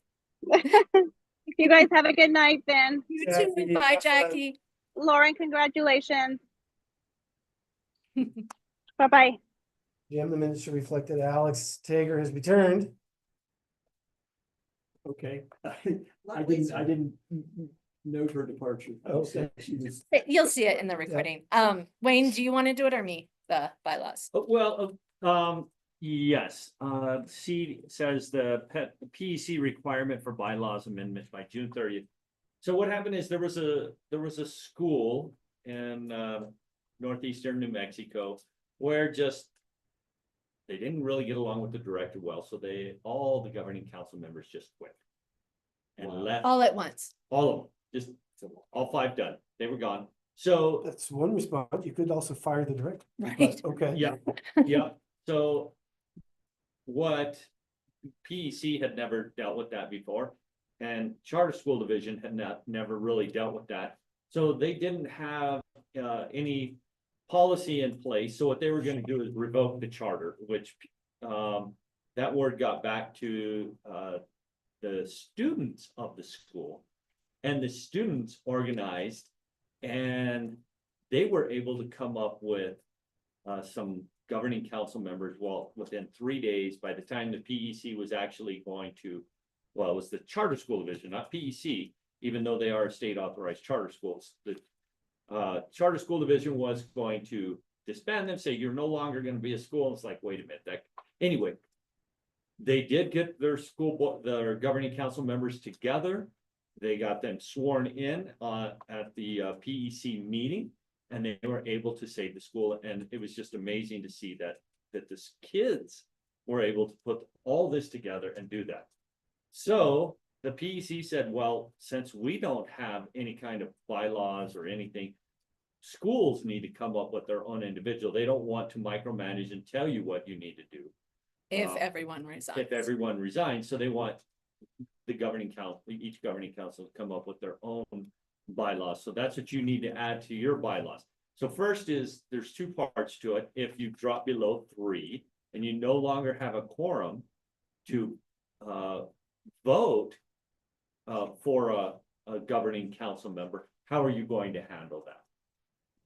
You guys have a good night then. You Jackie, too, bye, have fun. Jackie. Lauren, congratulations. Bye-bye. Jim, the minutes should reflect that Alex Tager has returned. Okay. I didn't note her departure. Okay. She was, You'll see it in the recording. Wayne, do you want to do it or me, the bylaws? Yes, C says the PEC requirement for bylaws amendment by June 30th. So what happened is there was a school in northeastern New Mexico where they didn't really get along with the director well, so all the governing council members just quit. And left All at once. all of them, just all 5 done. They were gone. So That's one response. You could also fire the director. Right. But, okay. yeah, yeah. So what PEC had never dealt with that before, and Charter School Division had never really dealt with that. So they didn't have any policy in place. So what they were going to do is revoke the charter, which that word got back to the students of the school, and the students organized, and they were able to come up with some governing council members, well, within 3 days, by the time the PEC was actually going to, well, it was the Charter School Division, not PEC, even though they are state authorized charter schools. The Charter School Division was going to disband them, say, you're no longer going to be a school. It's like, wait a minute. Anyway, they did get their governing council members together. They got them sworn in at the PEC meeting, and they were able to save the school. And it was just amazing to see that the kids were able to put all this together and do that. So the PEC said, well, since we don't have any kind of bylaws or anything, schools need to come up with their own individual. They don't want to micromanage and tell you what you need to do. If everyone resigns. If everyone resigns, so they want the governing council, each governing council to come up with their own bylaws. So that's what you need to add to your bylaws. So first is, there's 2 parts to it. If you drop below 3 and you no longer have a quorum to vote for a governing council member, how are you going to handle that?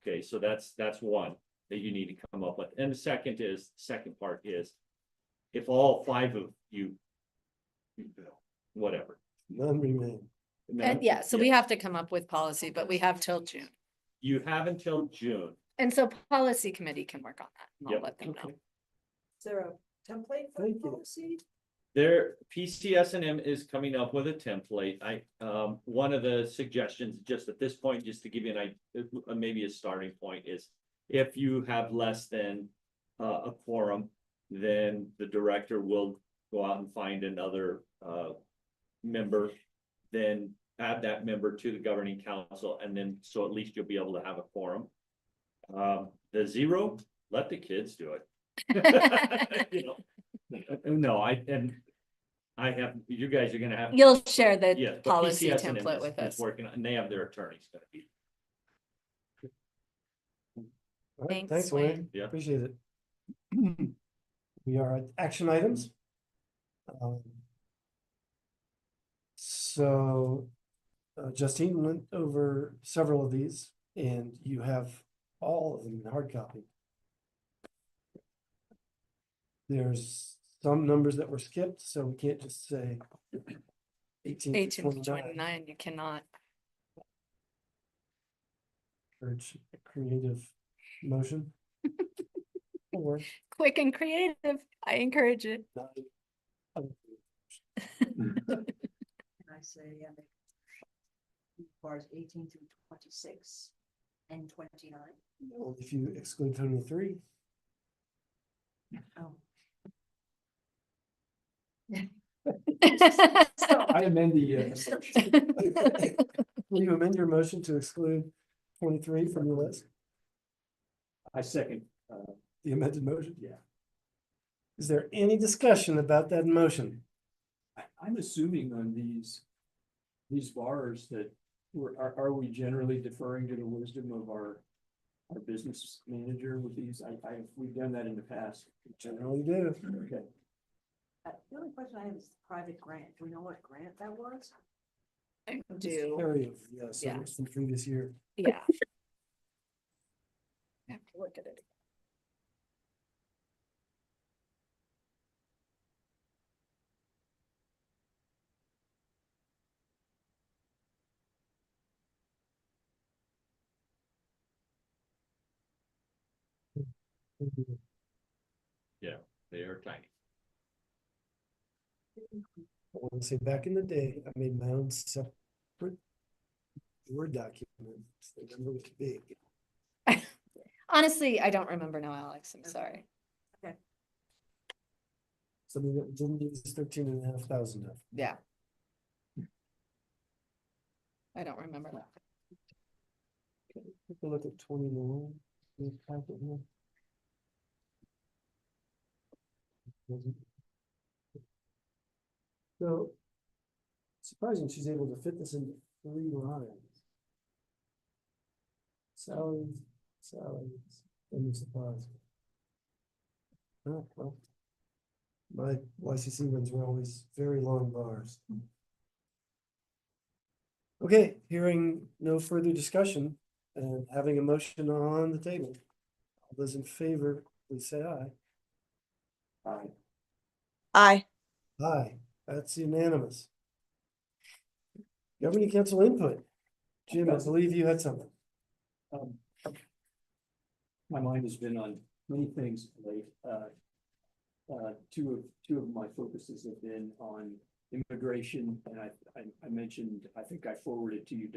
Okay, so that's one that you need to come up with. And the second part is, if all 5 of you, whatever. None remain. And yeah, so we have to come up with policy, but we have till June. You have until June. And so policy committee can work on that. And I'll Yep. let them know. Okay. Is there a template for Thank the you. policy? Their PCS&M is coming up with a template. One of the suggestions, just at this point, just to give you maybe a starting point, is if you have less than a quorum, then the director will go out and find another member, then add that member to the governing council, and then so at least you'll be able to have a quorum. The 0, let the kids do it. You know. No, I have, you guys are gonna have. You'll share the Yes, but policy PCS&M template is with us. working on, and they have their attorneys gonna be. All right, Thanks, thanks, Wayne. Wayne. Yeah. Appreciate it. We are at action items. So Justine went over several of these, and you have all in hard copy. There's some numbers that were skipped, so we can't just say 18 to 18 to 29. 29, you cannot. Urge a creative motion. Or Quick and creative. I encourage it. not. Can I say, bars 18 through 26 and 29? Well, if you exclude 23, Oh. I amend the, motion. Will you amend your motion to exclude 23 from your list? I second, The amended motion? yeah. Is there any discussion about that motion? I'm assuming on these bars that are we generally deferring to the wisdom of our business manager with these? We've done that in the past. Generally do. Okay. The only question I have is private grant. Do we know what grant that was? I do, Carryover, yes, Yeah. from previous year. yeah. I have to look at it. Yeah, they are tiny. I want to say back in the day, I made my own separate Word document. They never was big. Honestly, I don't remember now, Alex, I'm sorry. Something that didn't use 13,500 of. Yeah. I don't remember that. Take a look at 29. This packet here. So surprising she's able to fit this into 3 lines. Salaries, and supplies. Oh, well. My YCC ones were always very long bars. Okay, hearing no further discussion and having a motion on the table. All those in favor, please say aye. Aye. Aye. Aye, that's unanimous. Governing council input. Jim, I believe you had something. My mind has been on many things late. Two of my focuses have been on immigration, and I mentioned, I think I forwarded to you,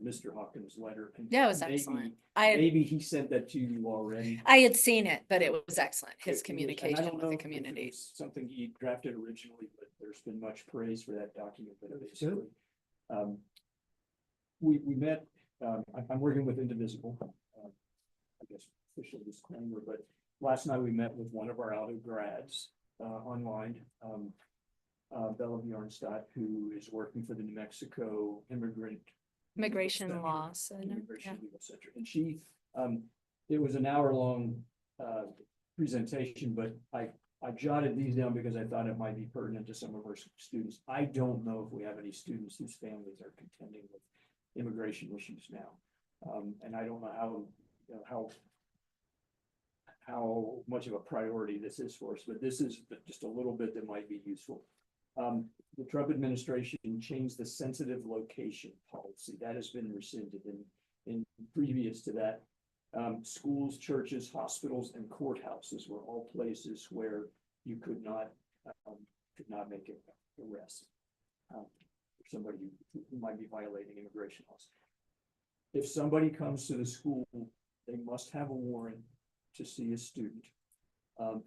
Mr. Hawkins' letter. And Yeah, it was maybe- excellent. Maybe he sent that to you already. I had seen it, but it was excellent, It his was- and I communication don't with know the if it community. was something he drafted originally, but there's been much praise for that document, but That's basically. We met, I'm working with Indivisible, I guess official disclaimer, but last night we met with one of our Aldo grads, online. Bella Bjornstadt, who is working for the New Mexico Immigration Center, laws, I know, Immigration yeah. Legal Center, and she, it was an hour-long presentation, but I jotted these down because I thought it might be pertinent to some of our students. I don't know if we have any students whose families are contending with immigration issues now. And I don't know how, you know, how much of a priority this is for us, but this is just a little bit that might be useful. The Trump administration changed the sensitive location policy. That has been rescinded, in previous to that, schools, churches, hospitals, and courthouses were all places where you could not make an arrest for somebody who might be violating immigration laws. If somebody comes to the school, they must have a warrant to see a student.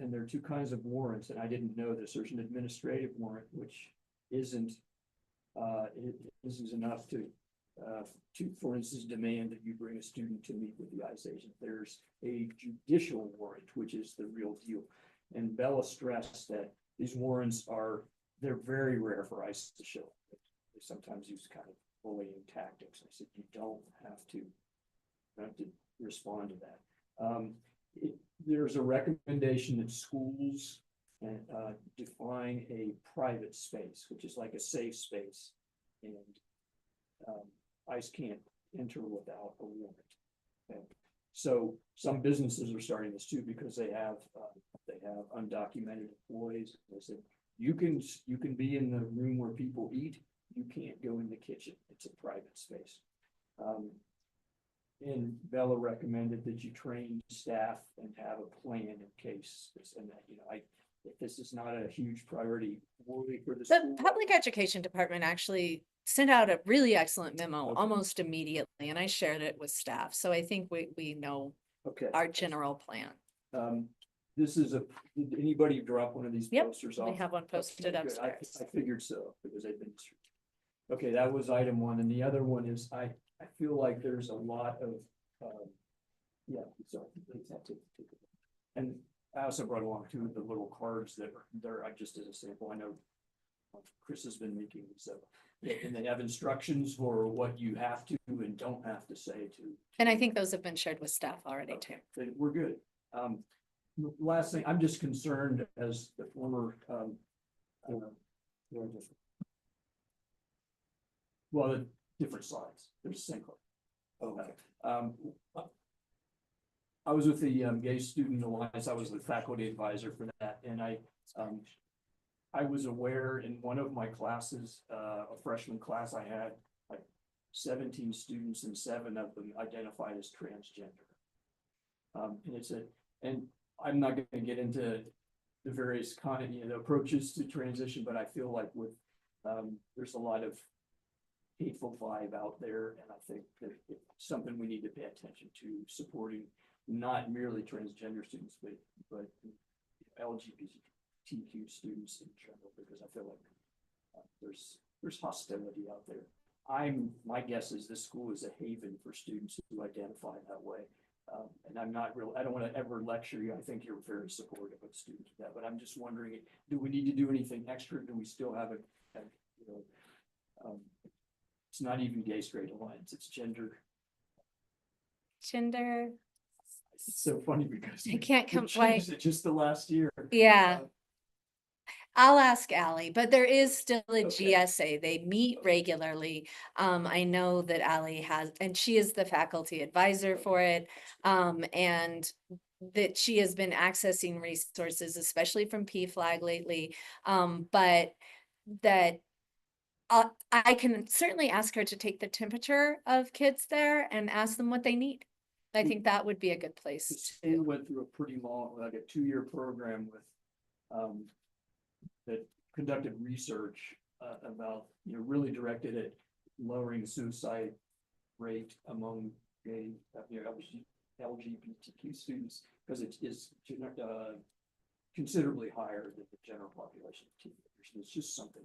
And there are 2 kinds of warrants, and I didn't know this. There's an administrative warrant, which isn't enough to, for instance, demand that you bring a student to meet with the ICE agent. There's a judicial warrant, which is the real deal. And Bella stressed that these warrants they're very rare for ICE to show. They sometimes use kind of bullying tactics. I said, you don't have to respond to that. There's a recommendation that schools define a private space, which is like a safe space, and ICE can't enter without a warrant. Okay. So some businesses are starting this too, because they have undocumented employees. They said you can be in the room where people eat. You can't go in the kitchen. It's a private space. And Bella recommended that you train staff and have a plan in case this, and that, you know, if this is not a huge priority for the The school. public education department actually sent out a really excellent memo Okay. almost immediately, and I shared it with staff. So I think we know Okay. our general plan. this is did anybody drop one of these Yep, posters we off? have one posted Okay, good. upstairs. I figured so, because they've been. Okay, that was item one, and the other one is, I feel like there's a lot of, yeah, so. let's have to take it. And I also brought along two of the little cards that are there, I just as a sample, I know Chris has been making these up. And they have instructions for what you have to and don't have to say to. And I think those have been shared with staff already too. Then we're good. Last thing, I'm just concerned as the former, well, the different slides, there's the same card. Okay. I was with the Gay Student Alliance, I was the faculty advisor for that, and I was aware in one of my classes, a freshman class, I had like 17 students and 7 of them identified as transgender. And I'm not gonna get into the various approaches to transition, but I feel like there's a lot of hateful vibe out there, and I think that it's something we need to pay attention to, supporting not merely transgender students, but LGBTQ students in general, because I feel like there's hostility out there. My guess is this school is a haven for students who identify that way. And I don't want to ever lecture you. I think you're very supportive of students with that, but I'm just wondering, do we need to do anything extra? Do we still have it's not even Gay Straight Alliance, it's gender. It's so funny because I can't we come, changed it just the last year. yeah. I'll ask Ally, but there is still a Okay. GSA. They meet regularly. I know that Ally has, and she is the faculty advisor for it. And that she has been accessing resources, especially from PFLAG lately. But that I can certainly ask her to take the temperature of kids there and ask them what they need. I think that would be a good The place school to. went through a pretty long, like a 2-year program with, that conducted research, about, really directed at lowering the suicide rate among gay, LGBTQ students, because it is, considerably higher than the general population of teenagers. And it's just something.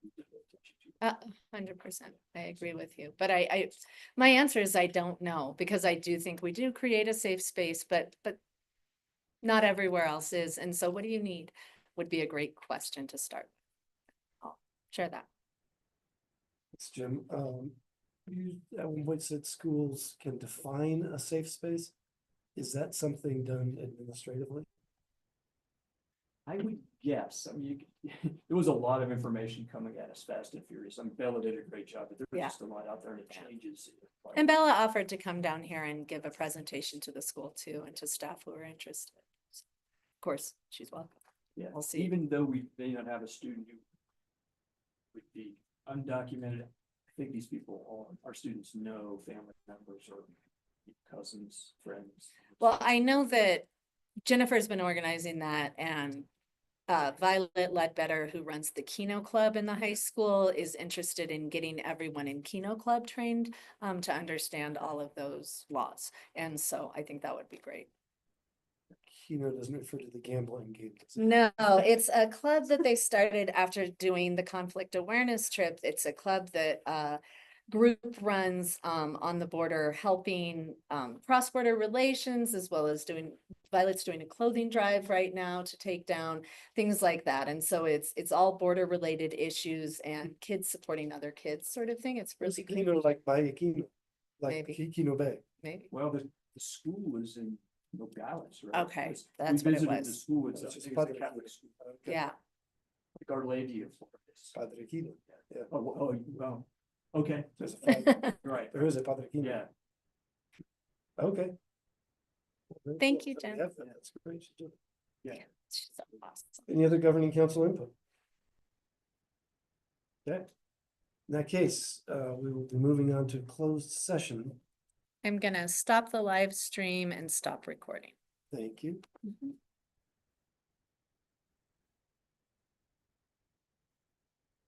we need to pay attention to. 100%. I agree with you, but my answer is I don't know, because I do think we do create a safe space, but not everywhere else is. And so what do you need would be a great question to start. I'll share that. It's Jim. You at one point said schools can define a safe space. Is that something done administratively? I would guess, I mean, there was a lot of information coming at us fast and furious. I mean, Bella did a great job, but there was Yeah. just a lot out there and it changes. And Bella offered to come down here and give a presentation to the school too, and to staff who are interested. Of course, she's welcome. Yeah, We'll see. even though we may not have a student who would be undocumented, I think these people, all our students know family members or cousins, friends. Well, I know that Jennifer's been organizing that, and Violet Ledbetter, who runs the Keno Club in the high school, is interested in getting everyone in Keno Club trained to understand all of those laws. And so I think that would be great. Keno doesn't refer to the gambling game. does it? No, it's a club that they started after doing the conflict awareness trip. It's a club that group runs on the border, helping cross-border relations, as well as Violet's doing a clothing drive right now to take down things like that. And so it's all border related issues and kids supporting other kids sort of thing. It's Is really great. Keno like by Keno? Like Maybe. Keno Bay? Maybe. Well, the school is in Nogales, right? Okay, Because that's we what it visited the was. school, it's It's a just Padre Catholic school, Okay. Yeah. like Our Lady of Lourdes. Padre Keno. Yeah, Well, okay, there's a Padre- right, there is a Padre Keno. yeah. Okay. Well, very Thank cool. you, So we Jen. have that. That's great. to do. She's so awesome. Any other governing council input? Okay. In that case, we will be moving on to closed session. I'm gonna stop the live stream and stop recording. Thank you. Mhm.